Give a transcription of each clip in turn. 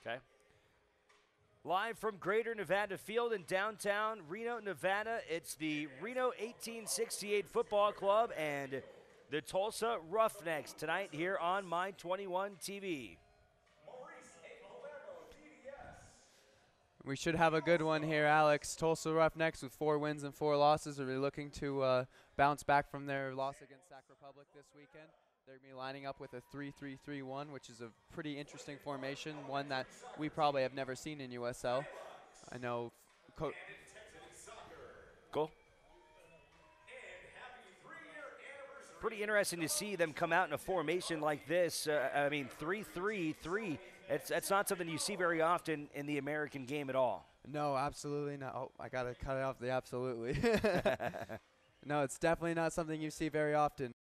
Okay. Live from Greater Nevada Field in downtown Reno, Nevada, it's the Reno 1868 Football Club and the Tulsa Roughnecks tonight here on My 21 TV. We should have a good one here, Alex. Tulsa Roughnecks with 4 wins and 4 losses are looking to bounce back from their loss against Sac Republic this weekend. They're going to be lining up with a 3-3-3-1, which is a pretty interesting formation, one that we probably have never seen in USL. I know. Cool. Pretty interesting to see them come out in a formation like this. I mean, 3-3-3. That's not something you see very often in the American game at all. No, absolutely not. Oh, I got to cut it off the absolutely. No, it's definitely not something you see very often.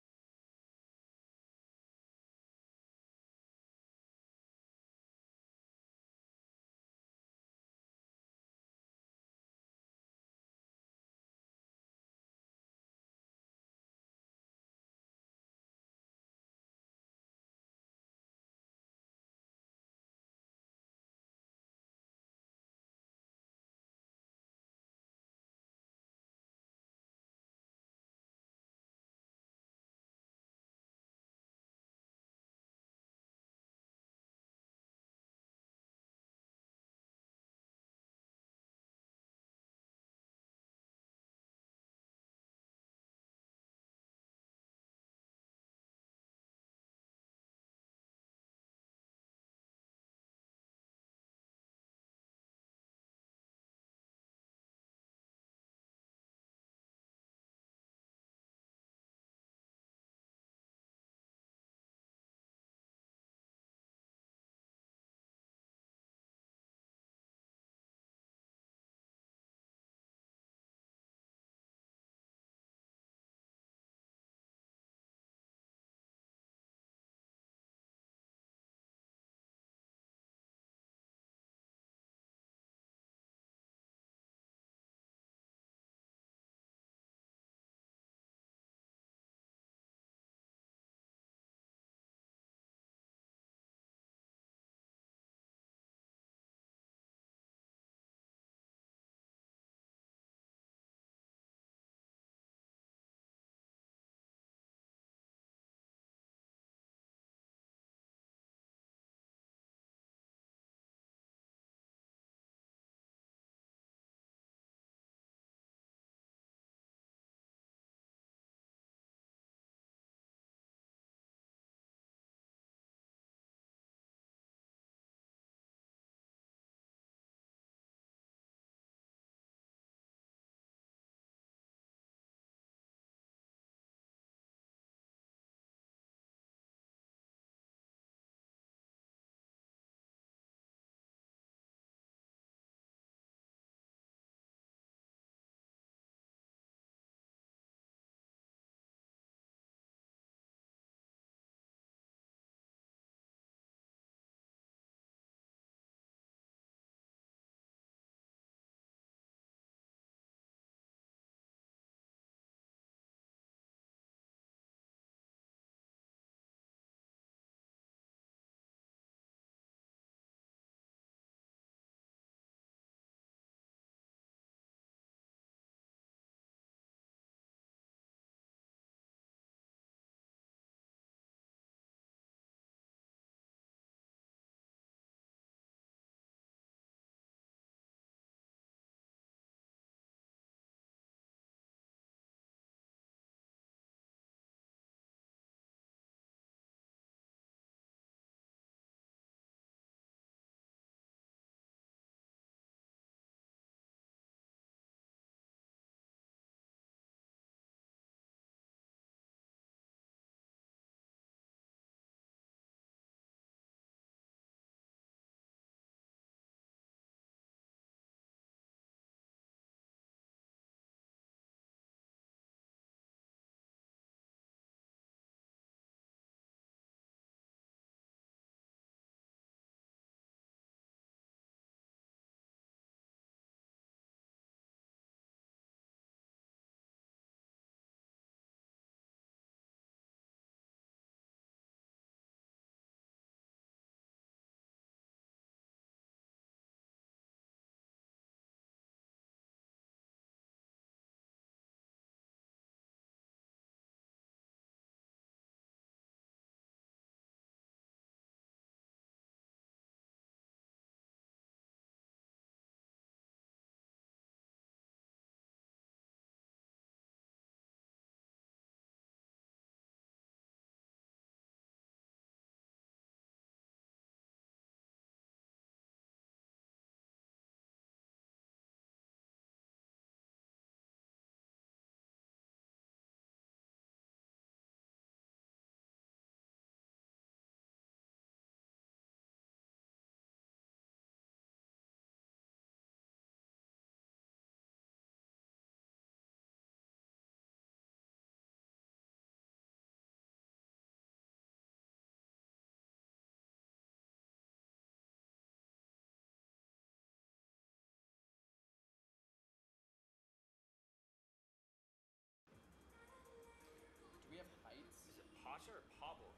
Pasha or Pavel?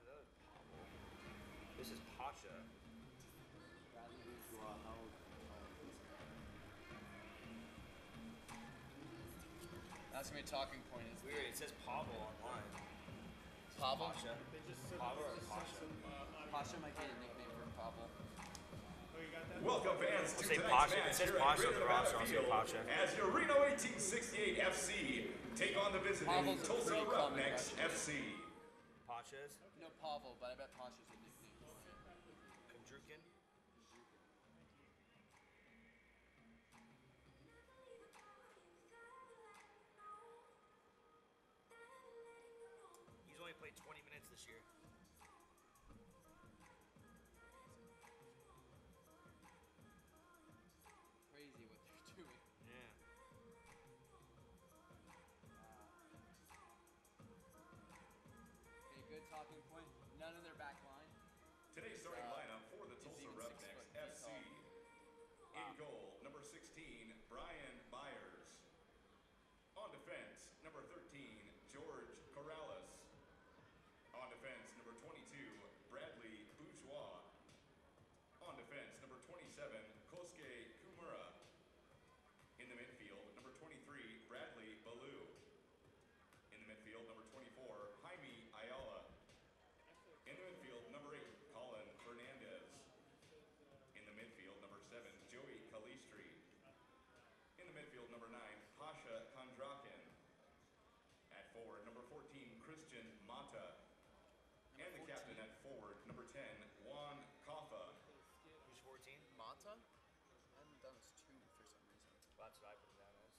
This is Pasha. That's gonna be a talking point. Is Weird. It says Pavel online. Pavel? Pasha. Pavel or Pasha? Pasha might get a nickname for Pavel. Welcome fans to Say tonight's Pasha. It match says here at Pasha on Greater the Nevada roster. I'll say Field Pasha. as your Reno 1868 FC take on the visiting Pavel's a Tulsa pretty common Roughnecks Russian. FC. Pasha's? No, Pavel, but I bet Pasha's a nickname. Kondrukin? He's only played 20 minutes this year. Crazy what they're doing. Yeah. Okay, good talking point. None of their back line. Today's starting lineup for the is Tulsa even 6 Roughnecks feet FC. tall. In goal, number 16, Brian Byers. On defense, number 13, George Corrales. On defense, number 22, Bradley Bourgeois. On defense, number 27, Kosuke Kumura. In the midfield, number 23, Bradley Ballou. In the midfield, number 24, Jaime Ayala. In the midfield, number 8, Colin Fernandez. In the midfield, number 7, Joey Calistri. In the midfield, number 9, Pasha Kondrakin. At forward, number 14, Christian Mata. And the captain at forward, number 10, Juan Kaffa. Who's 14? Mata? I haven't done this 2 for some reason. Well, that's what I put it down as.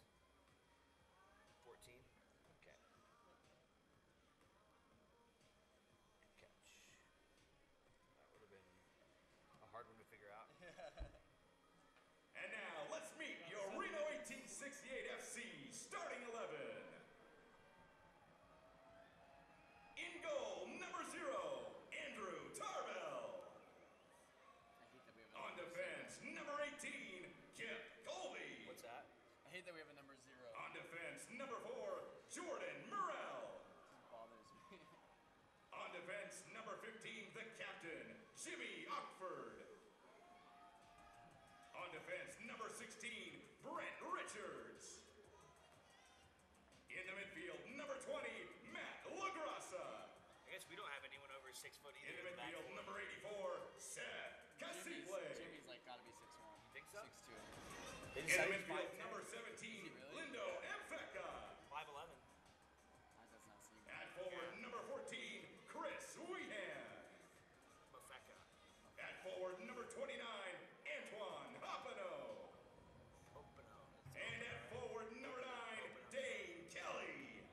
14? Okay. Good catch. That would have been a hard one to figure out. And now, let's meet your Reno 1868 FC starting 11. In goal, number 0, Andrew Tarbell. I hate that we have a On number defense, number 18, Kip Colby. What's that? 0. I hate that we have a number 0. On defense, number 4, Jordan Murrell. This bothers me. On defense, number 15, the captain, Jimmy Ockford. On defense, number 16, Brent Richards. In the midfield, number 20, Matt LaGrassa. I guess we don't have anyone over 6 foot In either. the midfield, number 84, Seth Cassiple. Jimmy's like gotta be 6'1". You think so? 6'2". They In the decided midfield, 5'10". number 17, really? Lindo Mfeka. 5'11". That does not seem At forward, number 14, Chris Weehan. Mafeka. At forward, number 29, Antoine Hopino. Openo. And at forward, number 9, Dane Kelly.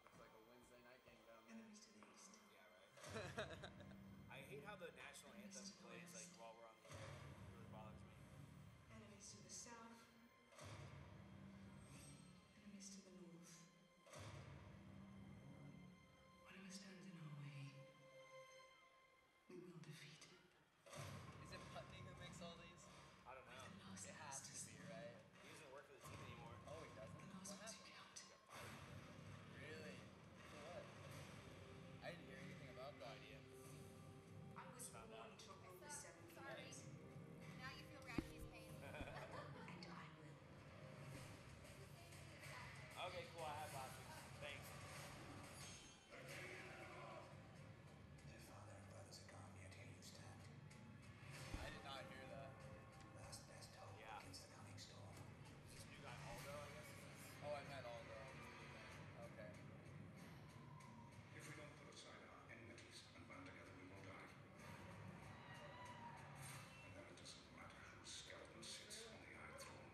looks like a Wednesday night game down there. Enemies to the east. Yeah, right. I hate how the national anthem plays like while we're on the air. It really bothers me. Enemies to the south. Enemies to the north. Whatever stands in our way, we will defeat it. Is it Putney who makes all these? I don't know. The last It of us has to to be, sleep. right? He doesn't work for the team anymore. Oh, he doesn't? The last What one to happened? count. Really? For what? I didn't hear anything about that. Idea. I was born to rule the seven kingdoms, Now you feel Radney's pain. and I will. Okay, cool. I have last week. Thanks. Their father and brothers are gone, yet here you stand. I did not hear that. Last best hope Yeah. against the coming storm. This new guy Aldo, I guess. Oh, I meant all the. Okay. If we don't put aside our enmities and band together, we will die. And then it doesn't matter whose skeleton sits on the Iron Throne.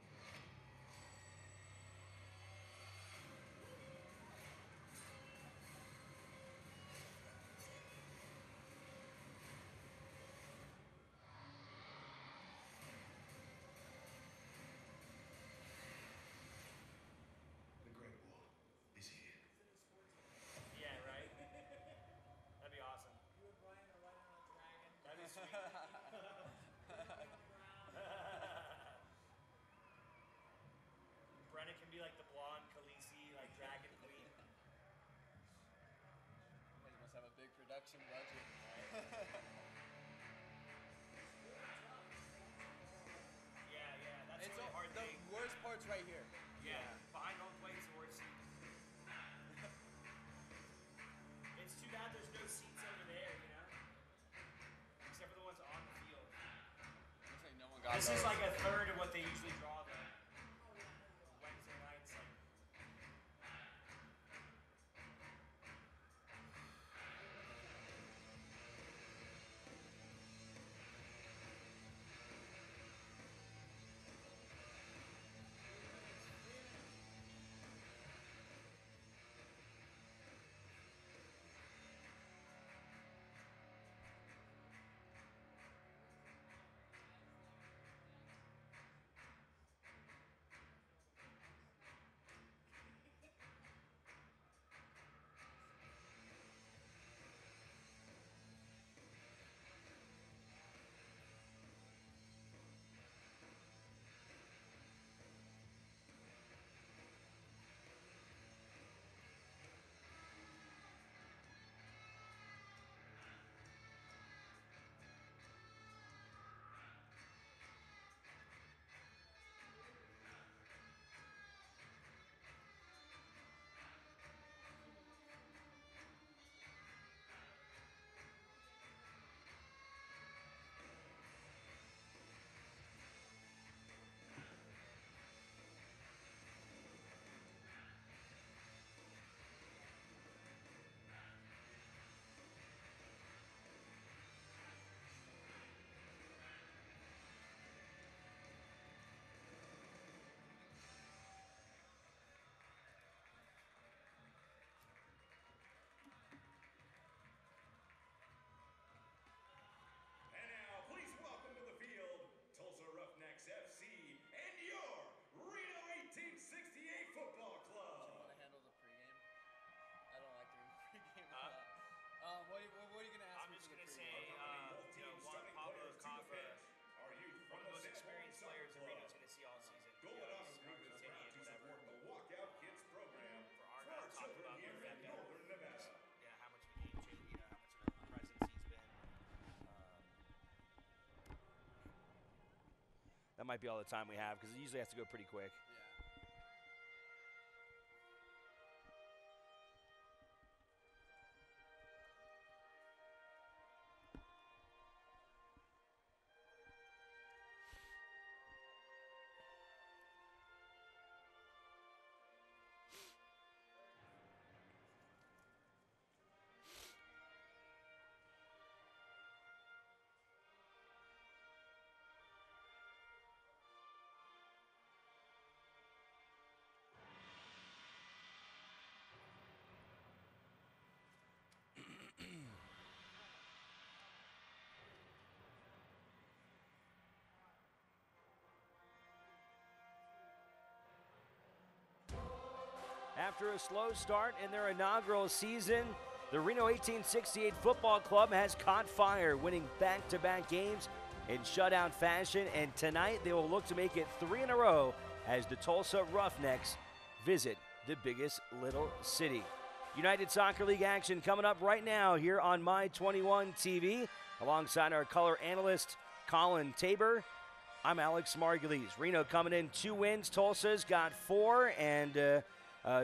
The Great War is here. Yeah, right? That'd be awesome. You and Brian are riding on a dragon. That'd be sweet. production budget. Yeah, that's It's really all, hard the thing. worst part's right here. Yeah, behind home plate is the worst seat. It's too bad there's no seats over there, you know? Except for the ones on the field. Looks like no one got This those. is like a third of what they usually draw, though. Wednesday nights, like. And now, please welcome to the field, Tulsa Roughnecks FC and your Reno 1868 Football Club. Do you want to handle the pregame? I don't like doing pregame a lot. What are you going to ask I'm me just for going the to pregame? say, Juan Pablo Cava, Our youth one from of the most San Juan experienced Soccer players that Club. Reno's going to see all season. Golden Honor He's Group is proud Argentinian, to whatever. support the Walkout Kids program For for our our talk children about here in Rebecca. Northern Nevada. Yeah, how much of a game changer, how much of a presence he's been. That might be all the time we have because it usually has to go pretty quick. Yeah. After a slow start in their inaugural season, the Reno 1868 Football Club has caught fire, winning back-to-back games in shutout fashion, and tonight they will look to make it 3 in a row as the Tulsa Roughnecks visit the biggest little city. United Soccer League action coming up right now here on My 21 TV, alongside our color analyst, Colin Tabor. I'm Alex Margulies. Reno coming in 2 wins. Tulsa's got 4, and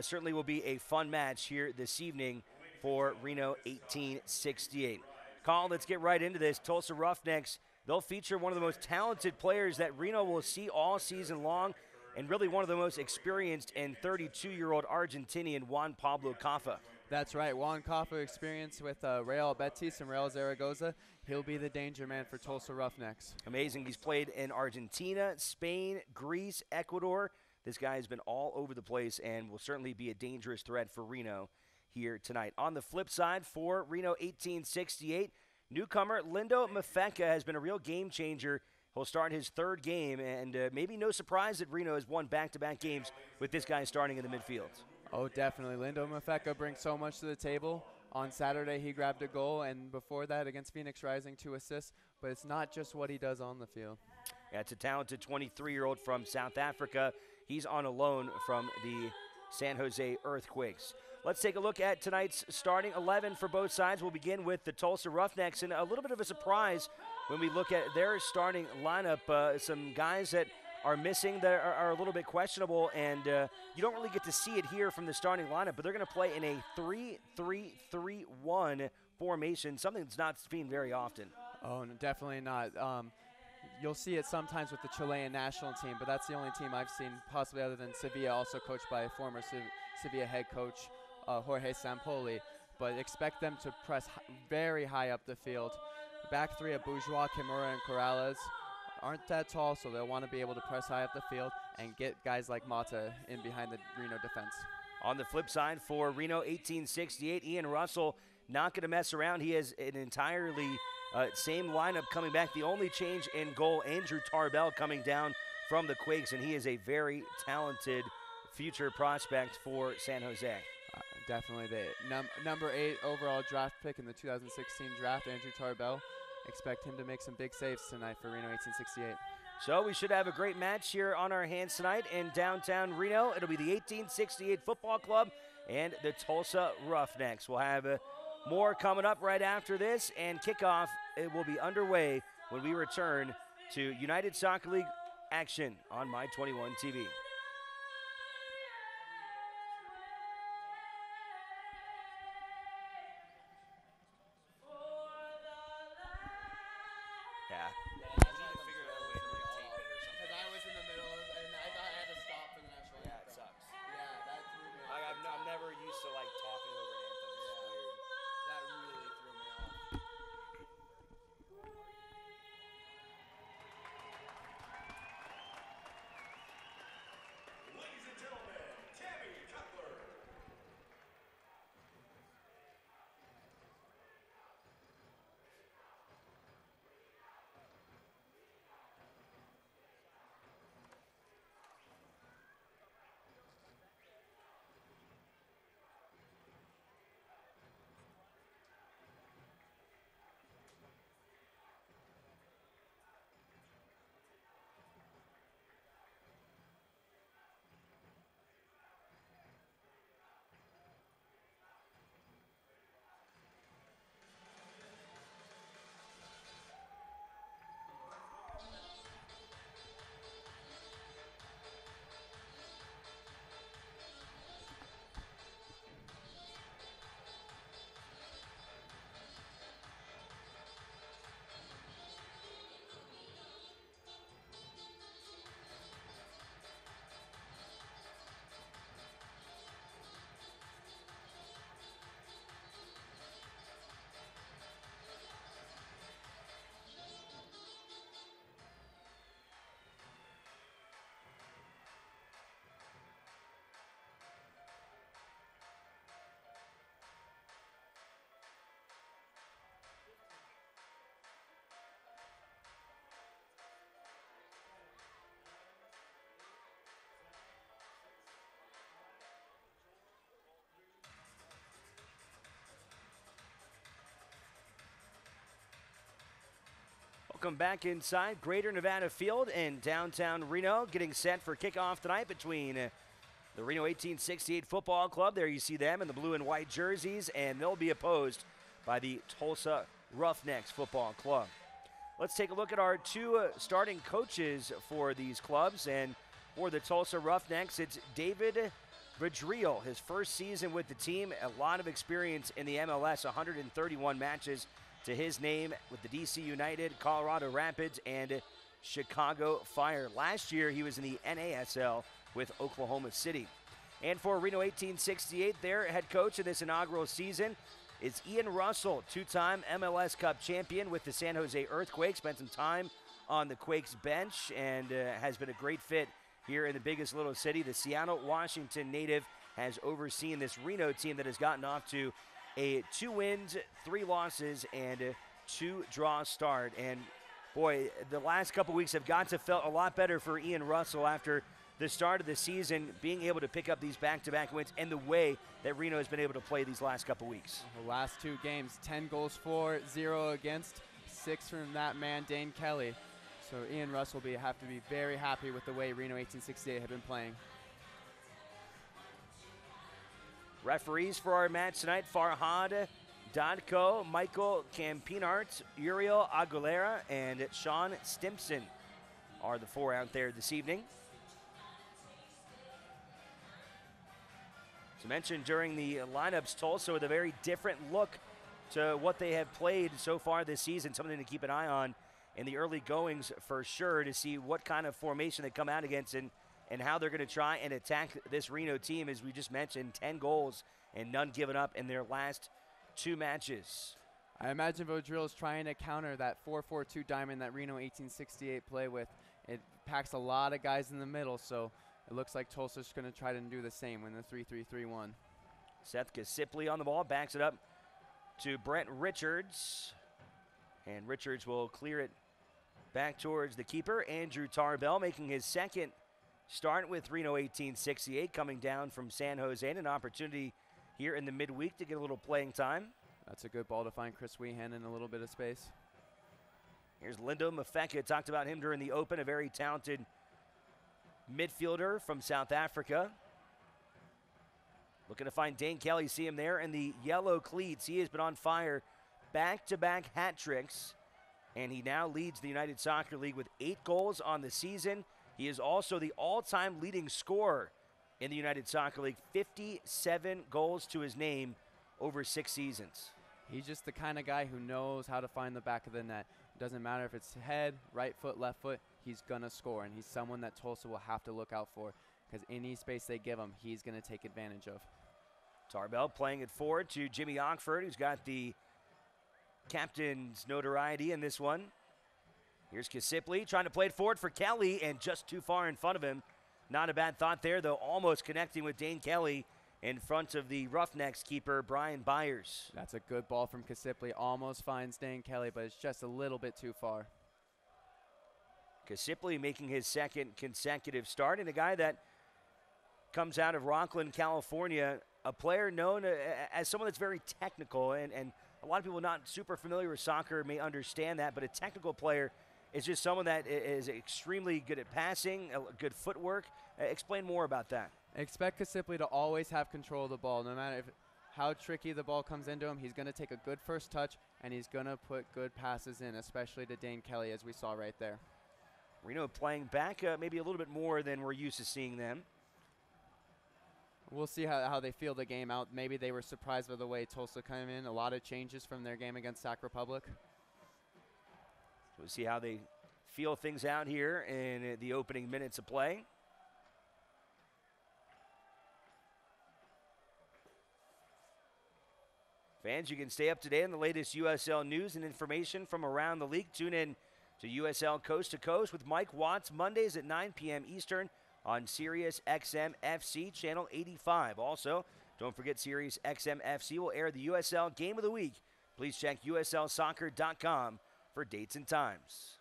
certainly will be a fun match here this evening for Reno 1868. Colin, let's get right into this. Tulsa Roughnecks, they'll feature one of the most talented players that Reno will see all season long, and really one of the most experienced and 32-year-old Argentinian Juan Pablo Caffa. That's right. Juan Caffa experience with Real Betis and Real Zaragoza. He'll be the danger man for Tulsa Roughnecks. Amazing. He's played in Argentina, Spain, Greece, Ecuador. This guy has been all over the place and will certainly be a dangerous threat for Reno here tonight. On the flip side, for Reno 1868, newcomer Lindo Mafeka has been a real game changer. He'll start his 3rd game, and maybe no surprise that Reno has won back-to-back games with this guy starting in the midfield. Oh, definitely. Lindo Mafeka brings so much to the table. On Saturday, he grabbed a goal, and before that, against Phoenix Rising, 2 assists. But it's not just what he does on the field. Yeah, it's a talented 23-year-old from South Africa. He's on a loan from the San Jose Earthquakes. Let's take a look at tonight's starting 11 for both sides. We'll begin with the Tulsa Roughnecks, and a little bit of a surprise when we look at their starting lineup. Some guys that are missing that are a little bit questionable, and you don't really get to see it here from the starting lineup, but they're going to play in a 3-3-3-1 formation, something that's not seen very often. Oh, no, definitely not. You'll see it sometimes with the Chilean national team, but that's the only team I've seen, possibly other than Sevilla, also coached by former Sevilla head coach Jorge Sampoli. But expect them to press very high up the field. Back three of Bourgeois, Kimura, and Corrales aren't that tall, so they'll want to be able to press high up the field and get guys like Mata in behind the Reno defense. On the flip side for Reno 1868, Ian Russell not going to mess around. He has an entirely same lineup coming back. The only change in goal, Andrew Tarbell coming down from the Quakes, and he is a very talented future prospect for San Jose. Definitely the number 8 overall draft pick in the 2016 draft, Andrew Tarbell. Expect him to make some big saves tonight for Reno 1868. So we should have a great match here on our hands tonight in downtown Reno. It'll be the 1868 Football Club and the Tulsa Roughnecks. We'll have more coming up right after this, and kickoff it will be underway when we return to United Soccer League action on My 21 TV. Yeah. I'm never used to like talking over anthems. It's weird. That really threw me off. Ladies and gentlemen, Tammy Cutler. Welcome back inside Greater Nevada Field in downtown Reno, getting set for kickoff tonight between the Reno 1868 Football Club. There you see them in the blue and white jerseys, and they'll be opposed by the Tulsa Roughnecks Football Club. Let's take a look at our two starting coaches for these clubs, and for the Tulsa Roughnecks, it's David Vidriel. His first season with the team, a lot of experience in the MLS, 131 matches to his name with the DC United, Colorado Rapids, and Chicago Fire. Last year, he was in the NASL with Oklahoma City. And for Reno 1868, their head coach in this inaugural season is Ian Russell, two-time MLS Cup champion with the San Jose Earthquakes. Spent some time on the Quakes bench and has been a great fit here in the biggest little city. The Seattle, Washington native has overseen this Reno team that has gotten off to a 2 wins, 3 losses, and 2 draw start. And boy, the last couple weeks have got to felt a lot better for Ian Russell after the start of the season, being able to pick up these back-to-back wins and the way that Reno has been able to play these last couple weeks. The last 2 games, 10 goals for, 0 against, 6 from that man, Dane Kelly. So Ian Russell will have to be very happy with the way Reno 1868 have been playing. Referees for our match tonight, Farhad Dodko, Michael Campinart, Uriel Aguilera, and Sean Stimpson are the 4 out there this evening. As mentioned during the lineups, Tulsa with a very different look to what they have played so far this season, something to keep an eye on in the early goings for sure, to see what kind of formation they come out against and how they're going to try and attack this Reno team. As we just mentioned, 10 goals and none given up in their last 2 matches. I imagine Vaudreuil is trying to counter that 4-4-2 diamond that Reno 1868 play with. It packs a lot of guys in the middle, so it looks like Tulsa's going to try to do the same in the 3-3-3-1. Seth Kasipley on the ball, backs it up to Brent Richards. And Richards will clear it back towards the keeper, Andrew Tarbell, making his second start with Reno 1868, coming down from San Jose. An opportunity here in the midweek to get a little playing time. That's a good ball to find Chris Weehan in a little bit of space. Here's Lindo Mafeka. Talked about him during the Open, a very talented midfielder from South Africa. Looking to find Dane Kelly. See him there in the yellow cleats. He has been on fire. Back-to-back hat tricks. And he now leads the United Soccer League with 8 goals on the season. He is also the all-time leading scorer in the United Soccer League. 57 goals to his name over 6 seasons. He's just the kind of guy who knows how to find the back of the net. It doesn't matter if it's head, right foot, left foot, he's going to score. And he's someone that Tulsa will have to look out for, because any space they give him, he's going to take advantage of. Tarbell playing it forward to Jimmy Ockford, who's got the captain's notoriety in this one. Here's Kasipley trying to play it forward for Kelly, and just too far in front of him. Not a bad thought there, though, almost connecting with Dane Kelly in front of the Roughnecks keeper, Brian Byers. That's a good ball from Kasipley. Almost finds Dane Kelly, but it's just a little bit too far. Kasipley making his second consecutive start, and a guy that comes out of Rockland, California, a player known as someone that's very technical, and a lot of people not super familiar with soccer may understand that, but a technical player is just someone that is extremely good at passing, good footwork. Explain more about that. Expect Kasipley to always have control of the ball. No matter how tricky the ball comes into him, he's going to take a good first touch, and he's going to put good passes in, especially to Dane Kelly, as we saw right there. Reno playing back maybe a little bit more than we're used to seeing them. We'll see how they feel the game out. Maybe they were surprised by the way Tulsa came in. A lot of changes from their game against Sac Republic. We'll see how they feel things out here in the opening minutes of play. Fans, you can stay up to date on the latest USL news and information from around the league. Tune in to USL Coast to Coast with Mike Watts Mondays at 9 p.m. Eastern on Sirius XM FC Channel 85. Also, don't forget Sirius XM FC will air the USL Game of the Week. Please check USLsoccer.com for dates and times.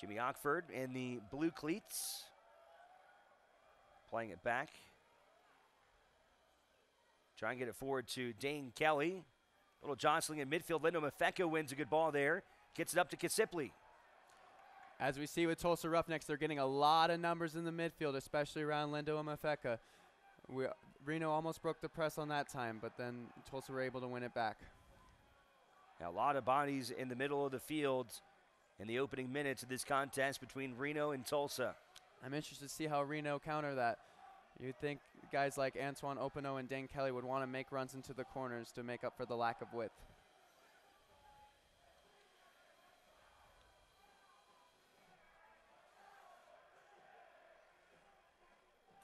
Jimmy Ockford in the blue cleats. Playing it back. Try and get it forward to Dane Kelly. Little jostling in midfield. Lindo Mafeka wins a good ball there. Gets it up to Kasipley. As we see with Tulsa Roughnecks, they're getting a lot of numbers in the midfield, especially around Lindo and Mafeka. Reno almost broke the press on that time, but then Tulsa were able to win it back. Now, a lot of bodies in the middle of the field in the opening minutes of this contest between Reno and Tulsa. I'm interested to see how Reno counter that. You'd think guys like Antoine Opino and Dane Kelly would want to make runs into the corners to make up for the lack of width.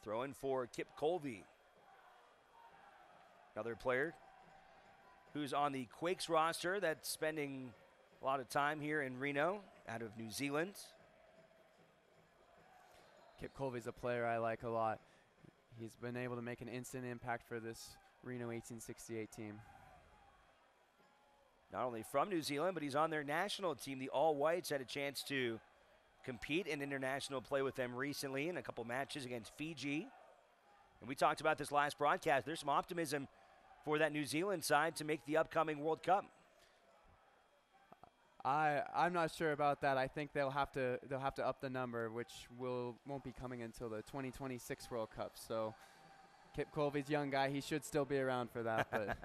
Throw in for Kip Colby. Another player who's on the Quakes roster that's spending a lot of time here in Reno out of New Zealand. Kip Colby's a player I like a lot. He's been able to make an instant impact for this Reno 1868 team. Not only from New Zealand, but he's on their national team. The All Whites had a chance to compete in international play with them recently in a couple matches against Fiji. And we talked about this last broadcast. There's some optimism for that New Zealand side to make the upcoming World Cup. I'm not sure about that. I think they'll have to up the number, which won't be coming until the 2026 World Cup. So Kip Colby's young guy. He should still be around for that, but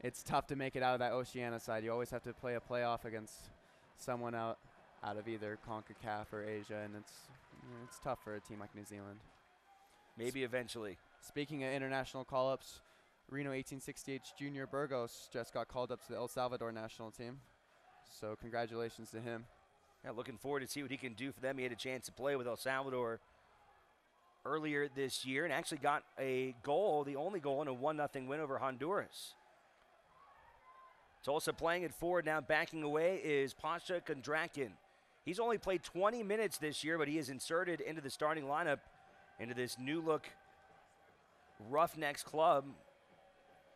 it's tough to make it out of that Oceania side. You always have to play a playoff against someone out of either CONCACAF or Asia, and it's tough for a team like New Zealand. Maybe eventually. Speaking of international call-ups, Reno 1868's Junior Burgos just got called up to the El Salvador national team. So congratulations to him. Yeah, looking forward to see what he can do for them. He had a chance to play with El Salvador earlier this year and actually got a goal, the only goal in a 1-0 win over Honduras. Tulsa playing it forward now, backing away is Pasha Kondrakin. He's only played 20 minutes this year, but he is inserted into the starting lineup into this new-look Roughnecks club.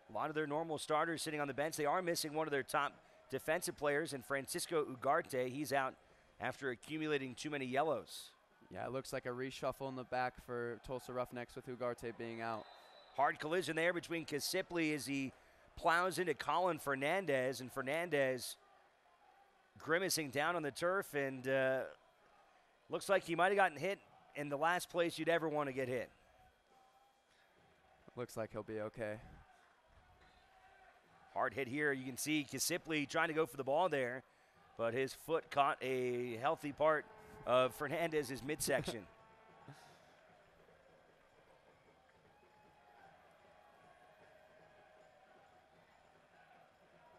A lot of their normal starters sitting on the bench. They are missing one of their top defensive players in Francisco Ugarte. He's out after accumulating too many yellows. Yeah, it looks like a reshuffle in the back for Tulsa Roughnecks with Ugarte being out. Hard collision there between Kasipli as he plows into Colin Fernandez, and Fernandez grimacing down on the turf, and looks like he might have gotten hit in the last place you'd ever want to get hit. Looks like he'll be okay. Hard hit here. You can see Kasipli trying to go for the ball there, but his foot caught a healthy part of Fernandez's midsection.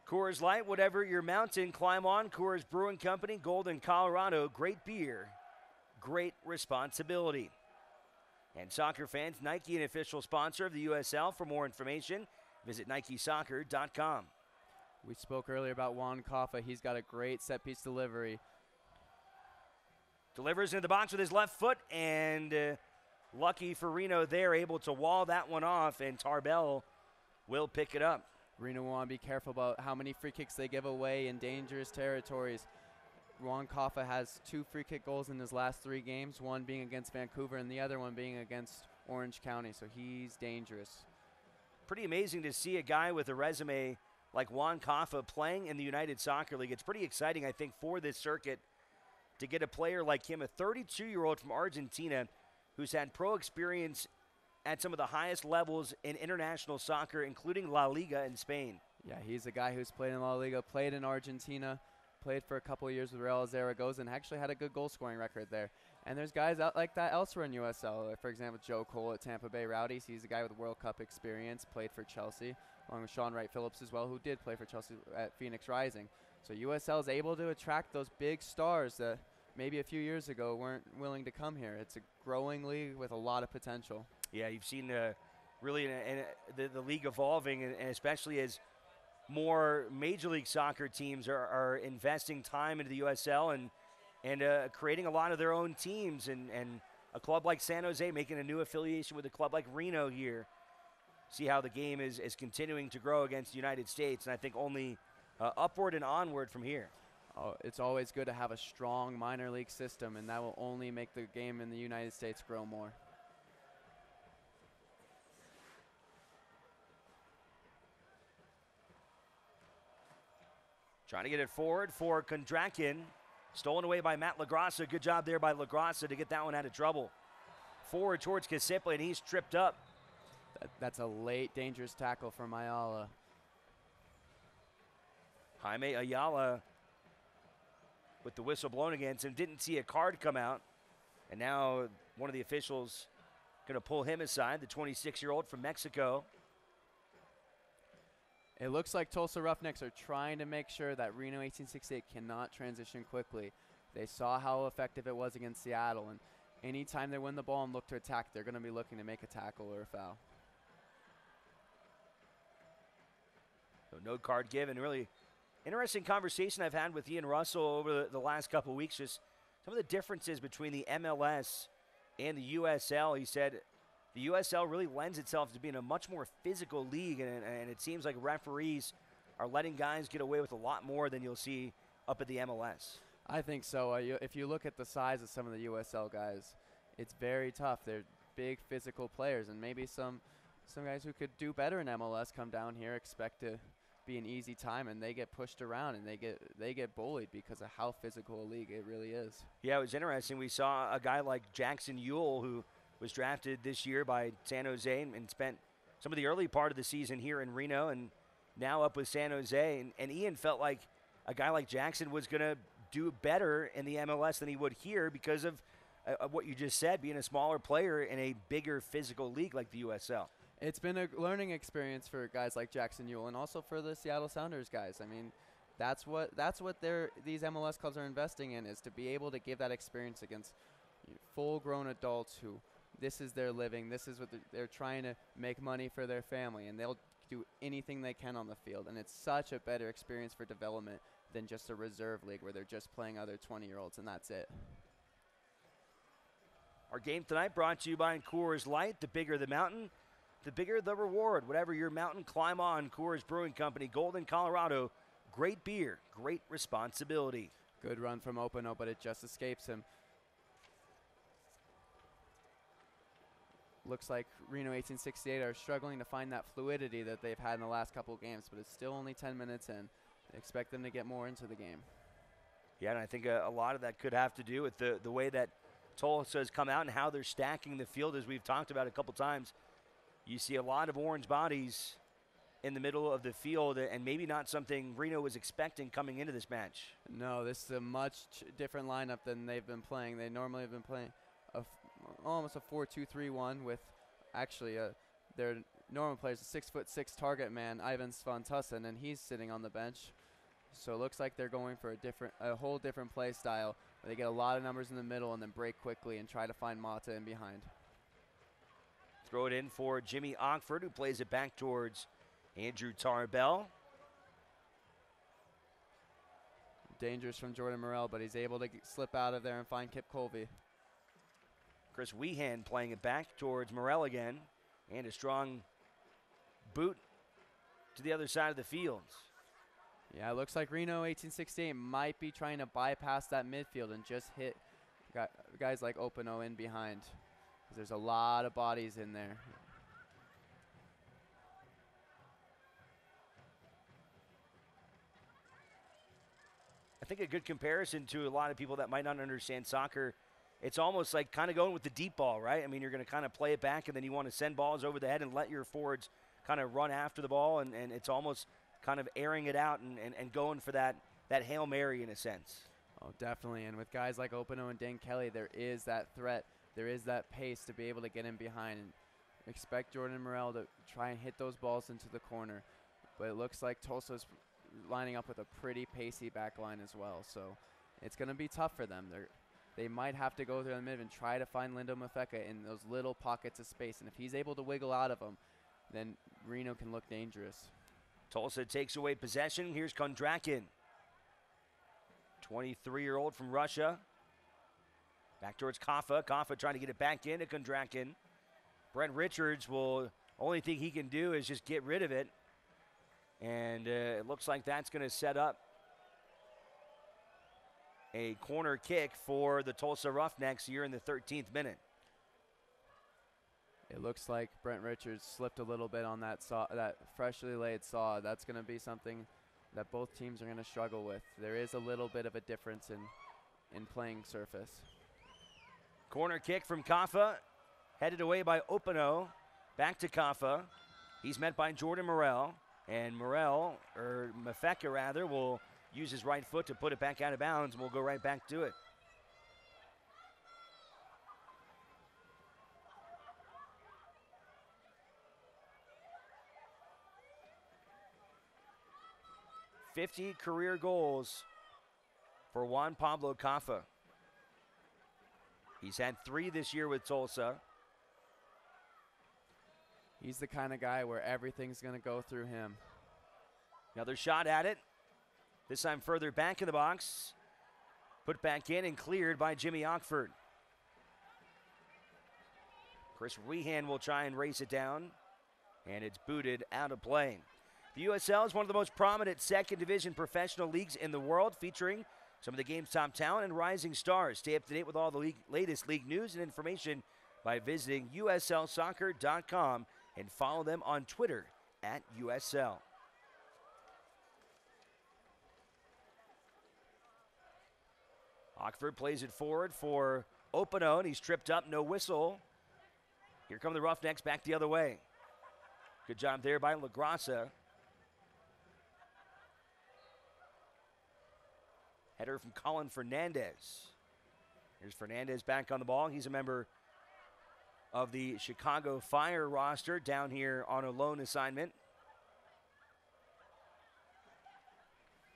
Coors Light, whatever your mountain, climb on. Coors Brewing Company, Golden, Colorado. Great beer, great responsibility. And soccer fans, Nike, an official sponsor of the USL. For more information, visit NikeSoccer.com. We spoke earlier about Juan Kaffa. He's got a great set-piece delivery. Delivers into the box with his left foot, and lucky for Reno, they're able to wall that one off, and Tarbell will pick it up. Reno want to be careful about how many free kicks they give away in dangerous territories. Juan Kaffa has 2 free kick goals in his last 3 games, one being against Vancouver and the other one being against Orange County, so he's dangerous. Pretty amazing to see a guy with a resume like Juan Kaffa playing in the United Soccer League. It's pretty exciting, I think, for this circuit to get a player like him, a 32-year-old from Argentina who's had pro experience at some of the highest levels in international soccer, including La Liga in Spain. Yeah, he's a guy who's played in La Liga, played in Argentina, played for a couple of years with Real Zaragoza, and actually had a good goal-scoring record there. And there's guys out like that elsewhere in USL. For example, Joe Cole at Tampa Bay Rowdies. He's a guy with World Cup experience, played for Chelsea, along with Sean Wright Phillips as well, who did play for Chelsea at Phoenix Rising. So USL is able to attract those big stars that maybe a few years ago weren't willing to come here. It's a growing league with a lot of potential. Yeah, you've seen really the league evolving, and especially as more Major League Soccer teams are investing time into the USL and creating a lot of their own teams, and a club like San Jose making a new affiliation with a club like Reno here. See how the game is continuing to grow against the United States, and I think only upward and onward from here. Oh, it's always good to have a strong minor league system, and that will only make the game in the United States grow more. Trying to get it forward for Kondrakin. Stolen away by Matt LaGrassa. Good job there by LaGrassa to get that one out of trouble. Forward towards Kasipli, and he's tripped up. That's a late, dangerous tackle from Ayala. Jaime Ayala with the whistle blown against him. Didn't see a card come out. And now one of the officials going to pull him aside, the 26-year-old from Mexico. It looks like Tulsa Roughnecks are trying to make sure that Reno 1868 cannot transition quickly. They saw how effective it was against Seattle, and anytime they win the ball and look to attack, they're going to be looking to make a tackle or a foul. So no card given. Really interesting conversation I've had with Ian Russell over the last couple of weeks, just some of the differences between the MLS and the USL. He said the USL really lends itself to being a much more physical league, and it seems like referees are letting guys get away with a lot more than you'll see up at the MLS. I think so. If you look at the size of some of the USL guys, it's very tough. They're big physical players, and maybe some guys who could do better in MLS come down here, expect to be an easy time, and they get pushed around and they get bullied because of how physical a league it really is. Yeah, it was interesting. We saw a guy like Jackson Ewell, who was drafted this year by San Jose and spent some of the early part of the season here in Reno and now up with San Jose. And Ian felt like a guy like Jackson was going to do better in the MLS than he would here because of what you just said, being a smaller player in a bigger physical league like the USL. It's been a learning experience for guys like Jackson Ewell and also for the Seattle Sounders guys. I mean, that's what these MLS clubs are investing in, is to be able to give that experience against full-grown adults who this is their living, this is what they're trying to make money for their family, and they'll do anything they can on the field. And it's such a better experience for development than just a reserve league where they're just playing other 20-year-olds and that's it. Our game tonight brought to you by Coors Light. The bigger the mountain, the bigger the reward. Whatever your mountain, climb on. Coors Brewing Company, Golden, Colorado. Great beer, great responsibility. Good run from Openo, but it just escapes him. Looks like Reno 1868 are struggling to find that fluidity that they've had in the last couple of games, but it's still only 10 minutes in. I expect them to get more into the game. Yeah, and I think a lot of that could have to do with the way that Tulsa has come out and how they're stacking the field, as we've talked about a couple times. You see a lot of orange bodies in the middle of the field, and maybe not something Reno was expecting coming into this match. No, this is a much different lineup than they've been playing. They normally have been playing almost a 4-2-3-1 with actually their normal players, a 6'6" target man, Ivan Svantussen, and he's sitting on the bench. So it looks like they're going for a whole different play style. They get a lot of numbers in the middle and then break quickly and try to find Mata in behind. Throw it in for Jimmy Ockford, who plays it back towards Andrew Tarbell. Dangerous from Jordan Morell, but he's able to slip out of there and find Kip Colby. Chris Weehan playing it back towards Morell again. And a strong boot to the other side of the field. Yeah, it looks like Reno 1868 might be trying to bypass that midfield and just hit guys like Openo in behind. There's a lot of bodies in there. I think a good comparison to a lot of people that might not understand soccer, it's almost like kind of going with the deep ball, right? I mean, you're going to kind of play it back, and then you want to send balls over the head and let your forwards kind of run after the ball, and it's almost kind of airing it out and going for that Hail Mary in a sense. Oh, definitely. And with guys like Openo and Dan Kelly, there is that threat. There is that pace to be able to get in behind. And expect Jordan Morell to try and hit those balls into the corner. But it looks like Tulsa's lining up with a pretty pacey back line as well. So it's going to be tough for them. They might have to go through the mid and try to find Lindo Mafeka in those little pockets of space. And if he's able to wiggle out of them, then Reno can look dangerous. Tulsa takes away possession. Here's Kondrakin, 23-year-old from Russia. Back towards Kaffa. Kaffa trying to get it back into Kondrakin. Brent Richards only thing he can do is just get rid of it. And it looks like that's going to set up a corner kick for the Tulsa Roughnecks here in the 13th minute. It looks like Brent Richards slipped a little bit on that freshly laid saw. That's going to be something that both teams are going to struggle with. There is a little bit of a difference in playing surface. Corner kick from Kaffa, headed away by Openo. Back to Kaffa. He's met by Jordan Morell. And Mafeka rather, will use his right foot to put it back out of bounds, and we'll go right back to it. .50 career goals for Juan Pablo Kaffa. He's had 3 this year with Tulsa. He's the kind of guy where everything's going to go through him. Another shot at it. This time further back in the box. Put back in and cleared by Jimmy Ockford. Chris Weehan will try and race it down. And it's booted out of play. The USL is one of the most prominent second division professional leagues in the world, featuring some of the game's top talent and rising stars. Stay up to date with all the latest league news and information by visiting uslsoccer.com and follow them on Twitter at USL. Ockford plays it forward for Openo, and he's tripped up, no whistle. Here come the Roughnecks back the other way. Good job there by LaGrassa. Header from Colin Fernandez. Here's Fernandez back on the ball. He's a member of the Chicago Fire roster down here on a loan assignment.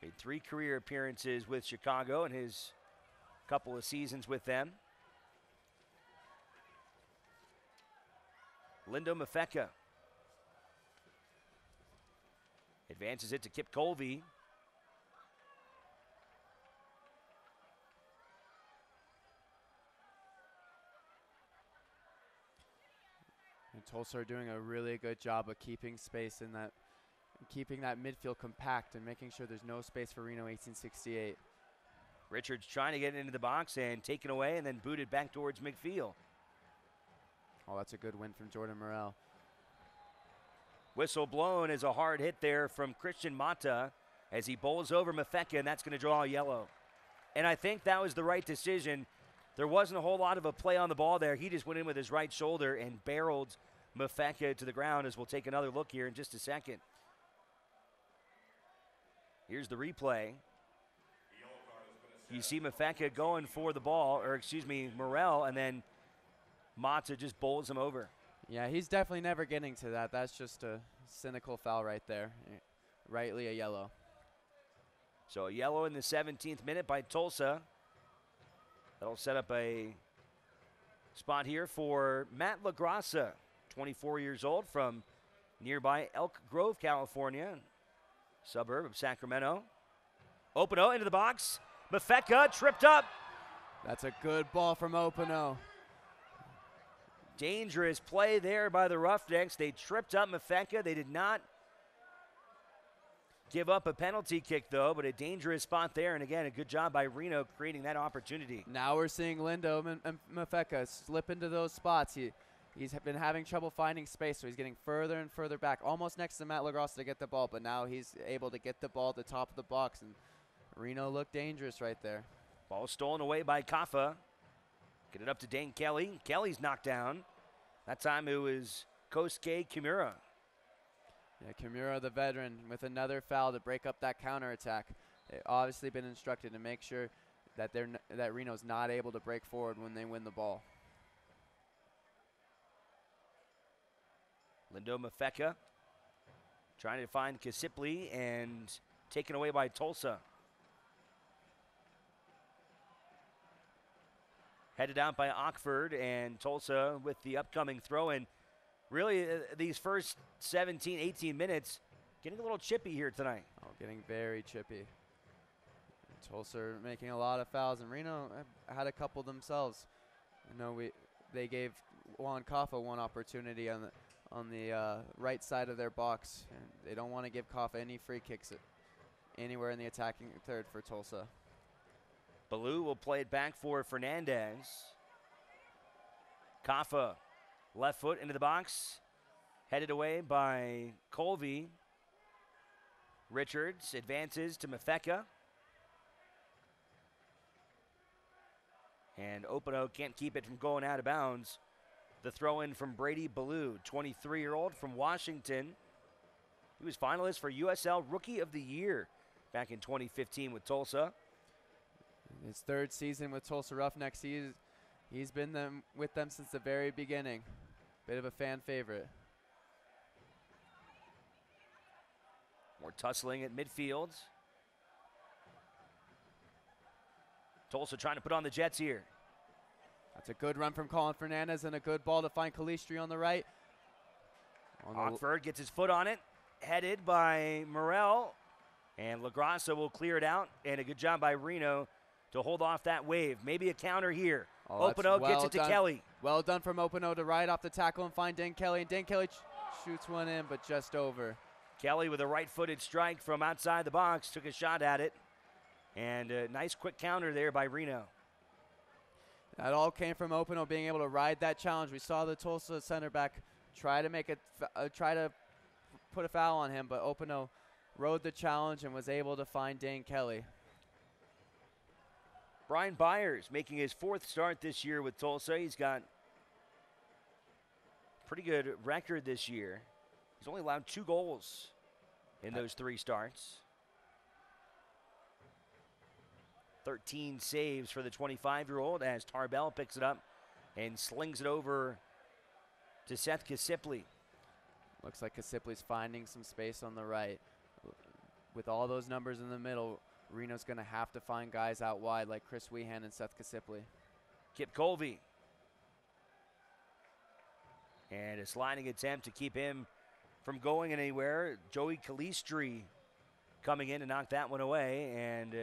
Made 3 career appearances with Chicago in his couple of seasons with them. Lindo Mafeka advances it to Kip Colby. And Tulsa are doing a really good job of keeping space in that, keeping that midfield compact and making sure there's no space for Reno 1868. Richards trying to get into the box and taken away and then booted back towards McFeel. Oh, that's a good win from Jordan Morrell. Whistle blown is a hard hit there from Christian Mata as he bowls over Mafeka, and that's going to draw a yellow. And I think that was the right decision. There wasn't a whole lot of a play on the ball there. He just went in with his right shoulder and barreled Mafeka to the ground, as we'll take another look here in just a second. Here's the replay. You see Mafeka going for the ball, or excuse me, Morrell, and then Mata just bowls him over. Yeah, he's definitely never getting to that. That's just a cynical foul right there. Rightly a yellow. So a yellow in the 17th minute by Tulsa. That'll set up a spot here for Matt LaGrassa, 24 years old, from nearby Elk Grove, California, suburb of Sacramento. Openo into the box. Mafeka tripped up. That's a good ball from Openo. Dangerous play there by the Roughnecks. They tripped up Mafeka. They did not give up a penalty kick, though, but a dangerous spot there. And again, a good job by Reno creating that opportunity. Now we're seeing Lindo and Mafeka slip into those spots. He's been having trouble finding space, so he's getting further and further back, almost next to Matt LaGrassa to get the ball, but now he's able to get the ball at the top of the box, and Reno looked dangerous right there. Ball stolen away by Kaffa. Get it up to Dane Kelly. Kelly's knocked down. That time it was Kosuke Kimura. Yeah, Kimura, the veteran, with another foul to break up that counterattack. They've obviously been instructed to make sure that that Reno's not able to break forward when they win the ball. Lindo Mafeka trying to find Kasipli and taken away by Tulsa. Headed out by Ockford, and Tulsa with the upcoming throw. And really, these first 17, 18 minutes, getting a little chippy here tonight. Oh, getting very chippy. And Tulsa are making a lot of fouls, and Reno had a couple themselves. You know, they gave Juan Kaffa one opportunity on the right side of their box, and they don't want to give Kaffa any free kicks anywhere in the attacking third for Tulsa. Ballou will play it back for Fernandez. Kaffa, left foot into the box. Headed away by Colby. Richards advances to Mafeka. And Openo can't keep it from going out of bounds. The throw in from Brady Ballou, 23-year-old from Washington. He was finalist for USL Rookie of the Year back in 2015 with Tulsa. His third season with Tulsa Roughnecks, he's been with them since the very beginning. Bit of a fan favorite. More tussling at midfield. Tulsa trying to put on the Jets here. That's a good run from Colin Fernandez and a good ball to find Calistri on the right. Ockford gets his foot on it. Headed by Morrell. And LaGrassa will clear it out. And a good job by Reno to hold off that wave. Maybe a counter here. Openo gets it to Kelly. Well done from Openo to ride off the tackle and find Dane Kelly. And Dane Kelly shoots one in, but just over. Kelly with a right-footed strike from outside the box. Took a shot at it. And a nice quick counter there by Reno. That all came from Openo being able to ride that challenge. We saw the Tulsa center back try to put a foul on him, but Openo rode the challenge and was able to find Dane Kelly. Brian Byers making his 4th start this year with Tulsa. He's got pretty good record this year. He's only allowed 2 goals in those 3 starts. 13 saves for the 25-year-old as Tarbell picks it up and slings it over to Seth Kasipley. Looks like Kasipley's finding some space on the right. With all those numbers in the middle, Reno's going to have to find guys out wide like Chris Weehan and Seth Kasipley. Kip Colby. And a sliding attempt to keep him from going anywhere. Joey Calistri coming in to knock that one away, and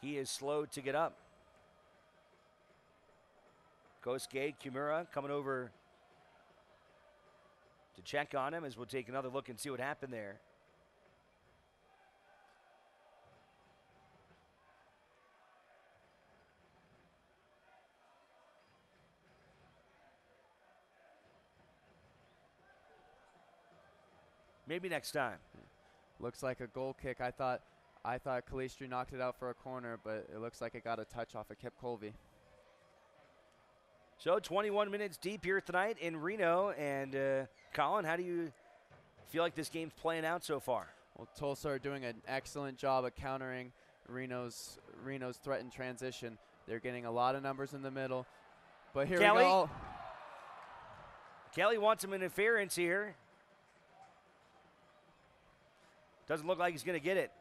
he is slow to get up. Kosuke Kimura coming over to check on him as we'll take another look and see what happened there. Maybe next time. Looks like a goal kick. I thought Calistri knocked it out for a corner, but it looks like it got a touch off of Kip Colby. So 21 minutes deep here tonight in Reno. And Colin, how do you feel like this game's playing out so far? Well, Tulsa are doing an excellent job of countering Reno's threat in transition. They're getting a lot of numbers in the middle. But here Kelly. we go. Kelly wants some interference here. Doesn't look like he's going to get it.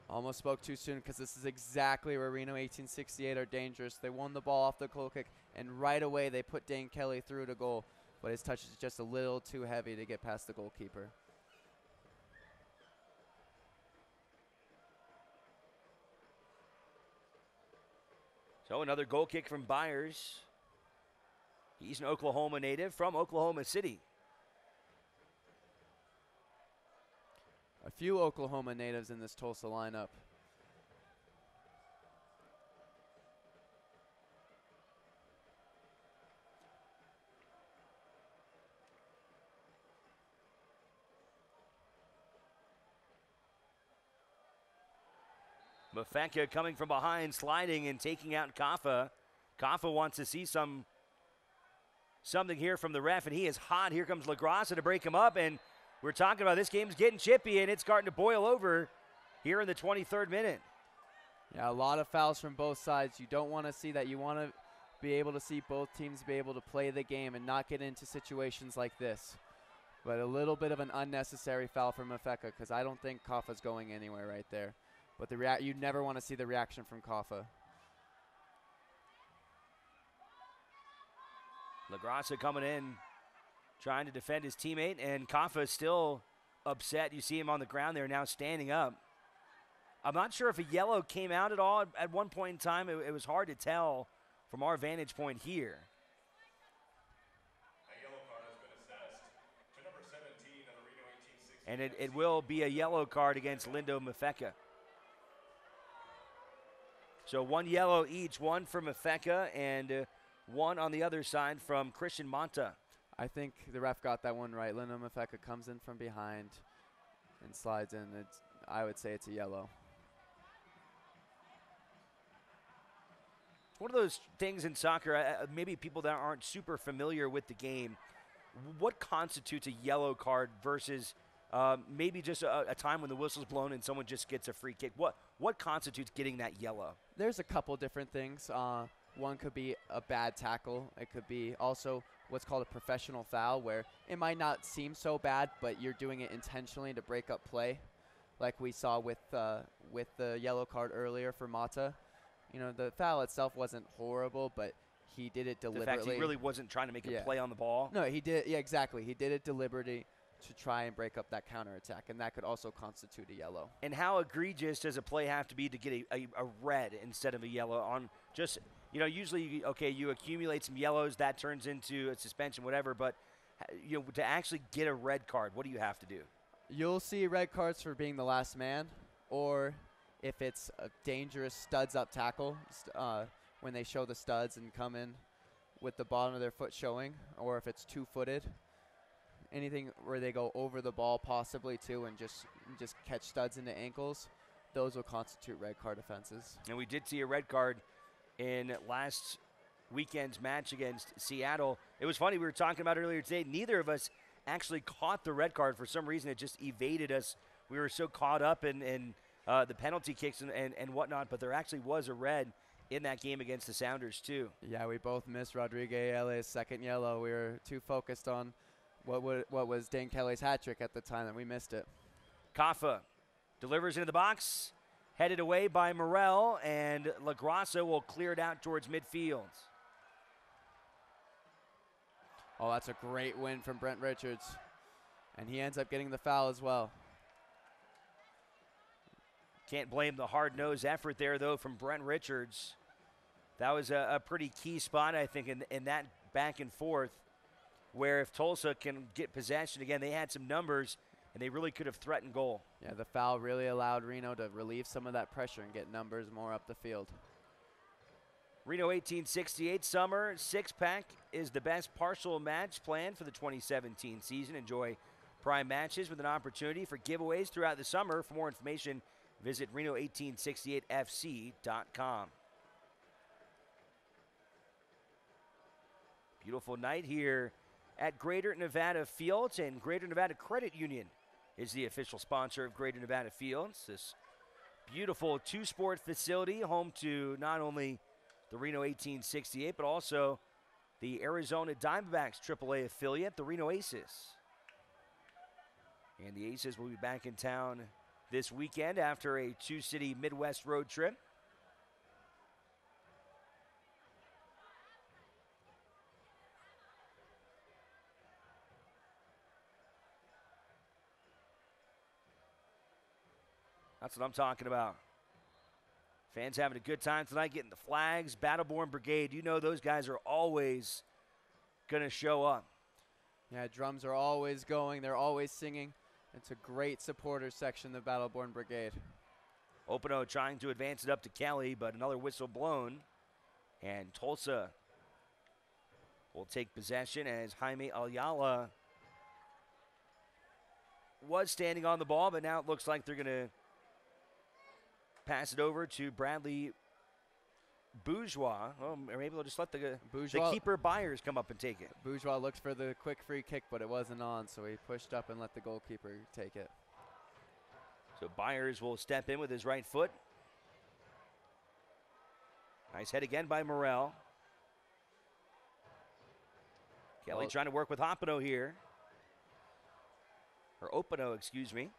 Almost spoke too soon because this is exactly where Reno 1868 are dangerous. They won the ball off the goal kick, and right away they put Dane Kelly through to goal. But his touch is just a little too heavy to get past the goalkeeper. So another goal kick from Byers. He's an Oklahoma native from Oklahoma City. A few Oklahoma natives in this Tulsa lineup. Mafeka coming from behind, sliding and taking out Kaffa. Kaffa wants to see something here from the ref, and he is hot. Here comes LaGrassa to break him up, and we're talking about this game's getting chippy, and it's starting to boil over here in the 23rd minute. Yeah, a lot of fouls from both sides. You don't want to see that. You want to be able to see both teams be able to play the game and not get into situations like this. But a little bit of an unnecessary foul from Mafeka because I don't think Kaffa's going anywhere right there. But you never want to see the reaction from Kaffa. LaGrassa coming in, trying to defend his teammate, and Kaffa is still upset. You see him on the ground there now standing up. I'm not sure if a yellow came out at all. At one point in time, it was hard to tell from our vantage point here. A yellow card has been assessed to number 17 of the Reno 1860. And it will be a yellow card against Lindo Mafeka. So 1 yellow each, 1 from Mafeka and 1 on the other side from Christian Monta. I think the ref got that one right. Lindo Mafeka comes in from behind and slides in. I would say it's a yellow. One of those things in soccer, maybe people that aren't super familiar with the game, what constitutes a yellow card versus maybe just a time when the whistle's blown and someone just gets a free kick? What constitutes getting that yellow? There's a couple different things. One could be a bad tackle. It could be also what's called a professional foul, where it might not seem so bad, but you're doing it intentionally to break up play, like we saw with the yellow card earlier for Mata. You know, the foul itself wasn't horrible, but he did it deliberately. The fact he really wasn't trying to make a play on the ball. No, he did. Yeah, exactly. He did it deliberately to try and break up that counterattack, and that could also constitute a yellow. And how egregious does a play have to be to get a red instead of a yellow on just, you know, usually, you accumulate some yellows, that turns into a suspension, whatever, but, to actually get a red card, what do you have to do? You'll see red cards for being the last man, or if it's a dangerous studs-up tackle, when they show the studs and come in with the bottom of their foot showing, or if it's two-footed. Anything where they go over the ball possibly too and just catch studs into ankles, those will constitute red card offenses. And we did see a red card in last weekend's match against Seattle. It was funny, we were talking about earlier today, neither of us actually caught the red card. For some reason, it just evaded us. We were so caught up in the penalty kicks and whatnot, but there actually was a red in that game against the Sounders too. Yeah, we both missed Rodriguez Ayala's second yellow. We were too focused on what was Dane Kelly's hat trick at the time that we missed it. Kaffa delivers into the box, headed away by Morel, and LaGrassa will clear it out towards midfield. Oh, that's a great win from Brent Richards. And he ends up getting the foul as well. Can't blame the hard-nosed effort there, though, from Brent Richards. That was a pretty key spot, I think, in that back and forth, where if Tulsa can get possession again, they had some numbers, and they really could have threatened goal. Yeah, the foul really allowed Reno to relieve some of that pressure and get numbers more up the field. Reno 1868 Summer Six-Pack is the best partial match plan for the 2017 season. Enjoy prime matches with an opportunity for giveaways throughout the summer. For more information, visit Reno1868FC.com. Beautiful night here at Greater Nevada Fields, and Greater Nevada Credit Union is the official sponsor of Greater Nevada Fields. This beautiful two-sport facility, home to not only the Reno 1868, but also the Arizona Diamondbacks AAA affiliate, the Reno Aces. And the Aces will be back in town this weekend after a two-city Midwest road trip. That's what I'm talking about. Fans having a good time tonight, getting the flags. Battleborn Brigade, you know those guys are always going to show up. Yeah, drums are always going. They're always singing. It's a great supporter section, the Battleborn Brigade. Openo trying to advance it up to Kelly, but another whistle blown. And Tulsa will take possession as Jaime Ayala was standing on the ball, but now it looks like they're going to pass it over to Bradley Bourgeois. Well, maybe they'll just let the keeper Byers come up and take it. Bourgeois looked for the quick free kick, but it wasn't on, so he pushed up and let the goalkeeper take it. So Byers will step in with his right foot. Nice head again by Morel. Kelly trying to work with Openo here. Or Openo, excuse me.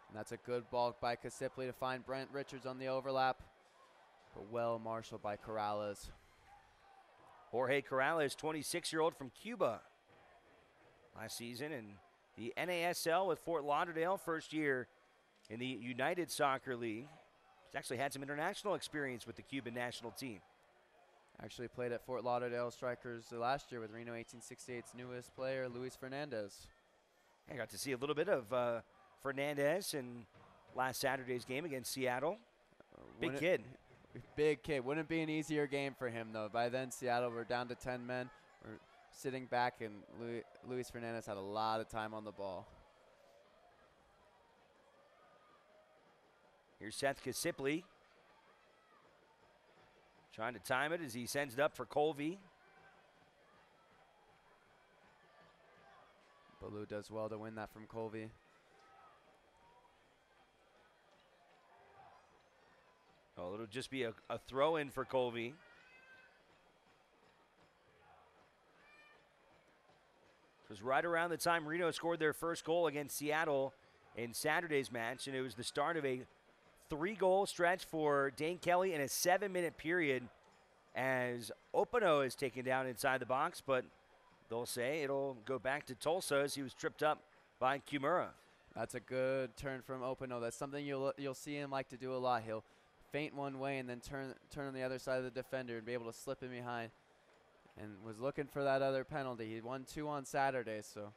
And that's a good ball by Casipli to find Brent Richards on the overlap. But well marshaled by Corrales. Jorge Corrales, 26-year-old from Cuba. Last season in the NASL with Fort Lauderdale, first year in the United Soccer League. He's actually had some international experience with the Cuban national team. Actually played at Fort Lauderdale Strikers last year with Reno 1868's newest player, Luis Fernandez. I got to see a little bit of Fernandez in last Saturday's game against Seattle. Big kid. Big kid. Wouldn't be an easier game for him, though. By then, Seattle were down to 10 men. We're sitting back, and Luis Fernandez had a lot of time on the ball. Here's Seth Casipli. Trying to time it as he sends it up for Colby. Baloo does well to win that from Colby. Oh, it'll just be a throw-in for Colby. It was right around the time Reno scored their first goal against Seattle in Saturday's match, and it was the start of a 3-goal stretch for Dane Kelly in a 7-minute period as Openo is taken down inside the box, but they'll say it'll go back to Tulsa as he was tripped up by Kimura. That's a good turn from Openo. That's something you'll see him like to do a lot. He'll feint one way and then turn on the other side of the defender and be able to slip in behind. And was looking for that other penalty. He won 2 on Saturday, so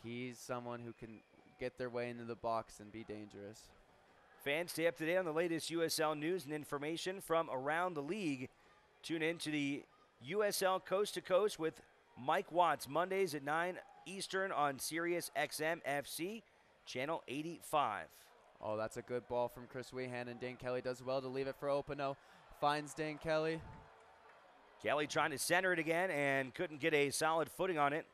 he's someone who can get their way into the box and be dangerous. Fans, stay up to date on the latest USL news and information from around the league. Tune in to the USL Coast to Coast with Mike Watts, Mondays at 9 Eastern on Sirius XM FC, Channel 85. Oh, that's a good ball from Chris Wehan, and Dane Kelly does well to leave it for Openo. Finds Dane Kelly. Kelly trying to center it again and couldn't get a solid footing on it.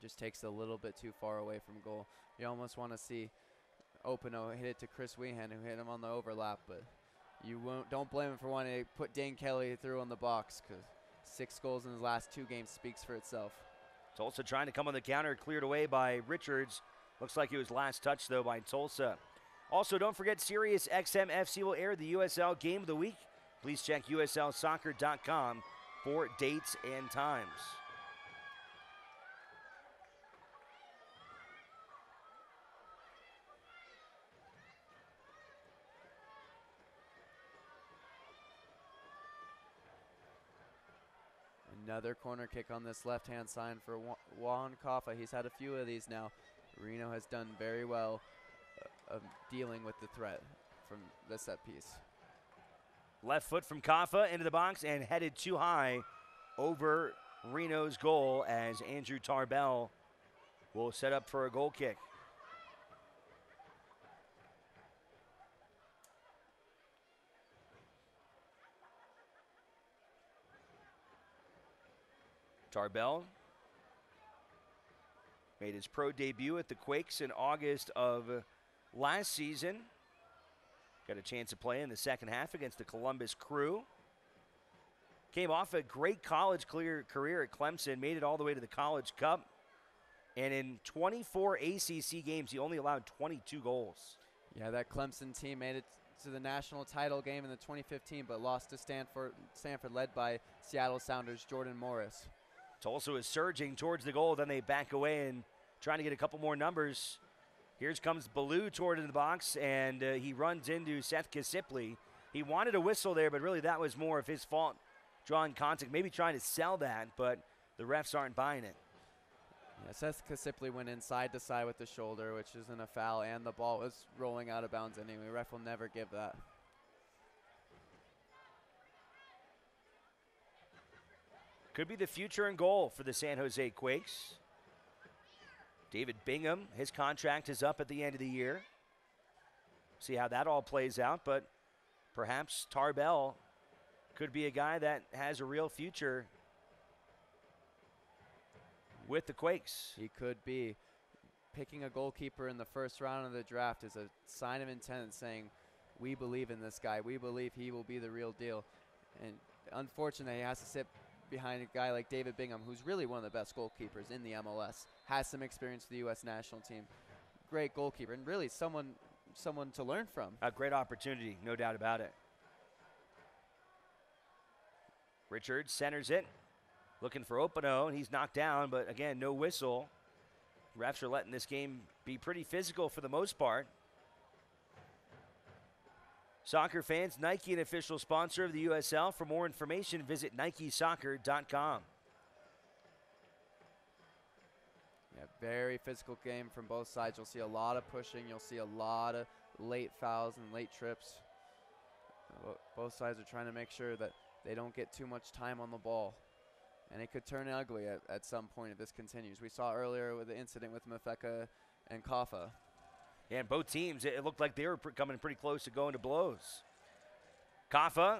Just takes it a little bit too far away from goal. You almost want to see Openo hit it to Chris Weehan, who hit him on the overlap, but don't blame him for wanting to put Dane Kelly through on the box, because 6 goals in his last 2 games speaks for itself. Tulsa trying to come on the counter, cleared away by Richards. Looks like it was last touch, though, by Tulsa. Also, don't forget Sirius XM FC will air the USL Game of the Week. Please check uslsoccer.com for dates and times. Another corner kick on this left-hand side for Juan Kaffa. He's had a few of these now. Reno has done very well of dealing with the threat from the set piece. Left foot from Kaffa into the box and headed too high over Reno's goal as Andrew Tarbell will set up for a goal kick. Tarbell made his pro debut at the Quakes in August of last season. Got a chance to play in the second half against the Columbus Crew. Came off a great college career at Clemson, made it all the way to the College Cup. And in 24 ACC games, he only allowed 22 goals. Yeah, that Clemson team made it to the national title game in the 2015, but lost to Stanford led by Seattle Sounders' Jordan Morris. Tulsa is surging towards the goal, then they back away and trying to get a couple more numbers. Here comes Ballou toward the box, and he runs into Seth Kasipley. He wanted a whistle there, but really that was more of his fault, drawing contact, maybe trying to sell that, but the refs aren't buying it. Yeah, Seth Kasipley went in side to side with the shoulder, which isn't a foul, and the ball was rolling out of bounds anyway. Ref will never give that. Could be the future in goal for the San Jose Quakes. David Bingham, his contract is up at the end of the year. See how that all plays out, but perhaps Tarbell could be a guy that has a real future with the Quakes. He could be. Picking a goalkeeper in the first round of the draft is a sign of intent, saying, we believe in this guy. We believe he will be the real deal. And unfortunately, he has to sit behind a guy like David Bingham, who's really one of the best goalkeepers in the MLS, has some experience with the U.S. national team. Great goalkeeper, and really someone to learn from. A great opportunity, no doubt about it. Richards centers it, looking for Openo, and he's knocked down, but again, no whistle. Refs are letting this game be pretty physical for the most part. Soccer fans, Nike, an official sponsor of the USL. For more information, visit NikeSoccer.com. Yeah, very physical game from both sides. You'll see a lot of pushing. You'll see a lot of late fouls and late trips. Both sides are trying to make sure that they don't get too much time on the ball. And it could turn ugly at some point if this continues. We saw earlier with the incident with Mafeka and Kaffa. Yeah, and both teams, it looked like they were coming pretty close to going to blows. Kaffa,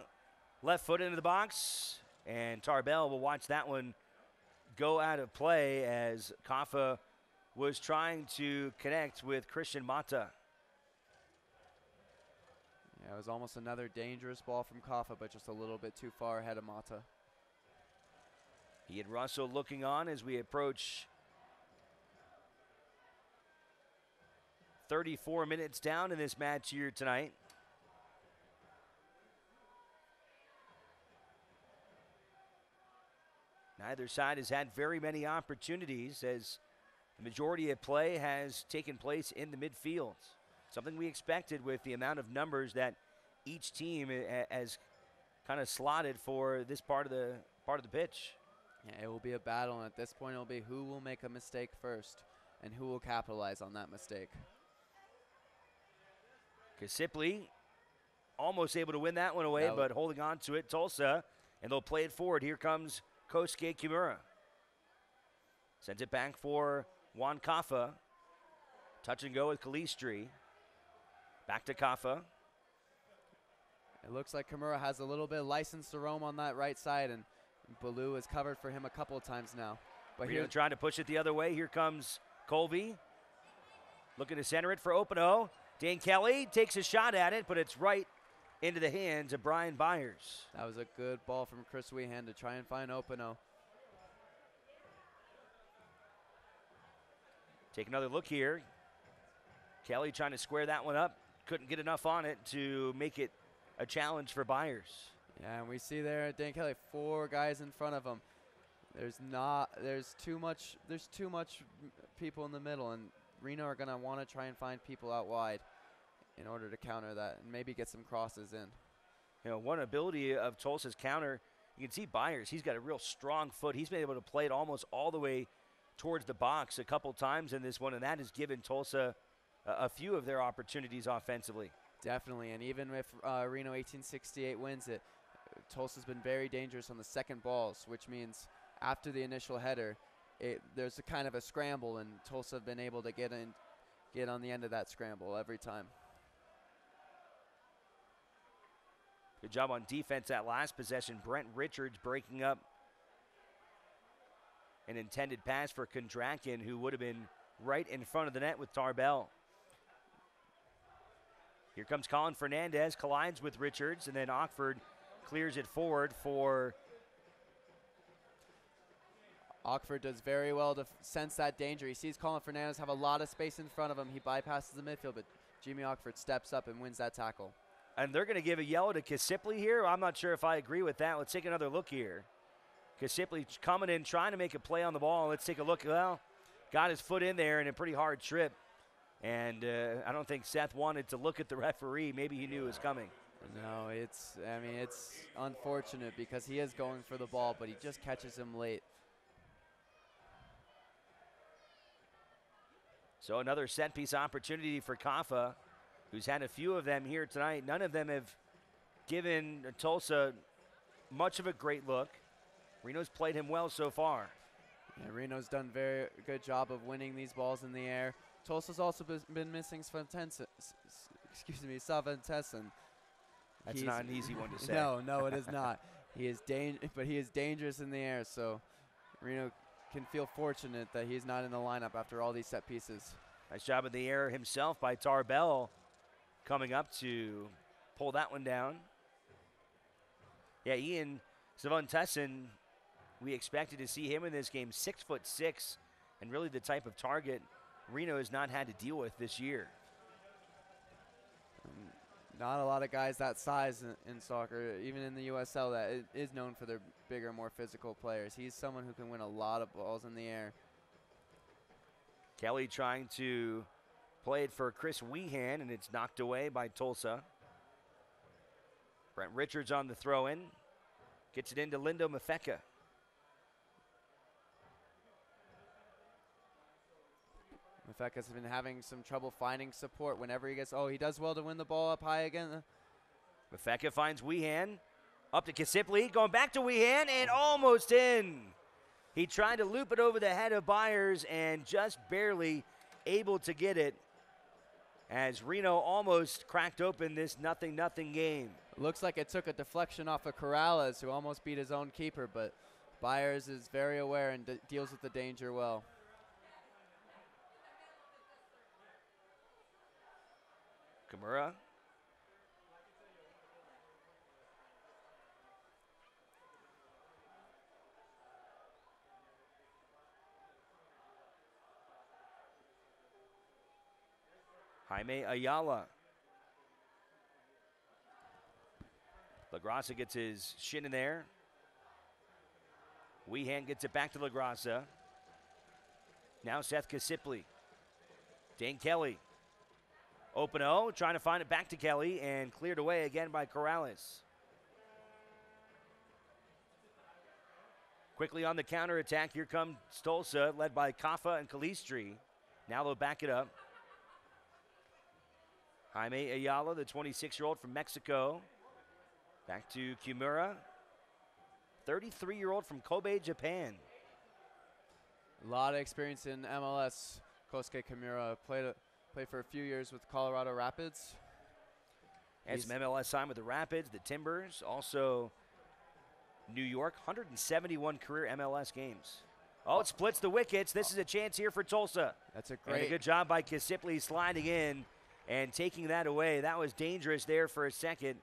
left foot into the box, and Tarbell will watch that one go out of play as Kaffa was trying to connect with Christian Mata. Yeah, it was almost another dangerous ball from Kaffa, but just a little bit too far ahead of Mata. He and Russell looking on as we approach 34 minutes down in this match here tonight. Neither side has had very many opportunities as the majority of play has taken place in the midfield. Something we expected with the amount of numbers that each team has kind of slotted for this part of the pitch. Yeah, it will be a battle, and at this point it will be who will make a mistake first and who will capitalize on that mistake. Kasipley almost able to win that one away, but holding on to it, Tulsa, and they'll play it forward. Here comes Kosuke Kimura. Sends it back for Juan Kaffa. Touch and go with Kalistri. Back to Kaffa. It looks like Kimura has a little bit of license to roam on that right side, and Baloo has covered for him a couple of times now. But Reno here, trying to push it the other way. Here comes Colby. Looking to center it for Openo. Dane Kelly takes a shot at it, but it's right into the hands of Brian Byers. that was a good ball from Chris Weehan to try and find Openo. Take another look here. Kelly trying to square that one up. Couldn't get enough on it to make it a challenge for Byers. Yeah, and we see there Dan Kelly, 4 guys in front of him. There's too much people in the middle, and Reno are going to want to try and find people out wide in order to counter that and maybe get some crosses in. You know, one ability of Tulsa's counter, you can see Byers, he's got a real strong foot. He's been able to play it almost all the way towards the box a couple times in this one, and that has given Tulsa a few of their opportunities offensively. Definitely, and even if Reno 1868 wins it, Tulsa's been very dangerous on the second balls, which means after the initial header, there's a kind of a scramble, and Tulsa have been able to get on the end of that scramble every time. Good job on defense that last possession. Brent Richards breaking up an intended pass for Kondrakin, who would have been right in front of the net with Tarbell. Here comes Colin Fernandez, collides with Richards, and then Ockford clears it forward for... Ockford does very well to sense that danger. He sees Colin Fernandez have a lot of space in front of him. He bypasses the midfield, but Jimmy Ockford steps up and wins that tackle. And they're going to give a yellow to Kasipley here. I'm not sure if I agree with that. Let's take another look here. Kasipley coming in, trying to make a play on the ball. Let's take a look. Well, got his foot in there in a pretty hard trip. And I don't think Seth wanted to look at the referee. Maybe he knew it was coming. No, it's unfortunate because he is going for the ball, but he just catches him late. So another set piece opportunity for Kaffa, who's had a few of them here tonight. None of them have given Tulsa much of a great look. Reno's played him well so far. Yeah, Reno's done a very good job of winning these balls in the air. Tulsa's also been missing Savantessen. That's not an easy one to say. No, it is not. But he is dangerous in the air, so Reno can feel fortunate that he's not in the lineup after all these set pieces. Nice job in the air himself by Tarbell, coming up to pull that one down. Yeah, Ian Savantessen, we expected to see him in this game, 6'6", and really the type of target Reno has not had to deal with this year. Not a lot of guys that size in soccer, even in the USL, that is known for their bigger, more physical players. He's someone who can win a lot of balls in the air. Kelly trying to play it for Chris Weehan, and it's knocked away by Tulsa. Brent Richards on the throw-in. Gets it into Lindo Mafeka. Mafeka's been having some trouble finding support whenever he gets... Oh, he does well to win the ball up high again. Mafeka finds Weehan. Up to Kasipley. Going back to Weehan and almost in. He tried to loop it over the head of Byers and just barely able to get it as Reno almost cracked open this 0-0 game. Looks like it took a deflection off of Corrales, who almost beat his own keeper, but Byers is very aware and deals with the danger well. Kimura. Jaime Ayala. LaGrassa gets his shin in there. Weehan gets it back to LaGrassa. Now Seth Kasipley. Dane Kelly. Openo trying to find it back to Kelly and cleared away again by Corrales. Quickly on the counterattack, here comes Tulsa, led by Kaffa and Calistri. Now they'll back it up. Jaime Ayala, the 26-year-old from Mexico. Back to Kimura, 33-year-old from Kobe, Japan. A lot of experience in MLS. Kosuke Kimura played for a few years with Colorado Rapids. Had some MLS time with the Rapids, the Timbers. Also New York, 171 career MLS games. Oh, it splits the wickets. This is a chance here for Tulsa. That's a And a good job by Kisipli sliding in and taking that away. That was dangerous there for a second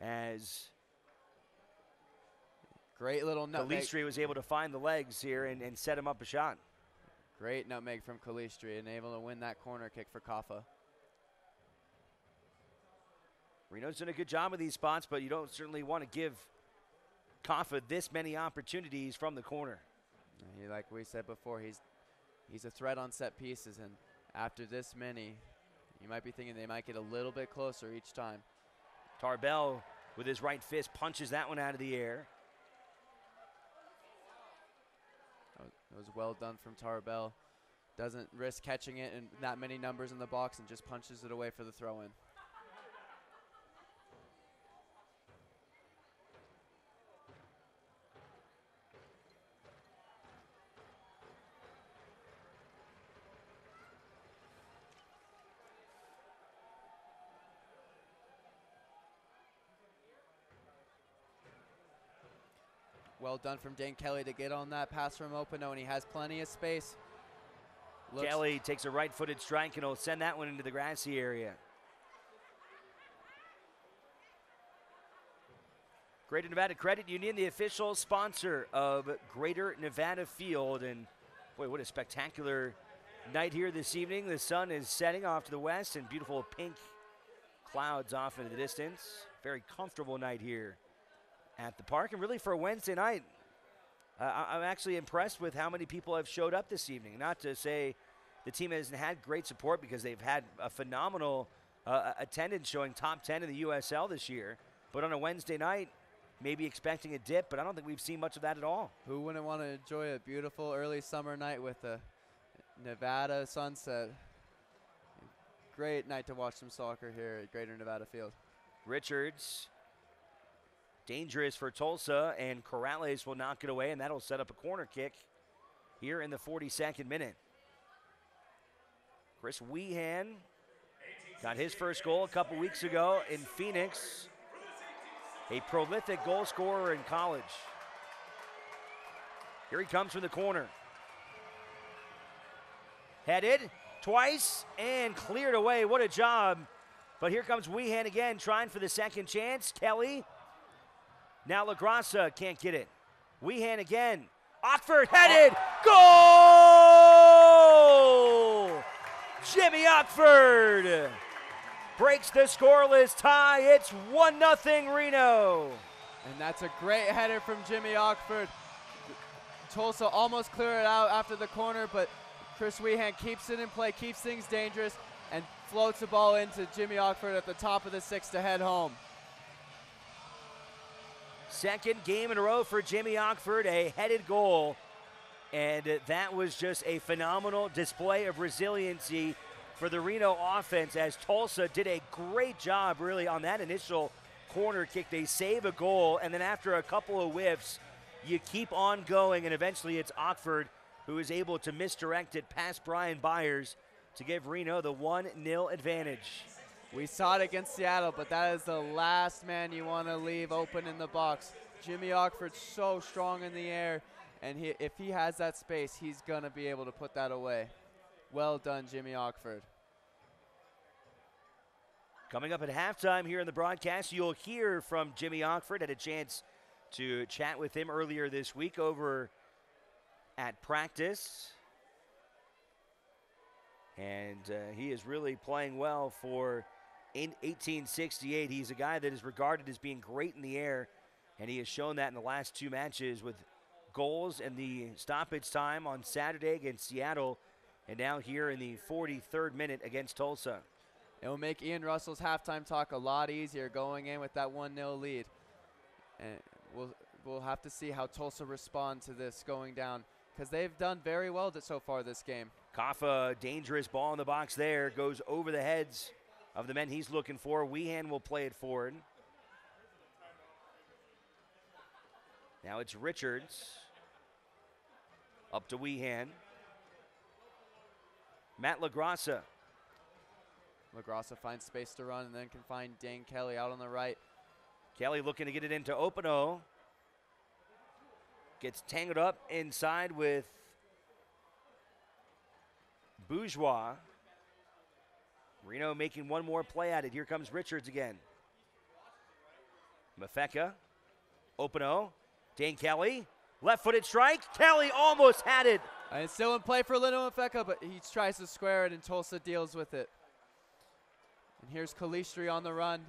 as great little nutmeg. Calistri was able to find the legs here and set him up a shot. Great nutmeg from Calistri and able to win that corner kick for Kaffa. Reno's done a good job with these spots, but you don't certainly want to give Kaffa this many opportunities from the corner. Like we said before, he's a threat on set pieces, and after this many, you might be thinking they might get a little bit closer each time. Tarbell with his right fist punches that one out of the air. It was well done from Tarbell. Doesn't risk catching it and that many numbers in the box and just punches it away for the throw-in. Well done from Dane Kelly to get on that pass from Openo, and he has plenty of space. Kelly takes a right-footed strike and will send that one into the grassy area. Greater Nevada Credit Union, the official sponsor of Greater Nevada Field. And boy, what a spectacular night here this evening. The sun is setting off to the west and beautiful pink clouds off into the distance. Very comfortable night here at the park, and really for a Wednesday night, I'm actually impressed with how many people have showed up this evening. Not to say the team hasn't had great support, because they've had a phenomenal attendance, showing top 10 in the USL this year, but on a Wednesday night, maybe expecting a dip, but I don't think we've seen much of that at all. Who wouldn't want to enjoy a beautiful early summer night with a Nevada sunset? Great night to watch some soccer here at Greater Nevada Field. Richards, dangerous for Tulsa, and Corrales will knock it away, and that'll set up a corner kick here in the 42nd minute. Chris Weehan got his first goal a couple weeks ago in Phoenix, a prolific goal scorer in college. Here he comes from the corner. Headed twice and cleared away. What a job. But here comes Weehan again, trying for the second chance. Kelly. Now LaGrassa can't get it. Weehan again. Ockford headed. Goal! Jimmy Ockford breaks the scoreless tie. It's 1-0 Reno. And that's a great header from Jimmy Ockford. Tulsa almost cleared it out after the corner, but Chris Weehan keeps it in play, keeps things dangerous, and floats the ball into Jimmy Ockford at the top of the six to head home. Second game in a row for Jimmy Ockford, a headed goal. And that was just a phenomenal display of resiliency for the Reno offense, as Tulsa did a great job really on that initial corner kick. They save a goal, and then after a couple of whiffs, you keep on going, and eventually it's Ockford who is able to misdirect it past Brian Byers to give Reno the 1-0 advantage. We saw it against Seattle, but that is the last man you want to leave open in the box. Jimmy Ockford's so strong in the air, and if he has that space, he's going to be able to put that away. Well done, Jimmy Ockford. Coming up at halftime here in the broadcast, you'll hear from Jimmy Ockford. Had a chance to chat with him earlier this week over at practice. And he is really playing well for 1868. He's a guy that is regarded as being great in the air, and he has shown that in the last two matches with goals in the stoppage time on Saturday against Seattle, and now here in the 43rd minute against Tulsa. It will make Ian Russell's halftime talk a lot easier going in with that 1-0 lead. And we'll have to see how Tulsa respond to this going down, because they've done very well so far this game. Kaffa, dangerous ball in the box there, goes over the heads of the men he's looking for. Weehan will play it forward. Now it's Richards. Up to Weehan. Matt LaGrassa. LaGrassa finds space to run and then can find Dane Kelly out on the right. Kelly looking to get it into Openo. Gets tangled up inside with Bourgeois. Reno making one more play at it. Here comes Richards again. Mafeka. Openo. Dane Kelly. Left-footed strike. Kelly almost had it. And it's still in play for Lino Mafeka, but he tries to square it, and Tulsa deals with it. And here's Kalistri on the run.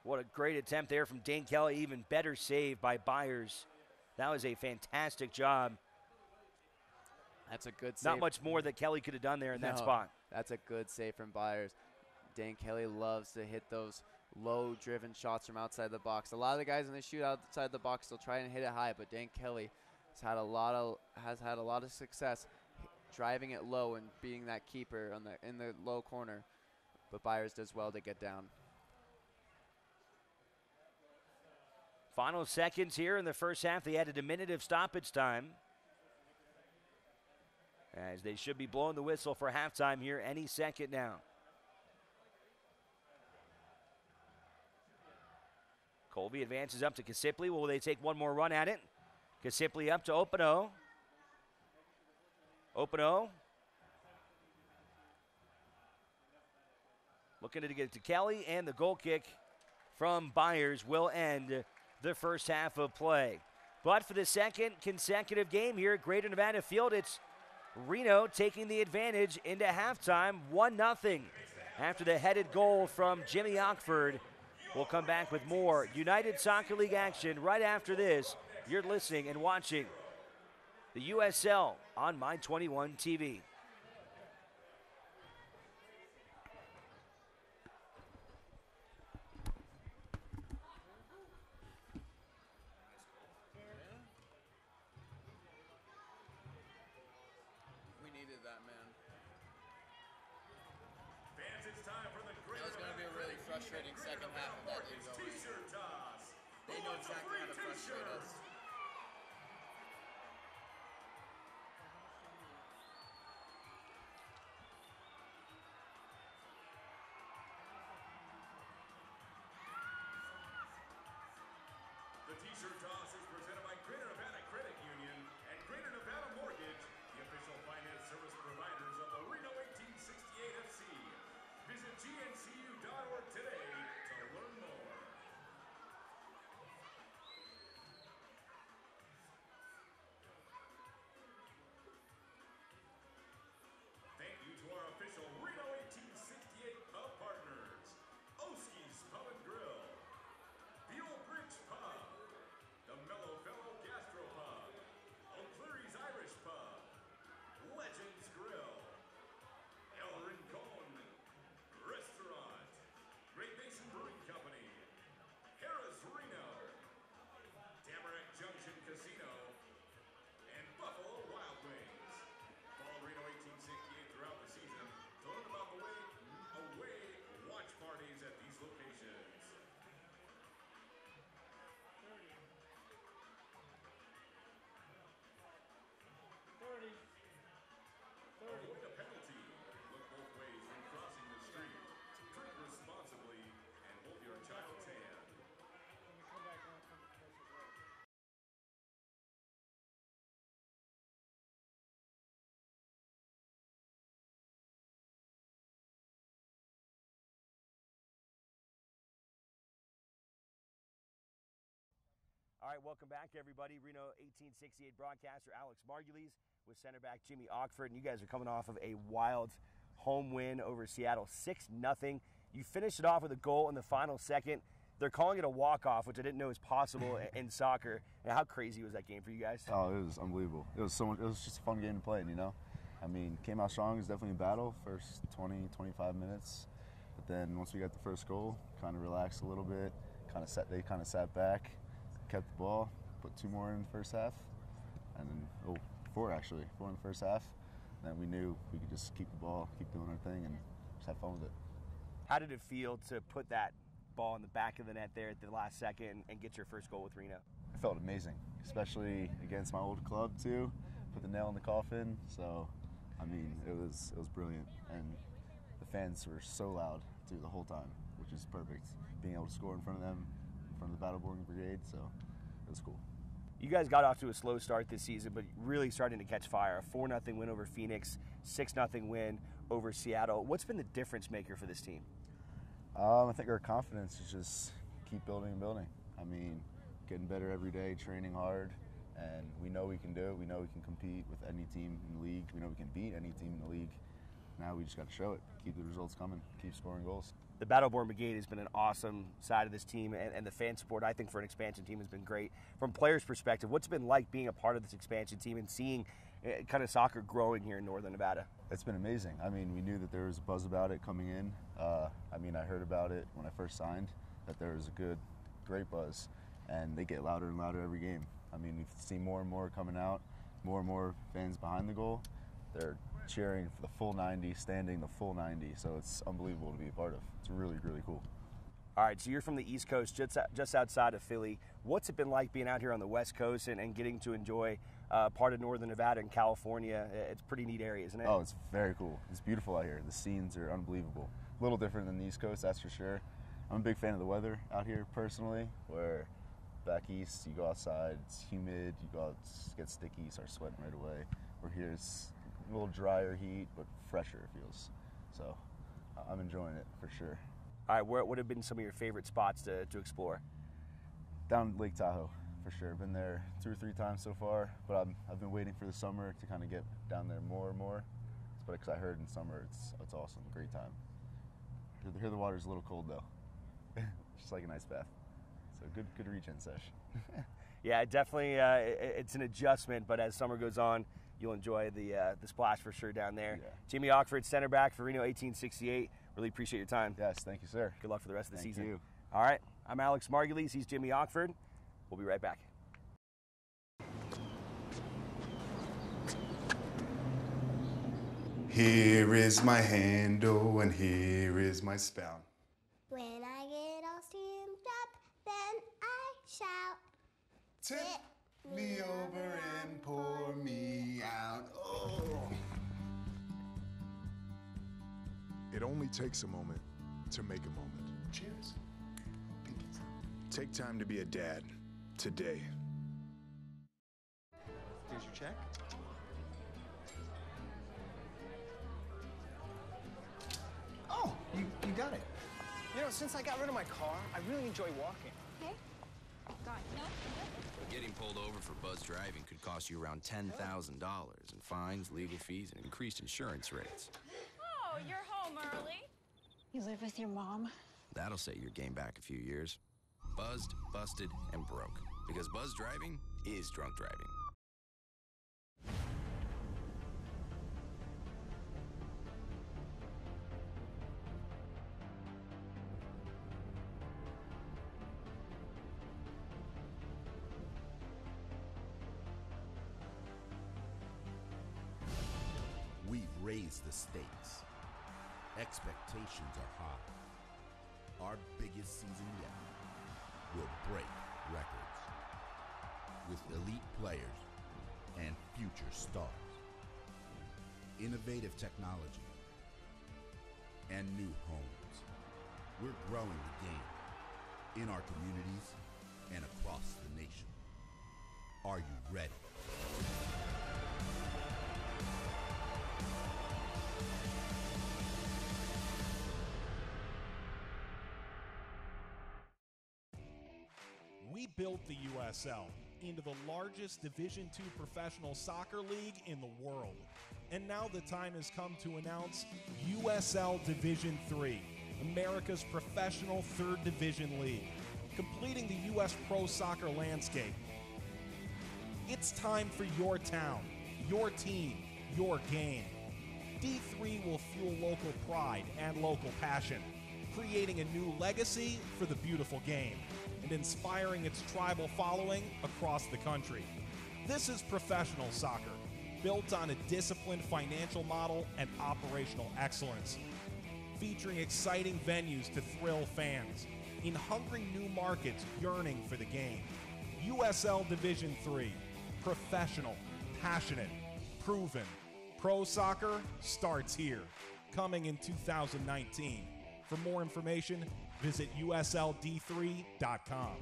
What a great attempt there from Dane Kelly. Even better save by Byers. That was a fantastic job. That's a good save. Not much more that Kelly could have done there in that spot. That's a good save from Byers. Dane Kelly loves to hit those low-driven shots from outside the box. A lot of the guys in the shoot outside the box still try and hit it high, but Dane Kelly has had a lot of success driving it low and being that keeper in the low corner. But Byers does well to get down. Final seconds here in the first half. They added a minute of stoppage time, as they should be blowing the whistle for halftime here any second now. Colby advances up to Kasipli. Will they take one more run at it? Kasipli up to Openo. Openo. Looking to get it to Kelly, and the goal kick from Byers will end the first half of play. But for the second consecutive game here at Greater Nevada Field, it's Reno taking the advantage into halftime, 1-0 after the headed goal from Jimmy Ockford. We'll come back with more United Soccer League action right after this. You're listening and watching the USL on My21 TV. Frustrating second half of that didn't go right. They know exactly how to frustrate us. The T-shirt toss is presented by Greater Nevada Credit Union and Greater Nevada Mortgage, the official finance service providers of the Reno 1868 FC. Visit gncu.org today to learn more. Thank you to our official Reno 1868 Pub partners, Oski's Pub and Grill, the Old Bridge Pub, the Mellow Fellow Gastropub, O'Cleary's Irish Pub, Legends Grill, El Rincon Restaurant, Great Basin Brewing Company, Harris Reno, Tamarack Junction Casino, and Buffalo Wild Wings. Follow Reno 1868 throughout the season to learn about the away watch parties at these locations. Avoid a penalty. Look both ways when crossing the street. Drink responsibly and hold your child's hand. All right, welcome back, everybody. Reno 1868 broadcaster Alex Margulies with center back Jimmy Ockford, and you guys are coming off of a wild home win over Seattle, 6-0. You finished it off with a goal in the final second. They're calling it a walk-off, which I didn't know was possible in soccer. And how crazy was that game for you guys? Oh, it was unbelievable. It was so much. It was just a fun game to play, you know. I mean, came out strong. It was definitely a battle first 20, 25 minutes. But then once we got the first goal, kind of relaxed a little bit. They kind of sat back, kept the ball, put 2 more in the first half, and then 4 actually, 4 in the first half. And then we knew we could just keep the ball, keep doing our thing, and just have fun with it. How did it feel to put that ball in the back of the net there at the last second and get your first goal with Reno? It felt amazing, especially against my old club too. Put the nail in the coffin, so I mean, it was brilliant, and the fans were so loud through the whole time, which is perfect. Being able to score in front of them, in front of the Battle Boarding Brigade, so it was cool. You guys got off to a slow start this season, but really starting to catch fire. A 4-0 win over Phoenix, 6-0 win over Seattle. What's been the difference maker for this team? I think our confidence is just keep building and building. I mean, getting better every day, training hard, and we know we can do it. We know we can compete with any team in the league. We know we can beat any team in the league. Now we just got to show it, keep the results coming, keep scoring goals. The Battleborn Brigade has been an awesome side of this team, and the fan support, I think, for an expansion team has been great. From players' perspective, what's it been like being a part of this expansion team and seeing kind of soccer growing here in Northern Nevada? It's been amazing. I mean, we knew that there was a buzz about it coming in. I mean, I heard about it when I first signed, that there was a great buzz, and they get louder and louder every game. I mean, we've seen more and more coming out, more and more fans behind the goal. They're cheering for the full 90, standing the full 90, so it's unbelievable to be a part of. It's really, really cool. All right, so you're from the East Coast, just outside of Philly. What's it been like being out here on the West Coast and getting to enjoy part of Northern Nevada and California? It's a pretty neat area, isn't it? Oh, it's very cool. It's beautiful out here. The scenes are unbelievable. A little different than the East Coast, that's for sure. I'm a big fan of the weather out here personally, where back east, you go outside, it's humid, you go out, get sticky, you start sweating right away. Where here, it's a little drier heat, but fresher it feels. So I'm enjoying it for sure. All right, what have been some of your favorite spots to explore? Down Lake Tahoe, for sure. Been there 2 or 3 times so far, but I've been waiting for the summer to kind of get down there more and more. But because I heard in summer it's awesome, great time. Here the water's a little cold though, just like an ice bath. So good reach-in sesh. Yeah, definitely. It's an adjustment, but as summer goes on, you'll enjoy the splash for sure down there. Yeah. Jimmy Ockford, center back for Reno 1868. Really appreciate your time. Yes, thank you, sir. Good luck for the rest of the season. Thank you. All right, I'm Alex Margulies. He's Jimmy Ockford. We'll be right back. Here is my handle and here is my spout. When I get all steamed up, then I shout. Tip me over and pour me out. Oh. It only takes a moment to make a moment. Cheers. Take time to be a dad today. Here's your check. Oh, you got it. You know, since I got rid of my car, I really enjoy walking. Okay. Go on. No. Getting pulled over for buzz driving could cost you around $10,000 in fines, legal fees, and increased insurance rates. Oh, you're home early. You live with your mom? That'll set your game back a few years. Buzzed, busted, and broke. Because buzz driving is drunk driving. We've raised the stakes. Expectations are high. Our biggest season yet will break records with elite players and future stars, innovative technology, and new homes. We're growing the game in our communities and across the nation. Are you ready? We built the USL into the largest Division II professional soccer league in the world. And now the time has come to announce USL Division III, America's professional third division league, completing the U.S. pro soccer landscape. It's time for your town, your team, your game. D3 will fuel local pride and local passion, creating a new legacy for the beautiful game and inspiring its tribal following across the country. This is professional soccer, built on a disciplined financial model and operational excellence, featuring exciting venues to thrill fans, in hungry new markets yearning for the game. USL Division III, professional, passionate, proven, Pro soccer starts here, coming in 2019. For more information, visit usld3.com.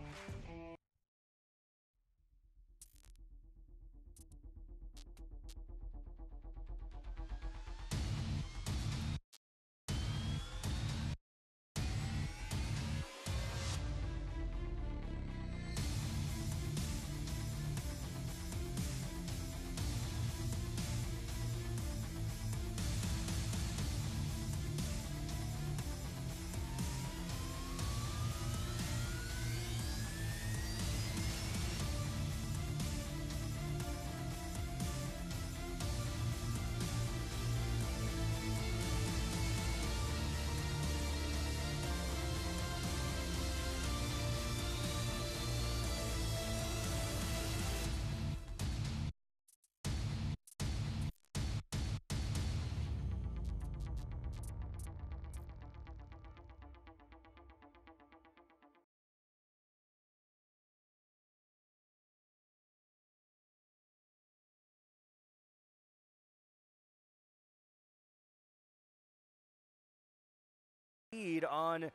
Lead on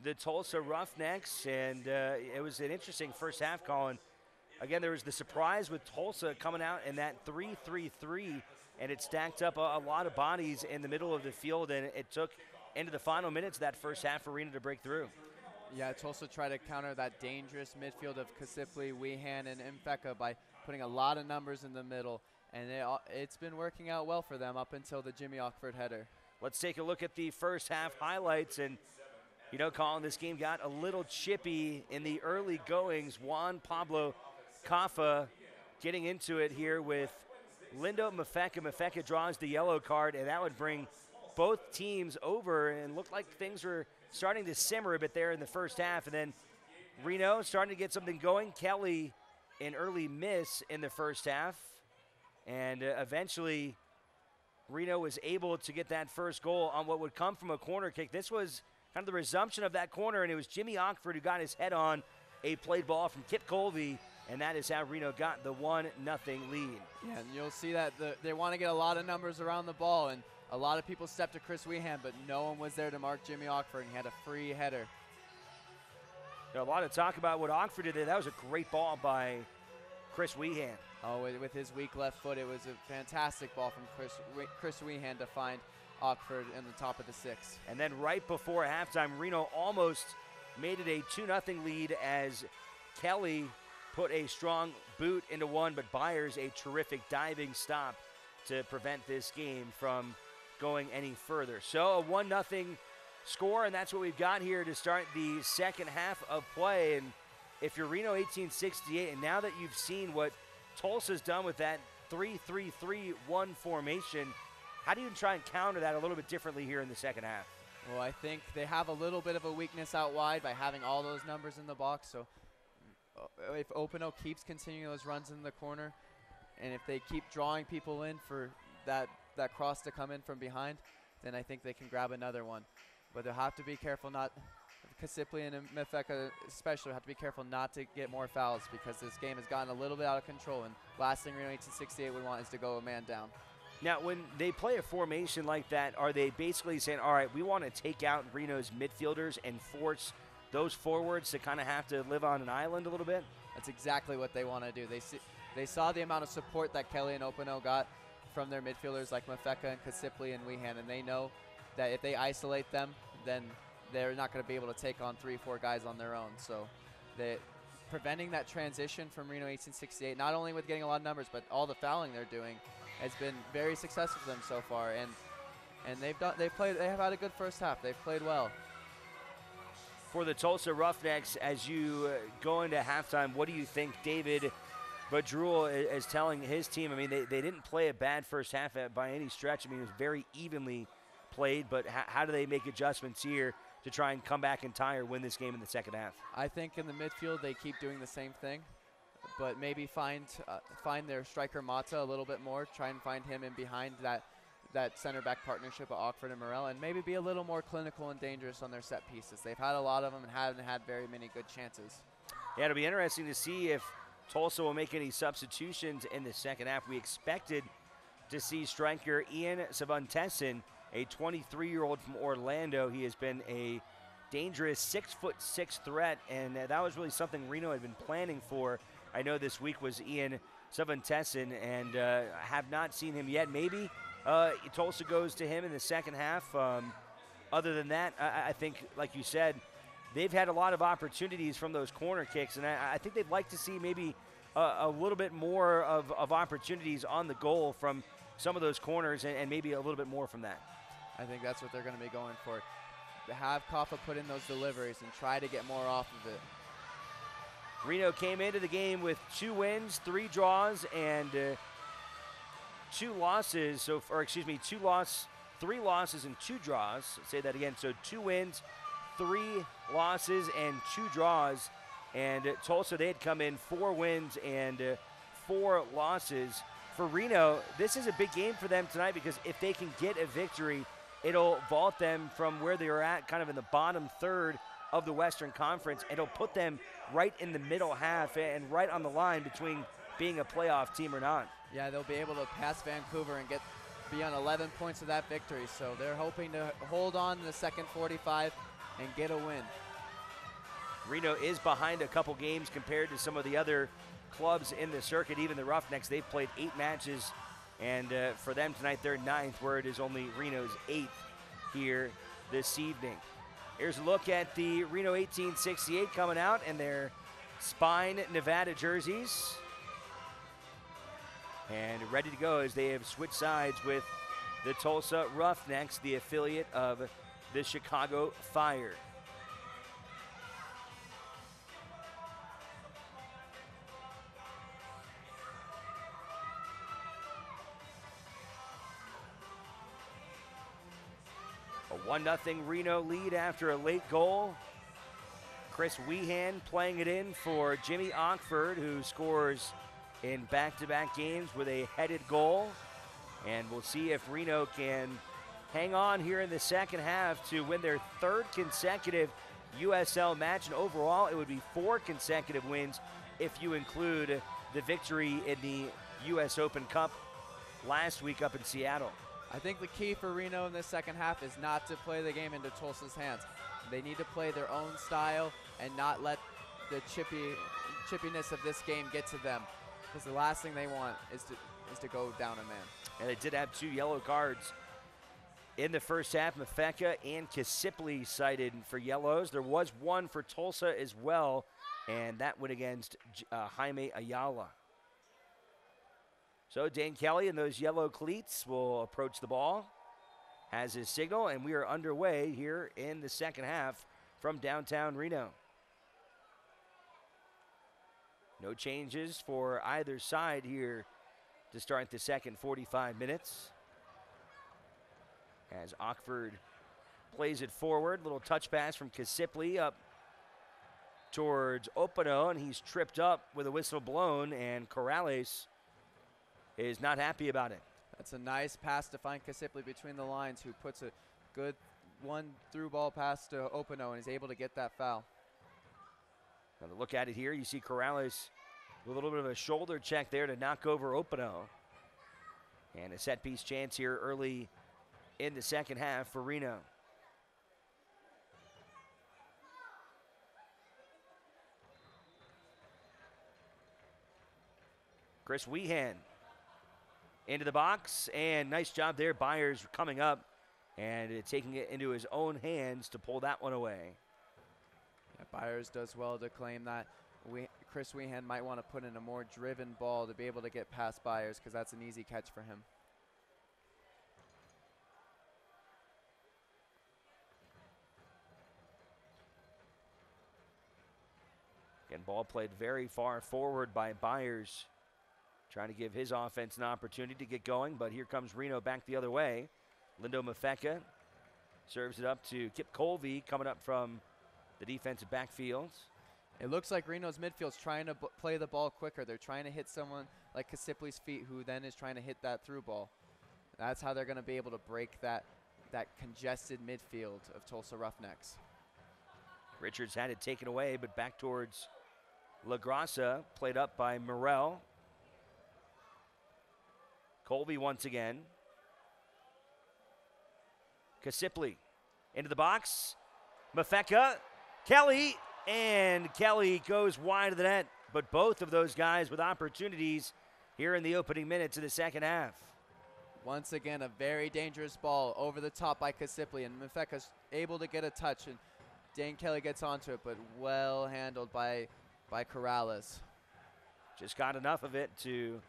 the Tulsa Roughnecks, and it was an interesting first half, Colin. Again, there was the surprise with Tulsa coming out in that 3-3-3, and it stacked up a lot of bodies in the middle of the field, and it took into the final minutes of that first half for Reno to break through. Yeah, Tulsa tried to counter that dangerous midfield of Kasipli, Weehan, and Mfeka by putting a lot of numbers in the middle, and it's been working out well for them up until the Jimmy Ockford header. Let's take a look at the first half highlights. And, you know, Colin, this game got a little chippy in the early goings. Juan Pablo Kafa getting into it here with Lindo Mafeka. Mafeka draws the yellow card, and that would bring both teams over, and looked like things were starting to simmer a bit there in the first half. And then Reno starting to get something going. Kelly, an early miss in the first half, and eventually Reno was able to get that first goal on what would come from a corner kick. This was kind of the resumption of that corner, and it was Jimmy Ockford who got his head on a played ball from Kip Colby, and that is how Reno got the 1-0 lead. Yeah, and you'll see that they want to get a lot of numbers around the ball, and a lot of people stepped to Chris Weehan, but no one was there to mark Jimmy Ockford, and he had a free header. A lot of talk about what Ockford did there. That was a great ball by Chris Weehan. Oh, with his weak left foot, it was a fantastic ball from Chris Weehan to find Ockford in the top of the six. And then right before halftime, Reno almost made it a 2-0 lead as Kelly put a strong boot into one, but Byers a terrific diving stop to prevent this game from going any further. So a 1-0 score, and that's what we've got here to start the second half of play. And if you're Reno 1868, and now that you've seen what Tulsa's done with that 3-3-3-1 formation, how do you try and counter that a little bit differently here in the second half? Well, I think they have a little bit of a weakness out wide by having all those numbers in the box. So if Openo keeps continuing those runs in the corner, and if they keep drawing people in for that cross to come in from behind, then I think they can grab another one. But they'll have to be careful not – Kasipli and Mefeka especially have to be careful not to get more fouls, because this game has gotten a little bit out of control, and last thing Reno 1868 would want is to go a man down. Now, when they play a formation like that, are they basically saying, all right, we want to take out Reno's midfielders and force those forwards to kind of have to live on an island a little bit? That's exactly what they want to do. They saw the amount of support that Kelly and Openo got from their midfielders like Mefeka and Kasipli and Weehan, and they know that if they isolate them, then they're not going to be able to take on 3-4 guys on their own. So preventing that transition from Reno 1868, not only with getting a lot of numbers, but all the fouling they're doing, has been very successful for them so far. And they have had a good first half. They've played well. For the Tulsa Roughnecks, as you go into halftime, what do you think David Badrul is telling his team? I mean, they didn't play a bad first half by any stretch. I mean, it was very evenly played, but how do they make adjustments here to try and come back and tie or win this game in the second half? I think in the midfield they keep doing the same thing, but maybe find their striker Mata a little bit more, try and find him in behind that center back partnership of Ockford and Morel, and maybe be a little more clinical and dangerous on their set pieces. They've had a lot of them and haven't had very many good chances. Yeah, it'll be interesting to see if Tulsa will make any substitutions in the second half. We expected to see striker Ian Savantesson, a 23-year-old from Orlando. He has been a dangerous 6'6" threat, and that was really something Reno had been planning for. I know this week was Ian Savantesson, and have not seen him yet. Maybe Tulsa goes to him in the second half. Other than that, I think, like you said, they've had a lot of opportunities from those corner kicks, and I think they'd like to see maybe a little bit more of opportunities on the goal from some of those corners, and maybe a little bit more from that. I think that's what they're going to be going for. To have Kaffa put in those deliveries and try to get more off of it. Reno came into the game with 2 wins, 3 draws, and 2 losses. 3 losses and 2 draws. Say that again. So 2 wins, 3 losses, and 2 draws. And Tulsa, they had come in 4 wins and 4 losses. For Reno, this is a big game for them tonight, because if they can get a victory, it'll vault them from where they are at, kind of in the bottom third of the Western Conference. It'll put them right in the middle half and right on the line between being a playoff team or not. Yeah, they'll be able to pass Vancouver and be on 11 points of that victory. So they're hoping to hold on in the second 45 and get a win. Reno is behind a couple games compared to some of the other clubs in the circuit. Even the Roughnecks, they've played 8 matches, and for them tonight, they're 9th, where it is only Reno's 8th here this evening. Here's a look at the Reno 1868 coming out in their Spine Nevada jerseys, and ready to go as they have switched sides with the Tulsa Roughnecks, the affiliate of the Chicago Fire. A 1-0 Reno lead after a late goal. Chris Wehan playing it in for Jimmy Ockford, who scores in back-to-back games with a headed goal. And we'll see if Reno can hang on here in the second half to win their 3rd consecutive USL match. And overall, it would be 4 consecutive wins if you include the victory in the US Open Cup last week up in Seattle. I think the key for Reno in this second half is not to play the game into Tulsa's hands. They need to play their own style and not let the chippiness of this game get to them, because the last thing they want is to go down a man. And they did have 2 yellow cards in the first half. Mafeka and Kisipli cited for yellows. There was 1 for Tulsa as well, and that went against Jaime Ayala. So Dan Kelly in those yellow cleats will approach the ball, has his signal, and we are underway here in the second half from downtown Reno. No changes for either side here to start the second 45 minutes. As Ockford plays it forward, little touch pass from Kisipli up towards Opano, and he's tripped up with a whistle blown, and Corrales is not happy about it. That's a nice pass to find Kisipli between the lines, who puts a good 1 through ball pass to Opano and is able to get that foul. Now to look at it here, you see Corrales with a little bit of a shoulder check there to knock over Opano. And a set piece chance here early in the second half for Reno. Chris Wehan into the box, and nice job there. Byers coming up and taking it into his own hands to pull that one away. Yeah, Byers does well to claim that. Chris Wehan might want to put in a more driven ball to be able to get past Byers, because that's an easy catch for him. Again, ball played very far forward by Byers, trying to give his offense an opportunity to get going, but here comes Reno back the other way. Lindo Mafeka serves it up to Kip Colby, coming up from the defensive backfield. It looks like Reno's midfield's trying to play the ball quicker. They're trying to hit someone like Kasipli's feet, who then is trying to hit that through ball. That's how they're going to be able to break that congested midfield of Tulsa Roughnecks. Richards had it taken away, but back towards La Grassa, played up by Morel. Colby once again. Kasipli into the box. Mafeka, Kelly, and Kelly goes wide of the net. But both of those guys with opportunities here in the opening minutes of the second half. Once again, a very dangerous ball over the top by Kasipli, and Mafeka's able to get a touch, and Dane Kelly gets onto it, but well handled by Corrales. Just got enough of it to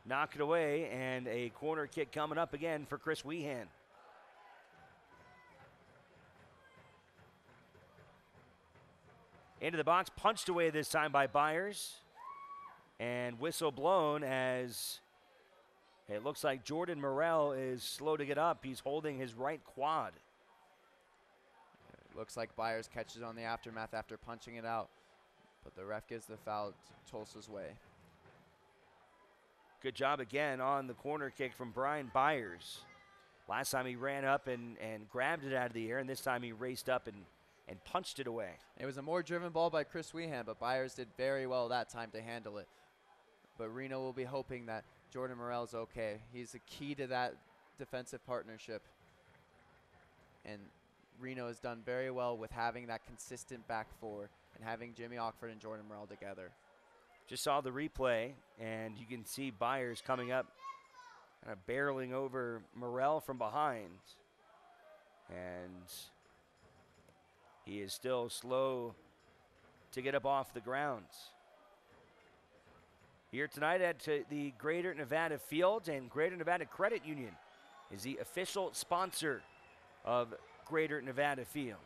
knock it away, and a corner kick coming up again for Chris Wehan. Into the box, punched away this time by Byers. And whistle blown as it looks like Jordan Morrell is slow to get up. He's holding his right quad. It looks like Byers catches on the aftermath after punching it out, but the ref gives the foul Tulsa's way. Good job again on the corner kick from Brian Byers. Last time he ran up and grabbed it out of the air, and this time he raced up and punched it away. It was a more driven ball by Chris Wehan, but Byers did very well that time to handle it. But Reno will be hoping that Jordan Morrell's okay. He's the key to that defensive partnership. And Reno has done very well with having that consistent back four and having Jimmy Ockford and Jordan Morrell together. Just saw the replay, and you can see Byers coming up, kind of barreling over Morrell from behind. And he is still slow to get up off the ground. Here tonight at the Greater Nevada Field, and Greater Nevada Credit Union is the official sponsor of Greater Nevada Field.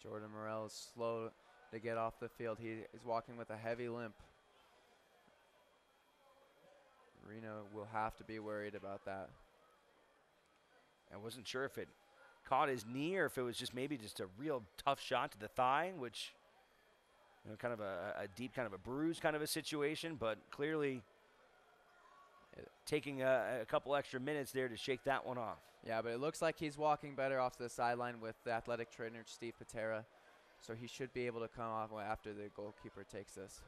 Jordan Morrell is slow to get off the field. He is walking with a heavy limp. Reno will have to be worried about that. I wasn't sure if it caught his knee or if it was just maybe just a real tough shot to the thigh, which, you know, kind of a deep kind of a bruise kind of a situation, but clearly taking a couple extra minutes there to shake that one off. Yeah, but it looks like he's walking better off the sideline with the athletic trainer Steve Patera, so he should be able to come off after the goalkeeper takes this.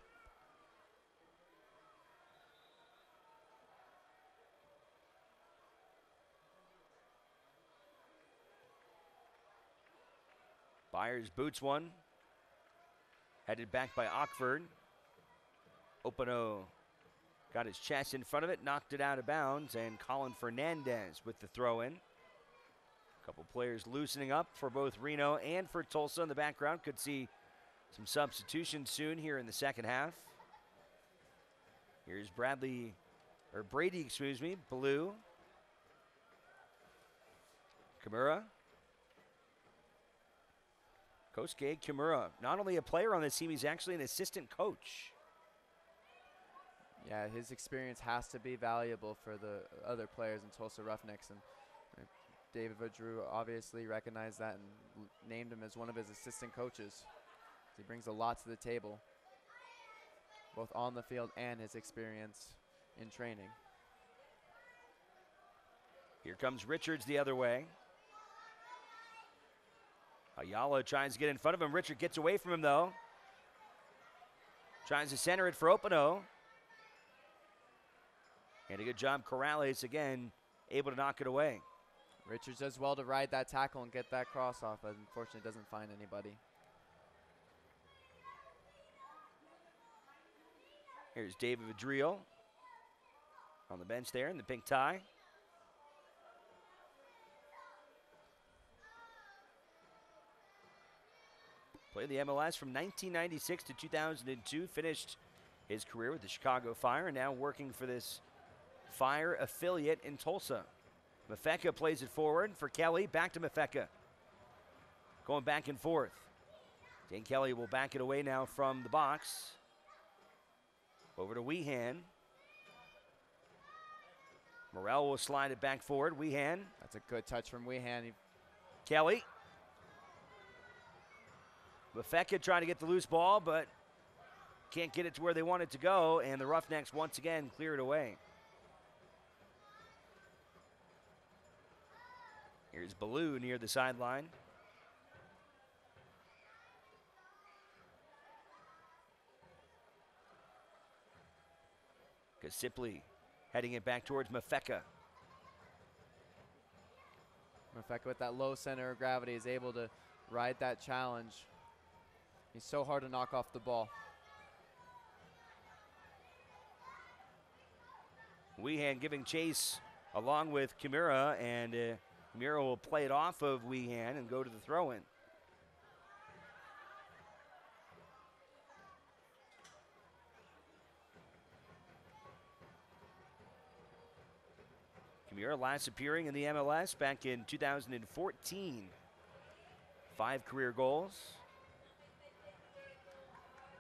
Byers boots one. Headed back by Ockford. Opano got his chest in front of it, knocked it out of bounds, and Colin Fernandez with the throw in. A couple players loosening up for both Reno and for Tulsa in the background. Could see some substitutions soon here in the second half. Here's Brady, Blue. Kimura. Kosuke Kimura, not only a player on this team, he's actually an assistant coach. Yeah, his experience has to be valuable for the other players in Tulsa Roughnecks, and David Vadrew obviously recognized that and named him as one of his assistant coaches. He brings a lot to the table, both on the field and his experience in training. Here comes Richards the other way. Ayala tries to get in front of him. Richard gets away from him, though. Tries to center it for Opano. And a good job, Corrales, again, able to knock it away. Richards does well to ride that tackle and get that cross off, but unfortunately doesn't find anybody. Here's David Vadriel on the bench there in the pink tie. Played the MLS from 1996 to 2002. Finished his career with the Chicago Fire and now working for this Fire affiliate in Tulsa. Mafeka plays it forward for Kelly. Back to Mafeka. Going back and forth. Dane Kelly will back it away now from the box. Over to Wehan. Morrell will slide it back forward. Wehan. That's a good touch from Wehan. Kelly. Mafeka trying to get the loose ball, but can't get it to where they want it to go, and the Roughnecks once again clear it away. Here's Ballou near the sideline. Kasipli heading it back towards Mafeka. Mafeka with that low center of gravity is able to ride that challenge. He's so hard to knock off the ball. Weehan giving chase along with Kimura, and Kimura will play it off of Weehan and go to the throw-in. Kimura last appearing in the MLS back in 2014. 5 career goals.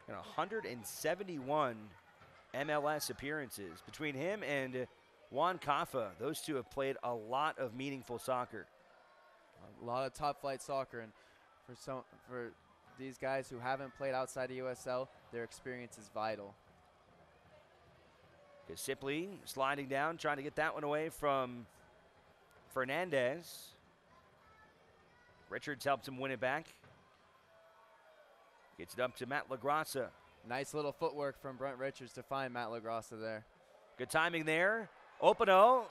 And 171 MLS appearances. Between him and Juan Kafa, those two have played a lot of meaningful soccer. A lot of top flight soccer, and for these guys who haven't played outside of USL, their experience is vital. Kasipli sliding down, trying to get that one away from Fernandez. Richards helps him win it back. Gets it up to Matt LaGrassa. Nice little footwork from Brent Richards to find Matt LaGrassa there. Good timing there. Opano,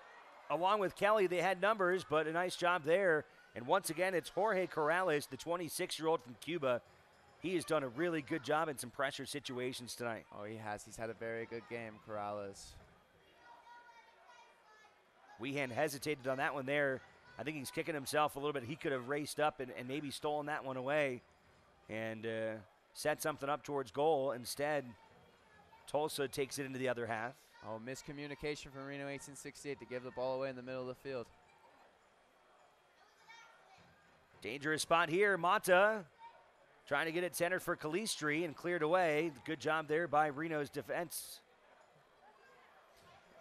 along with Kelly, they had numbers, but a nice job there. And once again, it's Jorge Corrales, the 26-year-old from Cuba. He has done a really good job in some pressure situations tonight. Oh, he has. He's had a very good game, Corrales. Weehan hesitated on that one there. I think he's kicking himself a little bit. He could have raced up and maybe stolen that one away and set something up towards goal. Instead, Tulsa takes it into the other half. Oh, miscommunication from Reno 1868 to give the ball away in the middle of the field. Dangerous spot here. Mata trying to get it centered for Calistri and cleared away. Good job there by Reno's defense.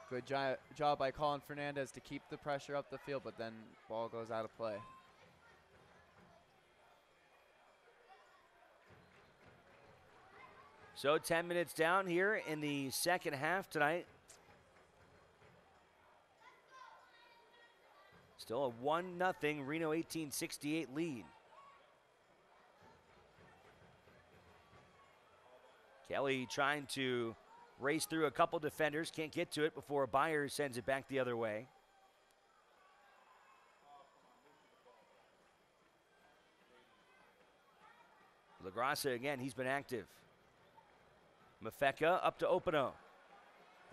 Good job by Colin Fernandez to keep the pressure up the field, but then ball goes out of play. So 10 minutes down here in the second half tonight. Still a 1-0 Reno 1868 lead. Kelly trying to race through a couple defenders, can't get to it before Byers sends it back the other way. LaGrassa again, he's been active. Mafeka up to Opano.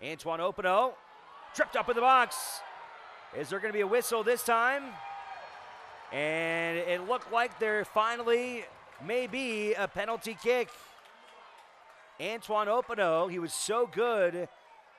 Antoine Opano tripped up in the box. Is there going to be a whistle this time? And it looked like there finally may be a penalty kick. Antoine Opano, he was so good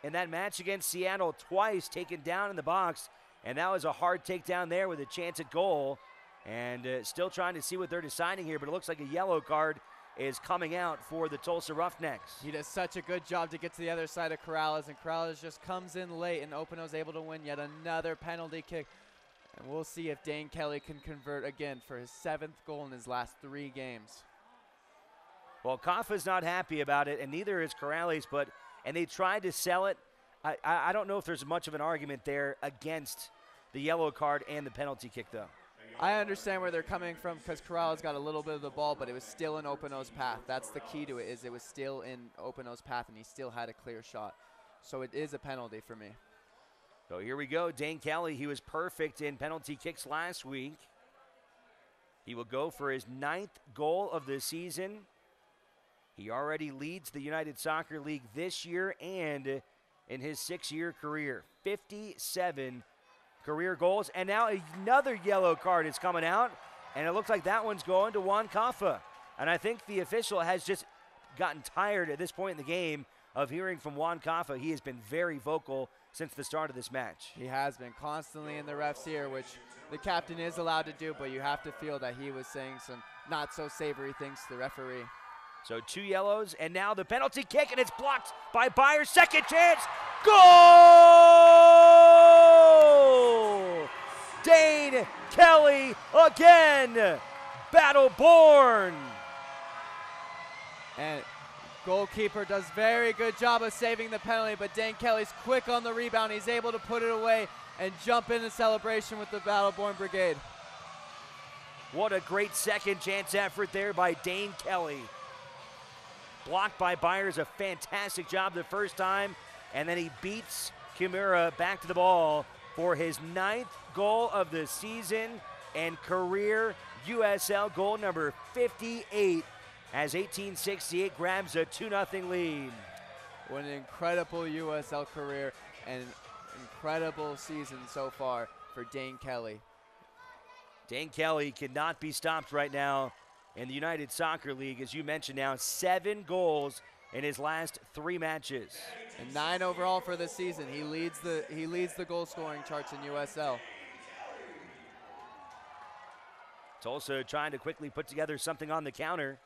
in that match against Seattle, twice taken down in the box, and that was a hard takedown there with a chance at goal. And still trying to see what they're deciding here, but it looks like a yellow card is coming out for the Tulsa Roughnecks. He does such a good job to get to the other side of Corrales, and Corrales just comes in late, and Opano's able to win yet another penalty kick. And we'll see if Dane Kelly can convert again for his 7th goal in his last 3 games. Well, Kafa's not happy about it, and neither is Corrales, and they tried to sell it. I don't know if there's much of an argument there against the yellow card and the penalty kick, though. I understand where they're coming from because Corrales got a little bit of the ball, but it was still in Opano's path. That's the key to it, is it was still in Opano's path, and he still had a clear shot. So it is a penalty for me. So here we go. Dane Kelly, he was perfect in penalty kicks last week. He will go for his 9th goal of the season. He already leads the United Soccer League this year and in his 6-year career. 57 career goals, and now another yellow card is coming out, and it looks like that one's going to Juan Kafa. And I think the official has just gotten tired at this point in the game of hearing from Juan Kafa. He has been very vocal since the start of this match. He has been constantly in the ref's ear, which the captain is allowed to do, but you have to feel that he was saying some not so savory things to the referee. So 2 yellows, and now the penalty kick, and it's blocked by Byers. Second chance, goal! Dane Kelly again, battle born. And goalkeeper does very good job of saving the penalty, but Dane Kelly's quick on the rebound. He's able to put it away and jump in the celebration with the Battle-Born Brigade. What a great second chance effort there by Dane Kelly. Blocked by Byers, a fantastic job the first time. and then he beats Kimura back to the ball for his 9th goal of the season and career USL goal number 58 as 1868 grabs a 2-0 lead. What an incredible USL career and incredible season so far for Dane Kelly. Dane Kelly cannot be stopped right now in the United Soccer League. As you mentioned now, 7 goals in his last 3 matches. And 9 overall for the season. He leads the goal scoring charts in USL. Tulsa trying to quickly put together something on the counter.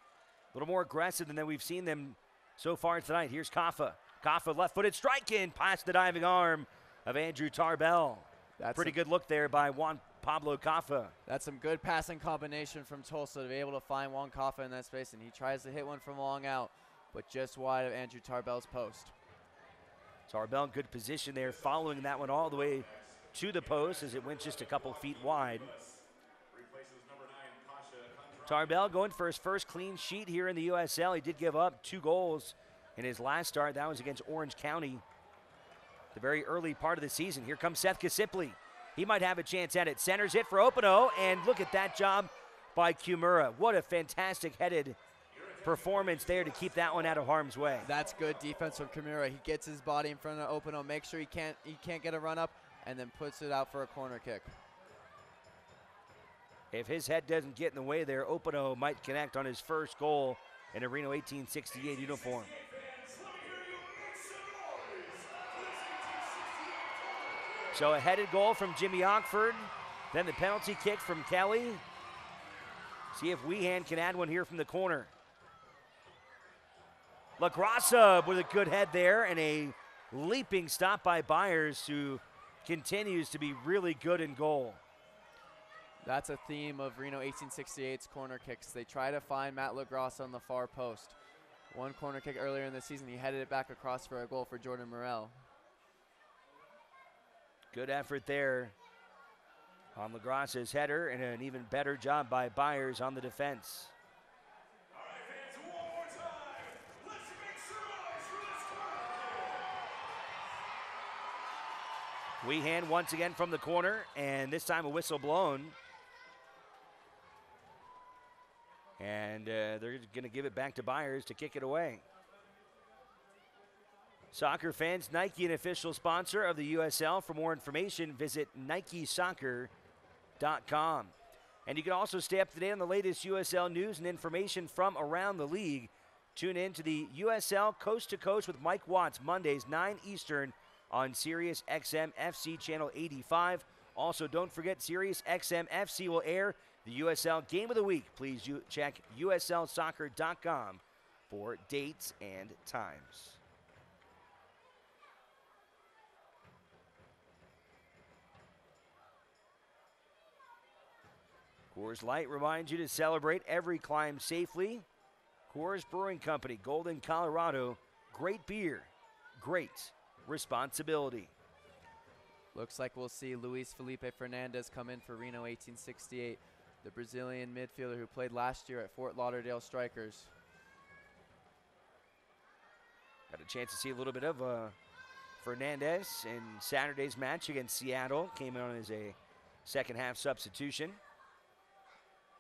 A little more aggressive than we've seen them so far tonight. Here's Kaffa. Kaffa left-footed strike in past the diving arm of Andrew Tarbell. That's pretty good look there by Juan Pablo Kaffa. That's some good passing combination from Tulsa to be able to find Juan Kaffa in that space, and he tries to hit one from long out, but just wide of Andrew Tarbell's post. Tarbell in good position there, following that one all the way to the post as it went just a couple feet wide. Tarbell going for his first clean sheet here in the USL. He did give up 2 goals in his last start. That was against Orange County, the very early part of the season. Here comes Seth Kasipli. He might have a chance at it. Centers it for Opano, and look at that job by Kimura. What a fantastic headed performance there to keep that one out of harm's way. That's good defense from Kimura. He gets his body in front of Opano, makes sure he can't get a run up, and then puts it out for a corner kick. If his head doesn't get in the way there, Opano might connect on his first goal in a Reno 1868 uniform. So a headed goal from Jimmy Ockford, then the penalty kick from Kelly. See if Weehan can add one here from the corner. LaGrassa with a good head there and a leaping stop by Byers, who continues to be really good in goal. That's a theme of Reno 1868's corner kicks. They try to find Matt LaGrassa on the far post. One corner kick earlier in the season, he headed it back across for a goal for Jordan Morrell. Good effort there on LaGrassa's header, and an even better job by Byers on the defense. Weehan once again from the corner, and this time a whistle blown. And they're going to give it back to Byers to kick it away. Soccer fans, Nike, an official sponsor of the USL. For more information, visit NikeSoccer.com. And you can also stay up to date on the latest USL news and information from around the league. Tune in to the USL Coast to Coast with Mike Watts, Mondays, 9 Eastern on Sirius XM FC Channel 85. Also, don't forget, Sirius XM FC will air the USL Game of the Week. Please check USLsoccer.com for dates and times. Coors Light reminds you to celebrate every climb safely. Coors Brewing Company, Golden, Colorado. Great beer, great responsibility. Looks like we'll see Luis Felipe Fernandez come in for Reno 1868, the Brazilian midfielder who played last year at Fort Lauderdale Strikers. Got a chance to see a little bit of Fernandez in Saturday's match against Seattle. Came in on as a second half substitution.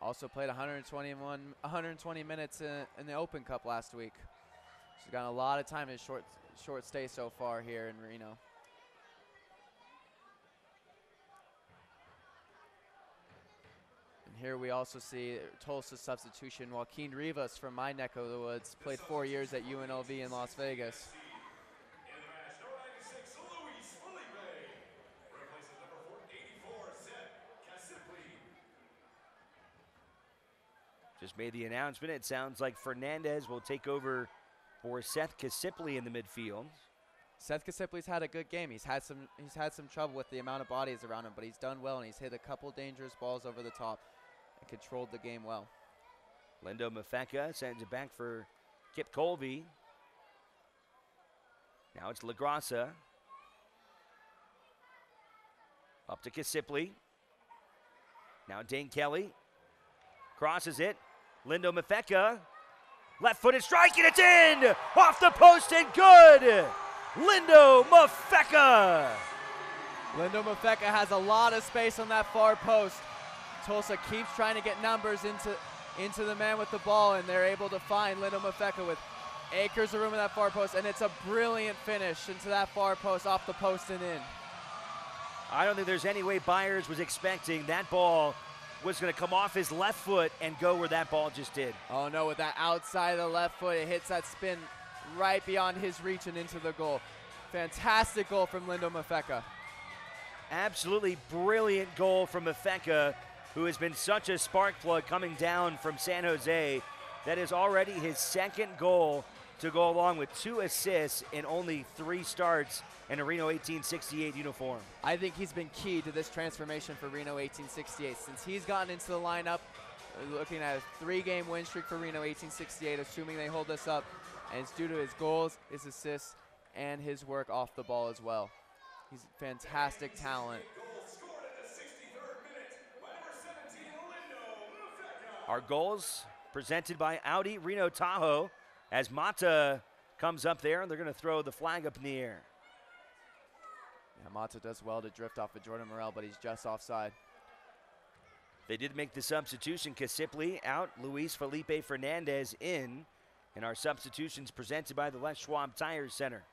Also played 120 minutes in the Open Cup last week. She's gotten a lot of time in his short stay so far here in Reno. And here we also see Tulsa substitution. Joaquin Rivas from my neck of the woods, played 4 years at UNLV in Las Vegas. Just made the announcement. It sounds like Fernandez will take over for Seth Kasipli in the midfield. Seth Kasipli's had a good game. He's had some trouble with the amount of bodies around him, but he's done well, and he's hit a couple dangerous balls over the top and controlled the game well. Lindo Mafeka sends it back for Kip Colby. Now it's LaGrassa. Up to Kasipli. Now Dane Kelly. Crosses it. Lindo Mafeka. Left-footed strike, and it's in! Off the post and good! Lindo Mafeka. Lindo Mafeka has a lot of space on that far post. Tulsa keeps trying to get numbers into the man with the ball, and they're able to find Lindo Mafeka with acres of room in that far post, and it's a brilliant finish into that far post, off the post and in. I don't think there's any way Byers was expecting that ball was going to come off his left foot and go where that ball just did. Oh no, with that outside of the left foot, it hits that spin right beyond his reach and into the goal. Fantastic goal from Lindo Mafeka. Absolutely brilliant goal from Mafeka, who has been such a spark plug coming down from San Jose. That is already his second goal to go along with 2 assists in only 3 starts in a Reno 1868 uniform. I think he's been key to this transformation for Reno 1868. Since he's gotten into the lineup, looking at a 3-game win streak for Reno 1868, assuming they hold this up, and it's due to his goals, his assists, and his work off the ball as well. He's a fantastic talent. Our goals presented by Audi Reno Tahoe as Mata comes up there, and they're going to throw the flag up in the air. Yeah, Mata does well to drift off of Jordan Morel, but he's just offside. They did make the substitution. Casipli out, Luis Felipe Fernandez in, and our substitutions presented by the Les Schwab Tire Center.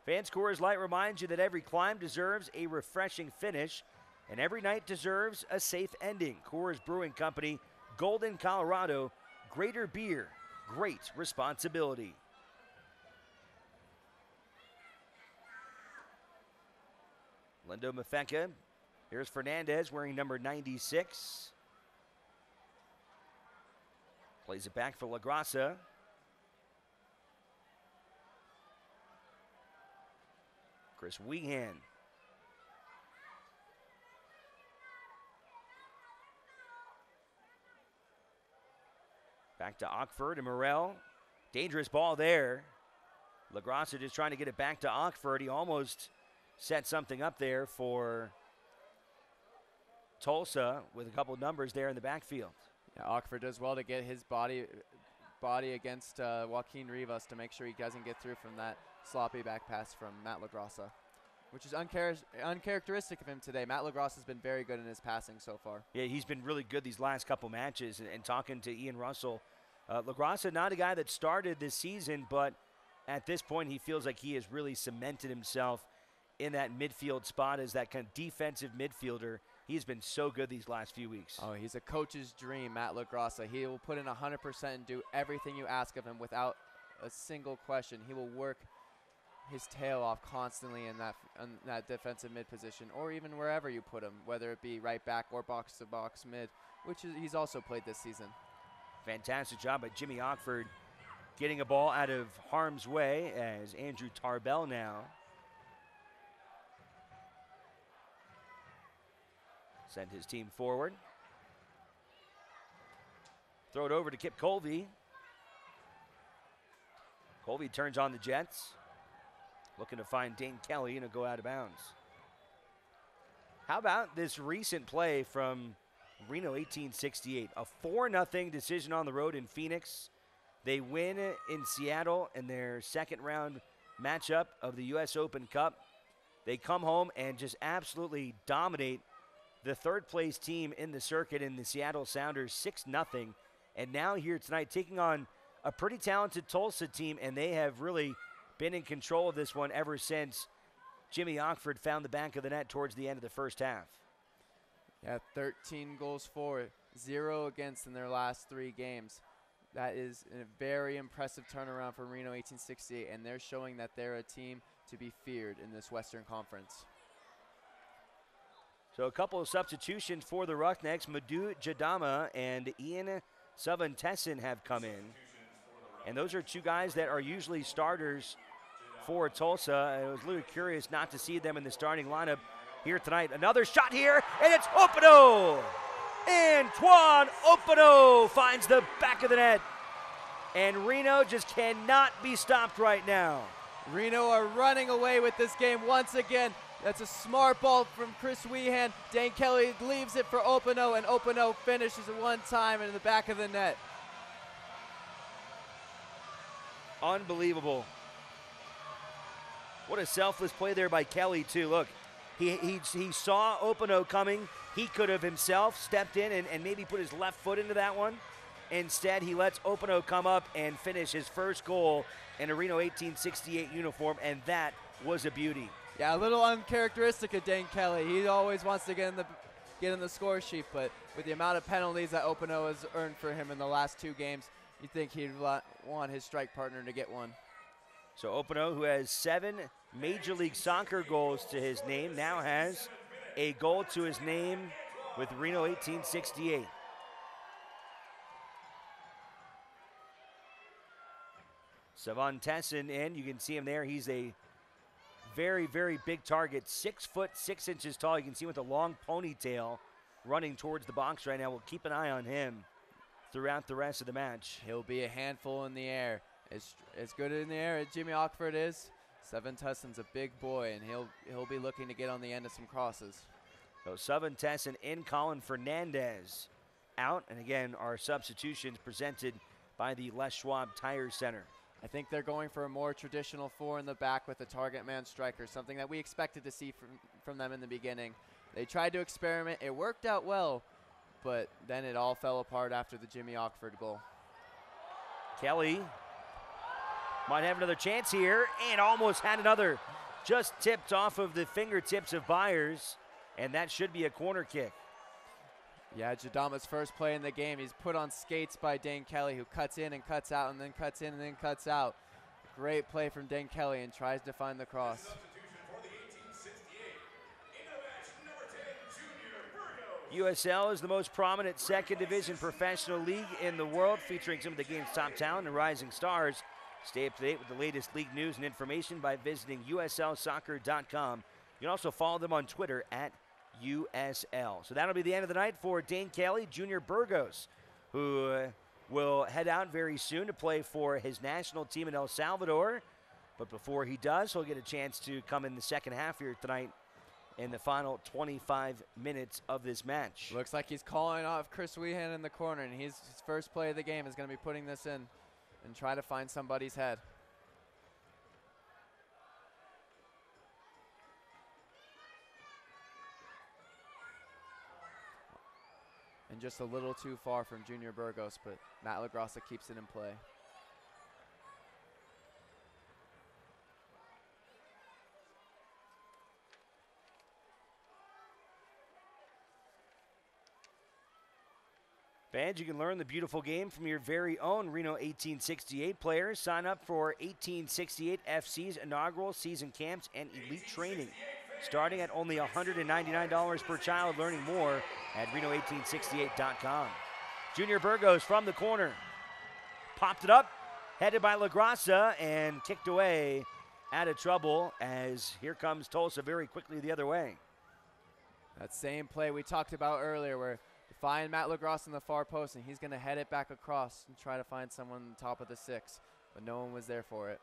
Fans Coors Light reminds you that every climb deserves a refreshing finish, and every night deserves a safe ending. Coors Brewing Company, Golden, Colorado. Greater beer, great responsibility. Lindo Mafeka. Here's Fernandez wearing number 96. Plays it back for LaGrassa. Chris Weehan. Back to Ockford and Morel. Dangerous ball there. LaGrassa just trying to get it back to Ockford. He almost set something up there for Tulsa with a couple numbers there in the backfield. Yeah, Ockford does well to get his body against Joaquin Rivas to make sure he doesn't get through from that sloppy back pass from Matt LaGrassa, which is uncharacteristic of him today. Matt LaGrassa has been very good in his passing so far. Yeah, he's been really good these last couple matches. And talking to Ian Russell, LaGrassa, not a guy that started this season, but at this point he feels like he has really cemented himself in that midfield spot as that kind of defensive midfielder. He's been so good these last few weeks. Oh, he's a coach's dream, Matt LaGrassa. He will put in 100% and do everything you ask of him without a single question. He will work his tail off constantly in that defensive mid position, or even wherever you put him, whether it be right back or box-to-box mid, which he's also played this season. Fantastic job by Jimmy Ockford getting a ball out of harm's way as Andrew Tarbell now sent his team forward. Throw it over to Kip Colby. Colby turns on the Jets. Looking to find Dane Kelly and a go out of bounds. How about this recent play from Reno 1868? A 4-0 decision on the road in Phoenix. They win in Seattle in their second round matchup of the US Open Cup. They come home and just absolutely dominate the third place team in the circuit in the Seattle Sounders 6-0. And now here tonight taking on a pretty talented Tulsa team, and they have really been in control of this one ever since Jimmy Ockford found the back of the net towards the end of the first half. Yeah, 13 goals for, 0 against in their last 3 games. That is a very impressive turnaround for Reno 1868, and they're showing that they're a team to be feared in this Western Conference. So a couple of substitutions for the Roughnecks. Madhu Jadama and Ian Savantesson have come in. And those are 2 guys that are usually starters for Tulsa. I was a little curious not to see them in the starting lineup here tonight. Another shot here, and it's Opano! Antoine Opano finds the back of the net. And Reno just cannot be stopped right now. Reno are running away with this game once again. That's a smart ball from Chris Weehan. Dane Kelly leaves it for Opano, and Opano finishes it one time in the back of the net. Unbelievable. What a selfless play there by Kelly, too. Look, he saw Opano coming. He could have himself stepped in and maybe put his left foot into that one. Instead, he lets Opano come up and finish his first goal in a Reno 1868 uniform, and that was a beauty. Yeah, a little uncharacteristic of Dane Kelly. He always wants to get in the score sheet, but with the amount of penalties that Opano has earned for him in the last 2 games, you'd think he'd want his strike partner to get one. So Opano, who has 7 Major League Soccer goals to his name, now has a goal to his name with Reno 1868. Savon Tesson in, you can see him there. He's a very, very big target, 6 foot 6 inches tall. You can see him with a long ponytail running towards the box right now. We'll keep an eye on him throughout the rest of the match. He'll be a handful in the air. As good in the air as Jimmy Ockford is, Savon Tesson's a big boy, and he'll be looking to get on the end of some crosses. So Savon Tesson in, Colin Fernandez out. And again, our substitutions presented by the Les Schwab Tire Center. I think they're going for a more traditional 4 in the back with a target man striker, something that we expected to see from them in the beginning. They tried to experiment. It worked out well, but then it all fell apart after the Jimmy Ockford goal. Kelly might have another chance here, and almost had another. Just tipped off of the fingertips of Byers, and that should be a corner kick. Yeah, Jadama's first play in the game. He's put on skates by Dane Kelly, who cuts in and cuts out and then cuts in and then cuts out. Great play from Dane Kelly, and tries to find the cross. USL is the most prominent second division professional league in the world, featuring some of the game's top talent and rising stars. Stay up to date with the latest league news and information by visiting uslsoccer.com. You can also follow them on Twitter at USL. So that'll be the end of the night for Dane Kelly, Junior Burgos, who will head out very soon to play for his national team in El Salvador. But before he does, he'll get a chance to come in the second half here tonight in the final 25 minutes of this match. Looks like he's calling off Chris Weehan in the corner, and his first play of the game is going to be putting this in and try to find somebody's head. And just a little too far from Junior Burgos, but Matt LaGrassa keeps it in play. Fans, you can learn the beautiful game from your very own Reno 1868 players. Sign up for 1868 FC's inaugural season camps and elite training, starting at only $199 per child. Learning more at Reno1868.com. Junior Burgos from the corner. Popped it up, headed by LaGrassa, and kicked away out of trouble as here comes Tulsa very quickly the other way. That same play we talked about earlier where you find Matt LaGrassa in the far post, and he's going to head it back across and try to find someone on the top of the 6, but no one was there for it.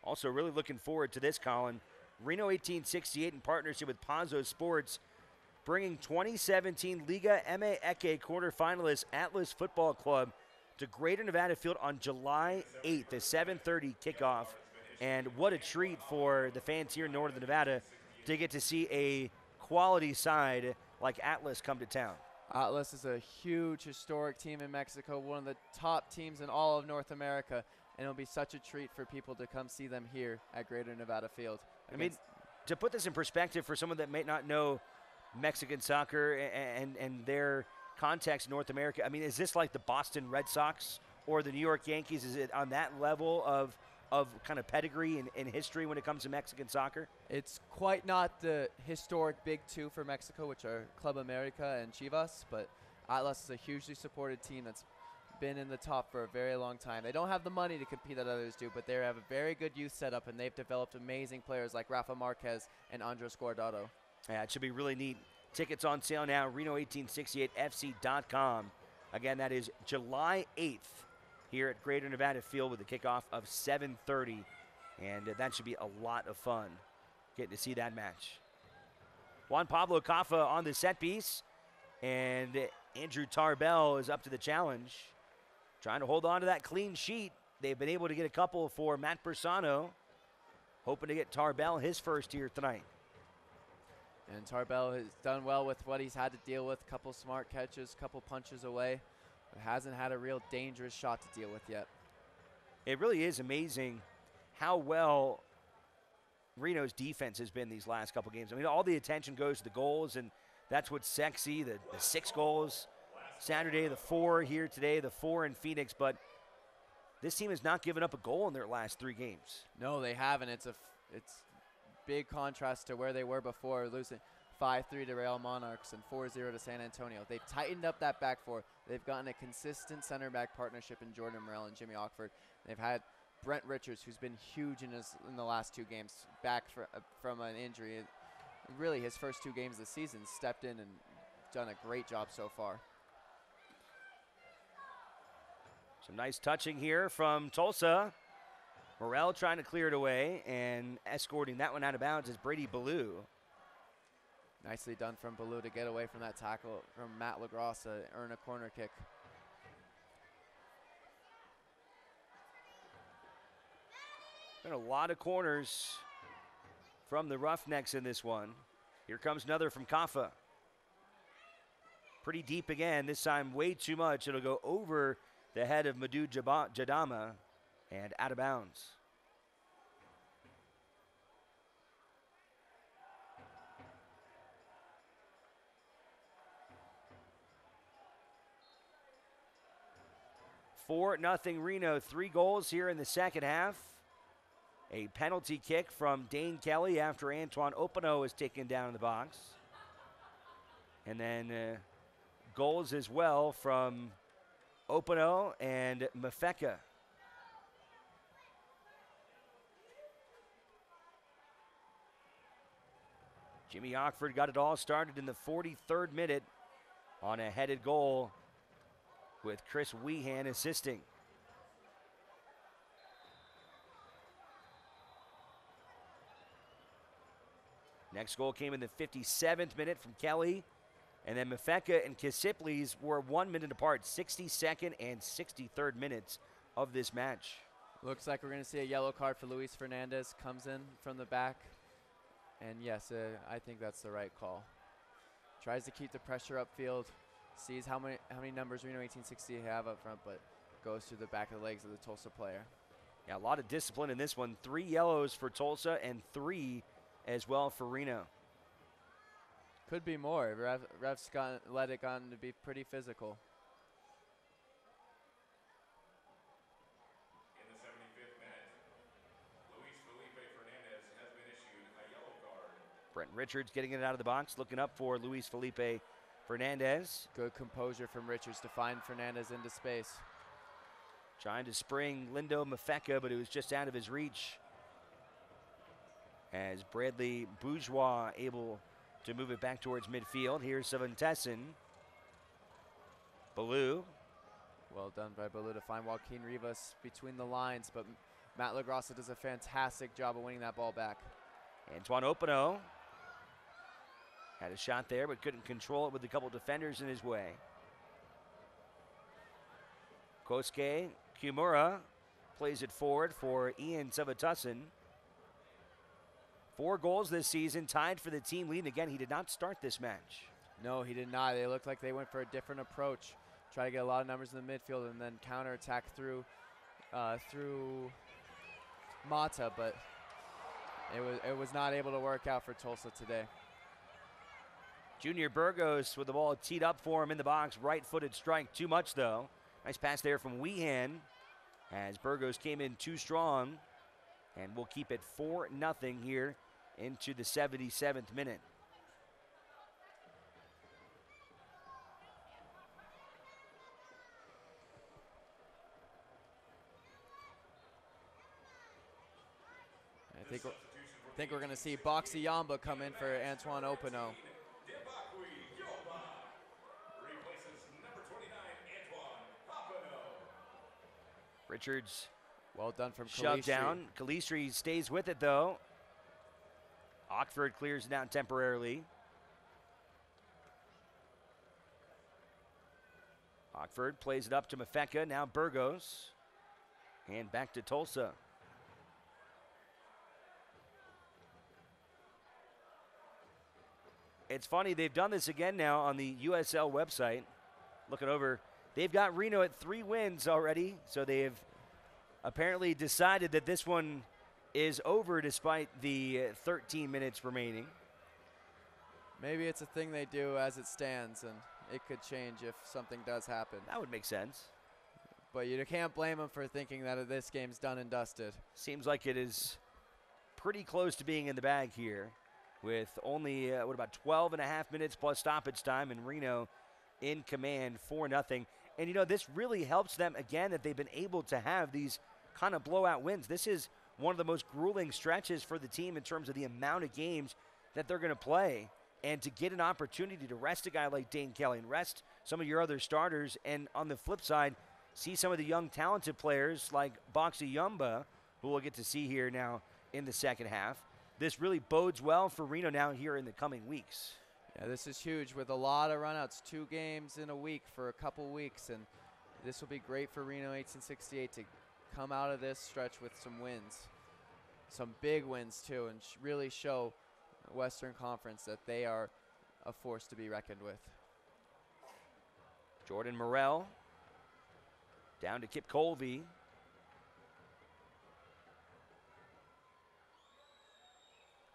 Also really looking forward to this, Colin. Reno 1868 in partnership with Pazzo Sports, bringing 2017 Liga MX quarterfinalist Atlas Football Club to Greater Nevada Field on July 8th, a 7:30 kickoff. And what a treat for the fans here in Northern Nevada to get to see a quality side like Atlas come to town. Atlas is a huge historic team in Mexico, one of the top teams in all of North America, and it'll be such a treat for people to come see them here at Greater Nevada Field. I mean, to put this in perspective for someone that may not know Mexican soccer and their context in North America, I mean, is this like the Boston Red Sox or the New York Yankees? Is it on that level of kind of pedigree and history when it comes to Mexican soccer? It's quite not the historic big two for Mexico, which are Club America and Chivas, but Atlas is a hugely supported team that's been in the top for a very long time. They don't have the money to compete that others do, but they have a very good youth setup, and they've developed amazing players like Rafa Marquez and Andres Guardado. Yeah, it should be really neat. Tickets on sale now, Reno1868FC.com. Again, that is July 8th here at Greater Nevada Field with a kickoff of 7:30, and that should be a lot of fun getting to see that match. Juan Pablo Caffa on the set piece. And Andrew Tarbell is up to the challenge, trying to hold on to that clean sheet. They've been able to get a couple for Matt Persano, hoping to get Tarbell his first here tonight. And Tarbell has done well with what he's had to deal with. A couple smart catches, a couple punches away. But hasn't had a real dangerous shot to deal with yet. It really is amazing how well Reno's defense has been these last couple games. I mean, all the attention goes to the goals, and that's what's sexy, the 6 goals Saturday, the 4 here today, the 4 in Phoenix. But this team has not given up a goal in their last 3 games. No, they haven't. It's big contrast to where they were before, losing 5-3 to Real Monarchs and 4-0 to San Antonio. They've tightened up that back four. They've gotten a consistent center back partnership in Jordan Morel and Jimmy Ockford. They've had Brent Richards, who's been huge in the last 2 games, back from an injury. Really, his first 2 games of the season, stepped in and done a great job so far. Some nice touching here from Tulsa. Morel trying to clear it away, and escorting that one out of bounds is Brady Ballou. Nicely done from Ballou to get away from that tackle from Matt LaGrosse, earn a corner kick. Been a lot of corners from the Roughnecks in this one. Here comes another from Kaffa. Pretty deep again, this time way too much. It'll go over the head of Madhu Jadama and out of bounds. For nothing Reno, 3 goals here in the second half. A penalty kick from Dane Kelly after Antoine Opano is taken down in the box. And then goals as well from Opano and Mafeka. Jimmy Ockford got it all started in the 43rd minute on a headed goal with Chris Weehan assisting. Next goal came in the 57th minute from Kelly. And then Mafeka and Kisiplis were 1 minute apart, 62nd and 63rd minutes of this match. Looks like we're going to see a yellow card for Luis Fernandez. Comes in from the back. And yes, I think that's the right call. Tries to keep the pressure upfield. Sees how many numbers Reno 1860 have up front, but goes through the back of the legs of the Tulsa player. Yeah, a lot of discipline in this one. 3 yellows for Tulsa and 3 as well for Reno. Could be more. Ref's let it on to be pretty physical. In the 75th minute, Luis Felipe Fernandez has been issued a yellow card. Brent Richards getting it out of the box, looking up for Luis Felipe Fernandez. Good composure from Richards to find Fernandez into space. Trying to spring Lindo Mafeka, but it was just out of his reach. As Bradley Bourgeois able to move it back towards midfield. Here's Savantesson. Ballou. Well done by Ballou to find Joaquin Rivas between the lines, but Matt LaGrossa does a fantastic job of winning that ball back. Antoine Opano had a shot there, but couldn't control it with a couple defenders in his way. Kosuke Kimura plays it forward for Ian Savantesson. 4 goals this season, tied for the team lead. Again, he did not start this match. No, he did not. They looked like they went for a different approach. Try to get a lot of numbers in the midfield and then counterattack through Mata, but it was not able to work out for Tulsa today. Junior Burgos with the ball teed up for him in the box. Right-footed strike. Too much, though. Nice pass there from Weehan as Burgos came in too strong. And we'll keep it 4-0 here into the 77th minute. I think we're going to see Boxy Yamba come in for Antoine Opano. Richards. Well done from Shoved down. Calistri stays with it, though. Ockford clears it down temporarily. Ockford plays it up to Mafeka, now Burgos. And back to Tulsa. It's funny, they've done this again now on the USL website. Looking over, they've got Reno at 3 wins already, so they've apparently decided that this one is over despite the 13 minutes remaining. Maybe it's a thing they do as it stands, and it could change if something does happen. That would make sense. But you can't blame them for thinking that this game's done and dusted. Seems like it is pretty close to being in the bag here with only, about 12 and a half minutes plus stoppage time, and Reno in command 4-0. And, you know, this really helps them, again, that they've been able to have these kind of blowout wins. This is one of the most grueling stretches for the team in terms of the amount of games that they're going to play. And to get an opportunity to rest a guy like Dane Kelly and rest some of your other starters, and on the flip side, see some of the young talented players like Boxy Yumba, who we'll get to see here now in the second half. This really bodes well for Reno now here in the coming weeks. Yeah, this is huge with a lot of runouts, 2 games in a week for a couple weeks, and this will be great for Reno 1868 to come out of this stretch with some wins, some big wins too, and really show Western Conference that they are a force to be reckoned with. Jordan Morrell down to Kip Colby.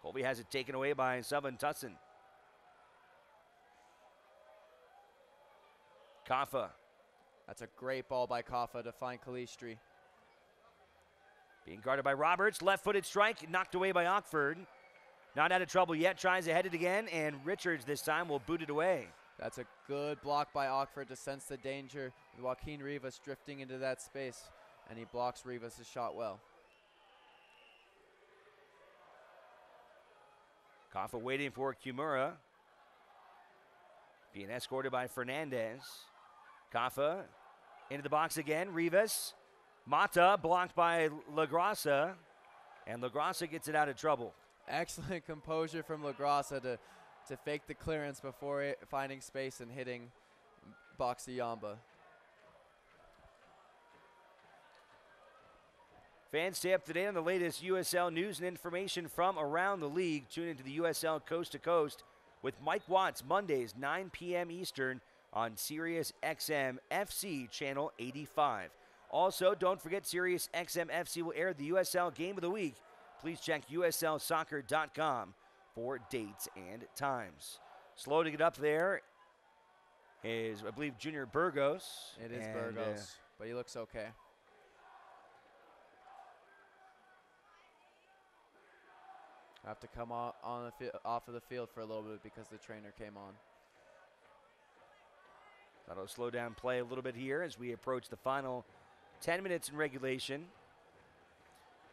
Colby has it taken away by Sullivan Tussin. Kaffa. That's a great ball by Kaffa to find Kalistri. Being guarded by Roberts. Left-footed strike knocked away by Ockford. Not out of trouble yet. Tries to head it again, and Richards this time will boot it away. That's a good block by Ockford to sense the danger with Joaquin Rivas drifting into that space, and he blocks Rivas' shot well. Kaffa waiting for Kimura. Being escorted by Fernandez. Kaffa into the box again. Rivas. Mata blocked by LaGrassa. And LaGrassa gets it out of trouble. Excellent composure from LaGrassa to fake the clearance before finding space and hitting Boxy Yamba. Fans, stay up to date on the latest USL news and information from around the league. Tune into the USL Coast to Coast with Mike Watts, Mondays, 9 p.m. Eastern on Sirius XM FC Channel 85. Also, don't forget Sirius XM FC will air the USL Game of the Week. Please check uslsoccer.com for dates and times. Slow to get up there is, I believe, Junior Burgos. It is Burgos, but he looks okay. I have to come off of the field for a little bit because the trainer came on. That'll slow down play a little bit here as we approach the final 10 minutes in regulation.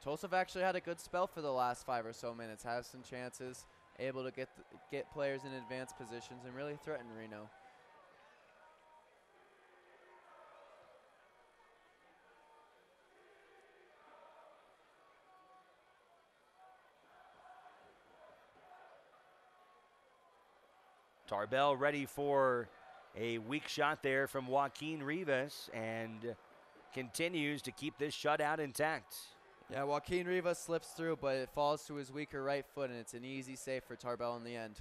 Tulsa have actually had a good spell for the last 5 or so minutes, has some chances, able to get players in advanced positions and really threaten Reno. Tarbell ready for a weak shot there from Joaquin Rivas and continues to keep this shutout intact. Yeah, Joaquin Rivas slips through, but it falls to his weaker right foot, and it's an easy save for Tarbell in the end.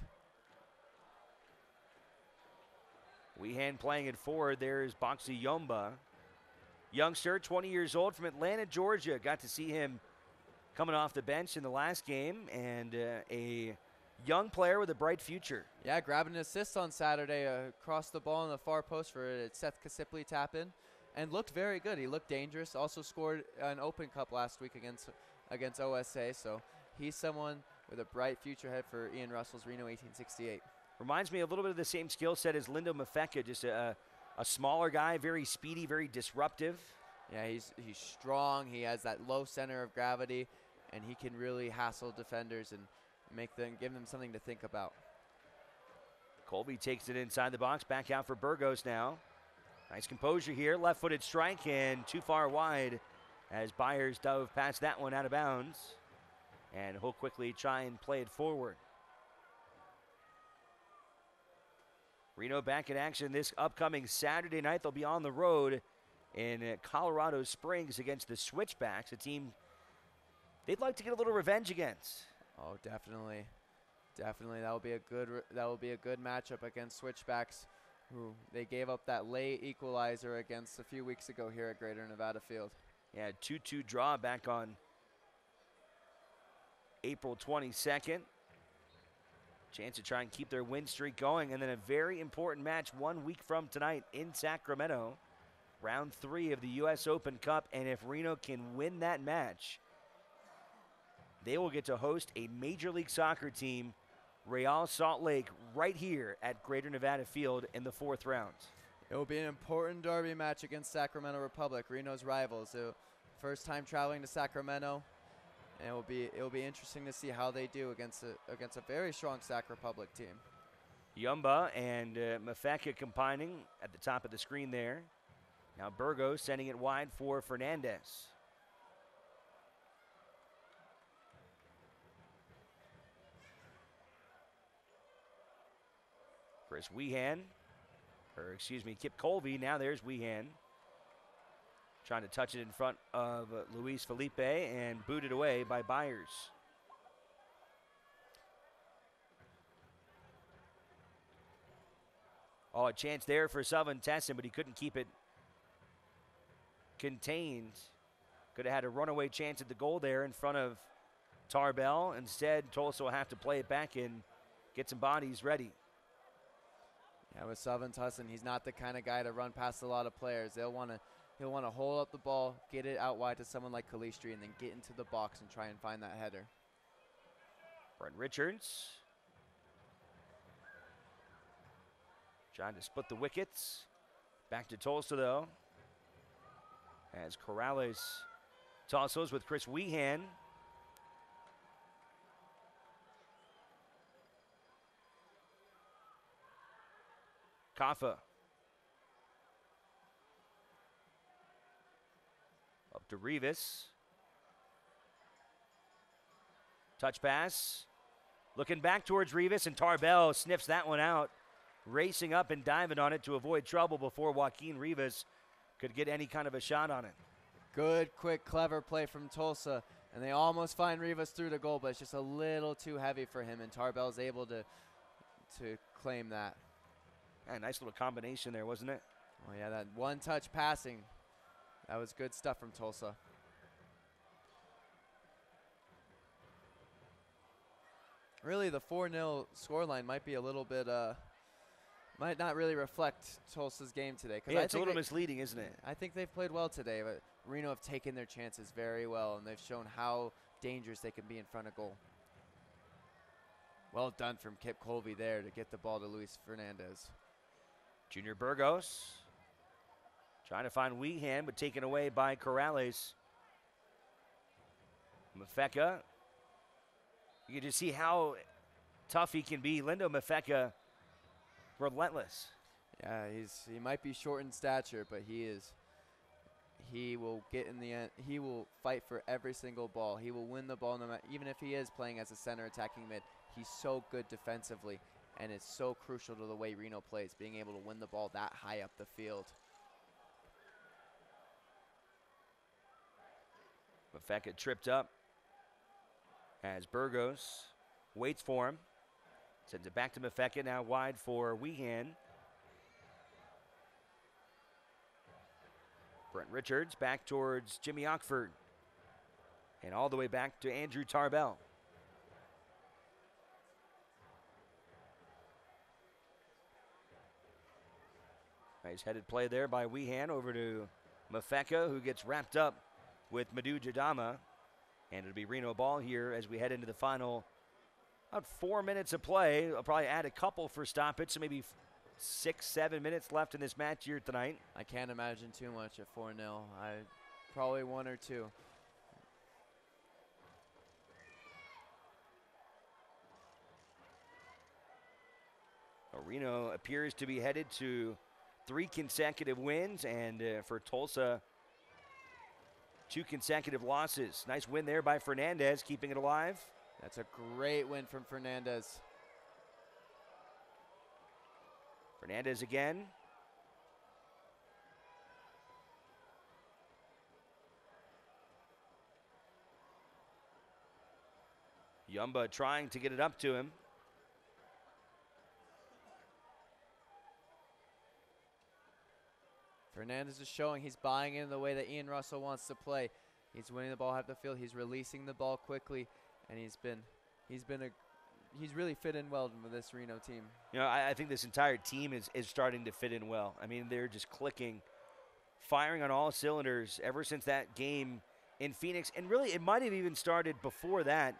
Weehan playing it forward. There's Boxy Yumba. Youngster, 20 years old from Atlanta, Georgia. Got to see him coming off the bench in the last game, and a young player with a bright future. Yeah, grabbing an assist on Saturday across the ball in the far post for a Seth Kasipli tap-in, and looked very good. He looked dangerous. Also scored an Open Cup last week against OSA, so he's someone with a bright future ahead for Ian Russell's Reno 1868. Reminds me a little bit of the same skill set as Lindo Mafeka, just a smaller guy, very speedy, very disruptive. Yeah, he's strong. He has that low center of gravity, and he can really hassle defenders and give them something to think about. Colby takes it inside the box, back out for Burgos now. Nice composure here, left-footed strike and too far wide as Byers dove past that one out of bounds. And he'll quickly try and play it forward. Reno back in action this upcoming Saturday night. They'll be on the road in Colorado Springs against the Switchbacks, a team they'd like to get a little revenge against. Oh, definitely. Definitely, that will be a good matchup against Switchbacks, who they gave up that late equalizer against a few weeks ago here at Greater Nevada Field. Yeah, 2-2 draw back on April 22nd. Chance to try and keep their win streak going, and then a very important match 1 week from tonight in Sacramento, round 3 of the U.S. Open Cup, and if Reno can win that match, they will get to host a Major League Soccer team, Real Salt Lake, right here at Greater Nevada Field in the 4th round. It will be an important derby match against Sacramento Republic, Reno's rivals. First time traveling to Sacramento, and it will be interesting to see how they do against a very strong Sac Republic team. Yumba and Mafeka combining at the top of the screen there. Now Burgos sending it wide for Fernandez. Chris Weehan, Kip Colby. Now there's Weehan. Trying to touch it in front of Luis Felipe and booted away by Byers. Oh, a chance there for Sullivan Tesson, but he couldn't keep it contained. Could have had a runaway chance at the goal there in front of Tarbell. Instead, Tulsa will have to play it back and get some bodies ready. Yeah, with Sullivan Tesson, he's not the kind of guy to run past a lot of players. He'll want to hold up the ball, get it out wide to someone like Calistri, and then get into the box and try and find that header. Brent Richards trying to split the wickets. Back to Tulsa, though, as Corrales tosses with Chris Weehan. Kaffa. Up to Rivas. Touch pass. Looking back towards Rivas, and Tarbell sniffs that one out. Racing up and diving on it to avoid trouble before Joaquin Rivas could get any kind of a shot on it. Good, quick, clever play from Tulsa, and they almost find Rivas through the goal, but it's just a little too heavy for him, and Tarbell's able to claim that. Yeah, nice little combination there, wasn't it? Oh, yeah, that one-touch passing. That was good stuff from Tulsa. Really, the 4-0 scoreline might be a little bit, might not really reflect Tulsa's game today. Yeah, it's a little misleading, isn't it? I think they've played well today, but Reno have taken their chances very well, and they've shown how dangerous they can be in front of goal. Well done from Kip Colby there to get the ball to Luis Fernandez. Junior Burgos trying to find Weehan, but taken away by Corrales. Mafeka. You can just see how tough he can be. Lindo Mafeka, relentless. Yeah, he might be short in stature, but he will get in the end. He will fight for every single ball. He will win the ball, no matter, even if he is playing as a center attacking mid. He's so good defensively, and it's so crucial to the way Reno plays, being able to win the ball that high up the field. Mafeka tripped up as Burgos waits for him. Sends it back to Mafeka, now wide for Weehan. Brent Richards back towards Jimmy Ockford. And all the way back to Andrew Tarbell. Nice headed play there by Weehan over to Mafeka, who gets wrapped up with Madu Jadama. And it'll be Reno ball here as we head into the final about 4 minutes of play. I'll probably add a couple for stoppage, so maybe 6-7 minutes left in this match here tonight. I can't imagine too much at 4-0. Probably 1 or 2. Reno appears to be headed to 3 consecutive wins, and for Tulsa, 2 consecutive losses. Nice win there by Fernandez, keeping it alive. That's a great win from Fernandez. Fernandez again. Yumba trying to get it up to him. Fernandez is showing he's buying in the way that Ian Russell wants to play. He's winning the ball half the field. He's releasing the ball quickly, and he's really fit in well with this Reno team. You know, I think this entire team is starting to fit in well. I mean, they're just clicking, firing on all cylinders ever since that game in Phoenix. And really, it might have even started before that.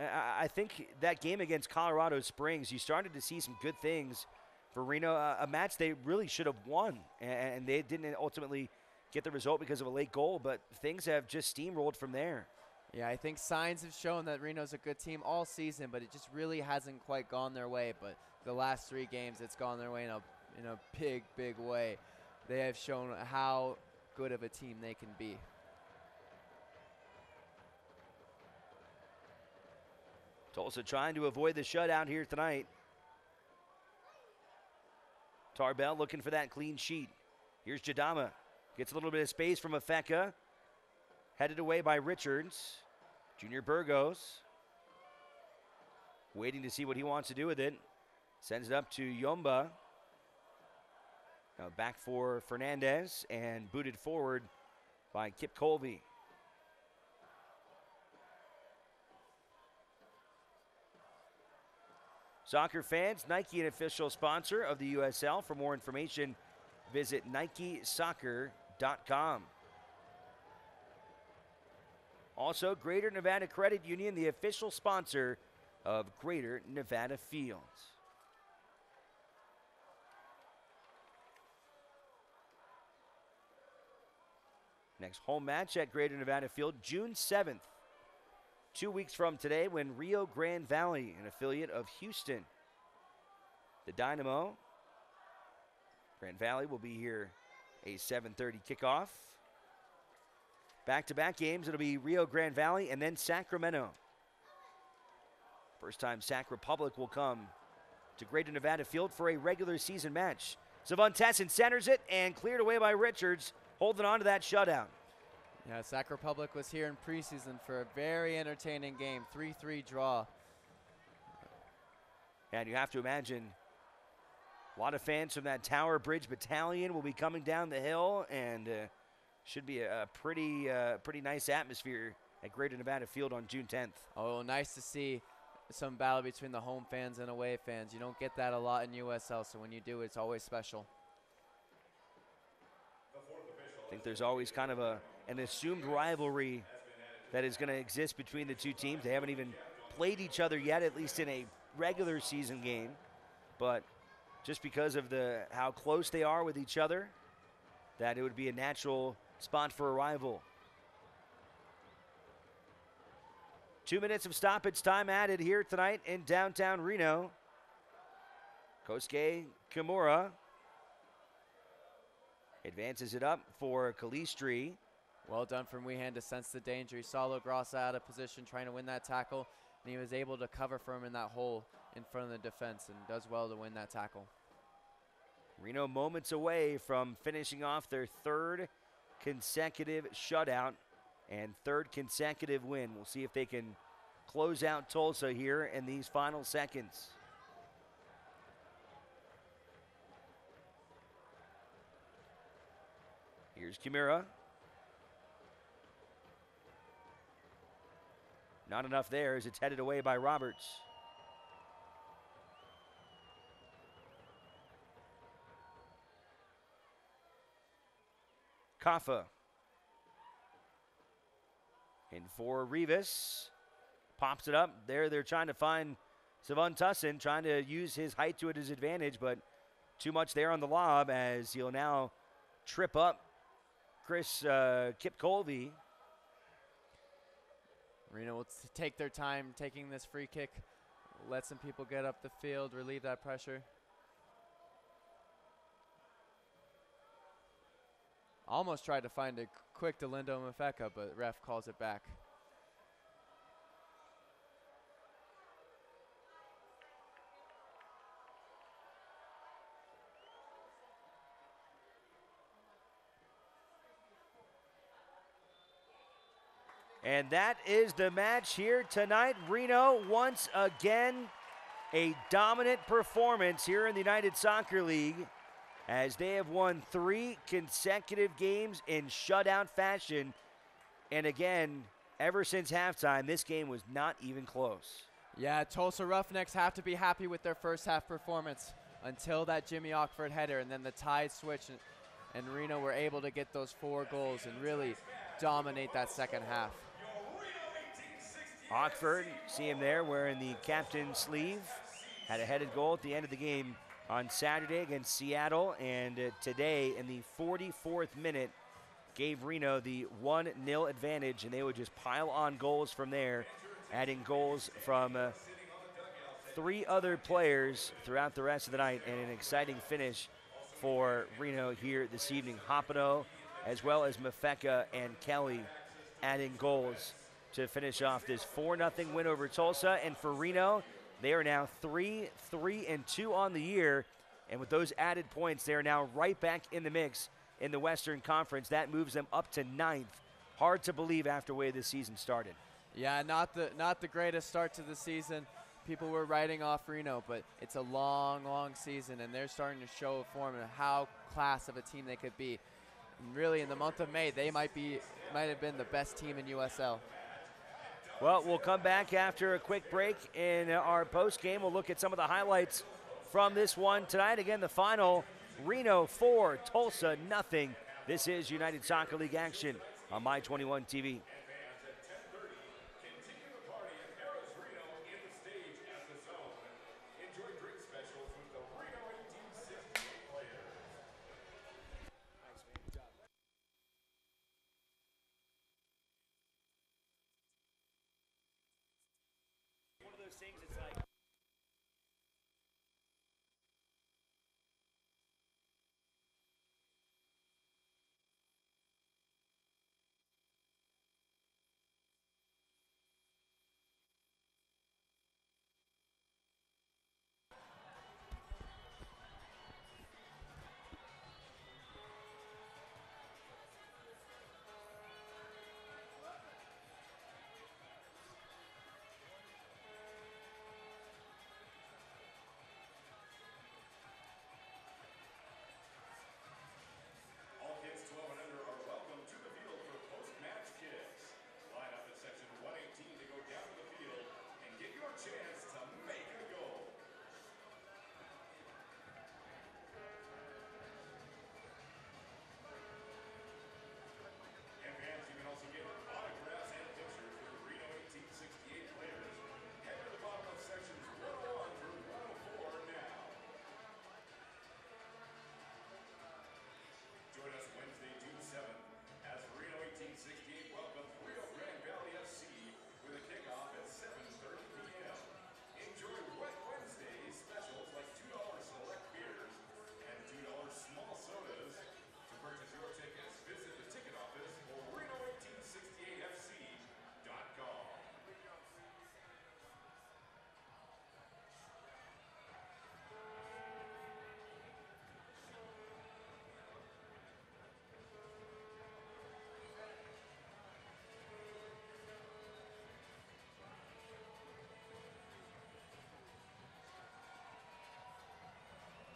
I think that game against Colorado Springs, you started to see some good things for Reno, a match they really should have won, and they didn't ultimately get the result because of a late goal, but things have just steamrolled from there. Yeah, I think signs have shown that Reno's a good team all season, but it just really hasn't quite gone their way. But the last 3 games, it's gone their way in a big, big way. They have shown how good of a team they can be. Tulsa trying to avoid the shutout here tonight. Tarbell looking for that clean sheet. Here's Jadama. Gets a little bit of space from Afeka. Headed away by Richards. Junior Burgos. Waiting to see what he wants to do with it. Sends it up to Yomba. Now back for Fernandez and booted forward by Kip Colby. Soccer fans, Nike, an official sponsor of the USL. For more information, visit NikeSoccer.com. Also, Greater Nevada Credit Union, the official sponsor of Greater Nevada Fields. Next home match at Greater Nevada Field, June 7th. 2 weeks from today, when Rio Grande Valley, an affiliate of Houston, the Dynamo, Grand Valley will be here, a 7:30 kickoff. Back-to-back games, it'll be Rio Grande Valley and then Sacramento. First time Sac Republic will come to Greater Nevada Field for a regular season match. Savon Tesson centers it and cleared away by Richards, holding on to that shutout. Yeah, Sac Republic was here in preseason for a very entertaining game, 3-3 draw. And you have to imagine a lot of fans from that Tower Bridge Battalion will be coming down the hill, and should be a pretty nice atmosphere at Greater Nevada Field on June 10th. Oh, nice to see some battle between the home fans and away fans. You don't get that a lot in USL, so when you do, it's always special. I think there's always kind of an assumed rivalry that is going to exist between the two teams. They haven't even played each other yet, at least in a regular season game. But just because of how close they are with each other, that it would be a natural spot for a rival. 2 minutes of stoppage time added here tonight in downtown Reno. Kosuke Kimura advances it up for Calistri. Well done from Weehan to sense the danger. He saw Lagrassa out of position trying to win that tackle, and he was able to cover for him in that hole in front of the defense and does well to win that tackle. Reno moments away from finishing off their 3rd consecutive shutout and 3rd consecutive win. We'll see if they can close out Tulsa here in these final seconds. Here's Kimura. Not enough there as it's headed away by Roberts. Kaffa. In for Rivas. Pops it up. There they're trying to find Savon Tussin, trying to use his height to his advantage, but too much there on the lob as he'll now trip up Kip Colby. Reno will take their time taking this free kick, let some people get up the field, relieve that pressure. Almost tried to find a quick Delindo Mafeka, but ref calls it back. And that is the match here tonight. Reno, once again, a dominant performance here in the United Soccer League as they have won 3 consecutive games in shutout fashion. And again, ever since halftime, this game was not even close. Yeah, Tulsa Roughnecks have to be happy with their first half performance until that Jimmy Ockford header, and then the tide switched, and Reno were able to get those 4 goals and really dominate that second half. Ockford, see him there wearing the captain's sleeve, had a headed goal at the end of the game on Saturday against Seattle, and today in the 44th minute gave Reno the 1-0 advantage, and they would just pile on goals from there, adding goals from 3 other players throughout the rest of the night, and an exciting finish for Reno here this evening. Hopino, as well as Mafeka and Kelly, adding goals to finish off this 4-0 win over Tulsa. And for Reno, they are now 3-2 on the year, and with those added points, they are now right back in the mix in the Western Conference. That moves them up to 9th. Hard to believe after the way this season started. Yeah, not the greatest start to the season. People were writing off Reno, but it's a long, long season, and they're starting to show a form of how class of a team they could be. And really, in the month of May, they might have been the best team in USL. Well, we'll come back after a quick break in our post game. We'll look at some of the highlights from this one tonight. Again, the final, Reno 4, Tulsa nothing. This is United Soccer League action on My21 TV.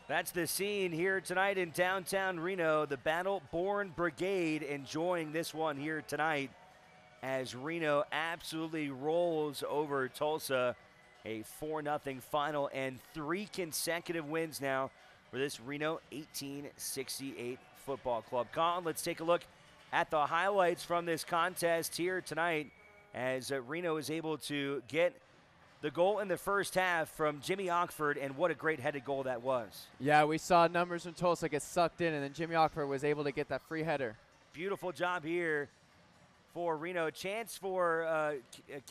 That's the scene here tonight in downtown Reno. The Battle-Born Brigade enjoying this one here tonight as Reno absolutely rolls over Tulsa. A 4-0 final and 3 consecutive wins now for this Reno 1868 football club. Colin, let's take a look at the highlights from this contest here tonight as Reno is able to get the goal in the first half from Jimmy Ockford, and what a great headed goal that was. Yeah, we saw numbers from Tulsa get sucked in, and then Jimmy Ockford was able to get that free header. Beautiful job here for Reno. Chance for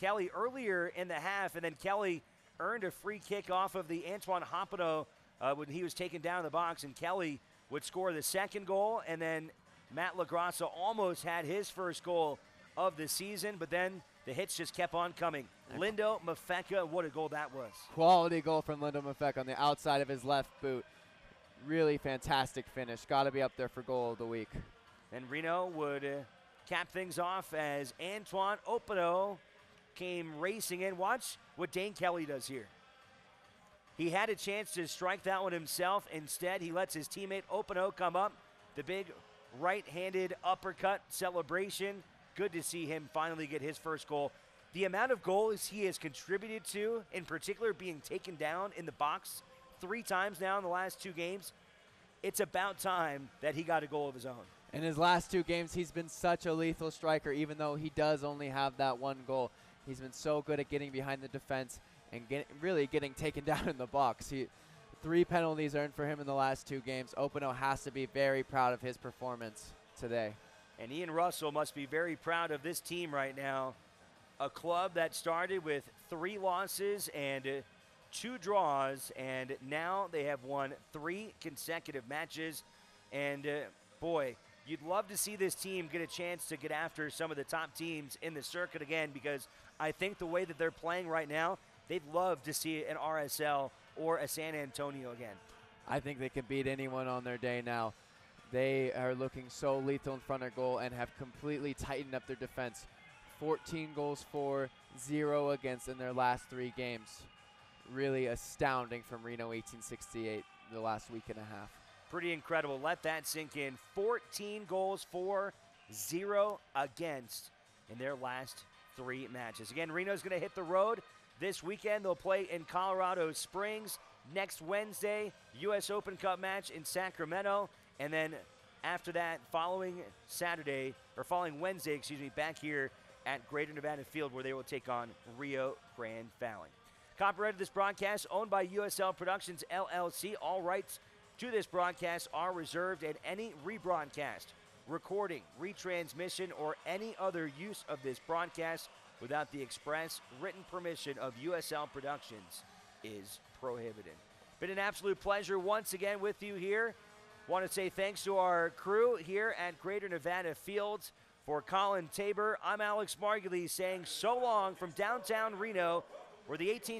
Kelly earlier in the half, and then Kelly earned a free kick off of the Antoine Hopino when he was taken down in the box, and Kelly would score the second goal, and then Matt LaGrassa almost had his first goal of the season, but then the hits just kept on coming. Lindo Mafeka, what a goal that was. Quality goal from Lindo Mafeka on the outside of his left boot. Really fantastic finish. Got to be up there for goal of the week. And Reno would cap things off as Antoine Openo came racing in. Watch what Dane Kelly does here. He had a chance to strike that one himself. Instead, he lets his teammate Openo come up. The big right-handed uppercut celebration. Good to see him finally get his first goal. The amount of goals he has contributed to, in particular being taken down in the box 3 times now in the last 2 games, it's about time that he got a goal of his own. In his last 2 games, he's been such a lethal striker, even though he does only have that 1 goal. He's been so good at getting behind the defense and really getting taken down in the box. 3 penalties earned for him in the last 2 games. Openo has to be very proud of his performance today. And Ian Russell must be very proud of this team right now. A club that started with 3 losses and 2 draws, and now they have won 3 consecutive matches. And boy, you'd love to see this team get a chance to get after some of the top teams in the circuit again, because I think the way that they're playing right now, they'd love to see an RSL or a San Antonio again. I think they can beat anyone on their day now. They are looking so lethal in front of goal and have completely tightened up their defense. 14 goals for, 0 against in their last 3 games. Really astounding from Reno 1868 the last week and a half. Pretty incredible. Let that sink in. 14 goals for, 0 against in their last 3 matches. Again, Reno's going to hit the road this weekend. They'll play in Colorado Springs. Next Wednesday, U.S. Open Cup match in Sacramento. And then after that, following Wednesday, back here at Greater Nevada Field, where they will take on Rio Grande Valley. Copyright of this broadcast owned by USL Productions, LLC. All rights to this broadcast are reserved, and any rebroadcast, recording, retransmission, or any other use of this broadcast without the express written permission of USL Productions is prohibited. Been an absolute pleasure once again with you here. Want to say thanks to our crew here at Greater Nevada Fields. For Colin Tabor, I'm Alex Margulies saying so long from downtown Reno, where the 18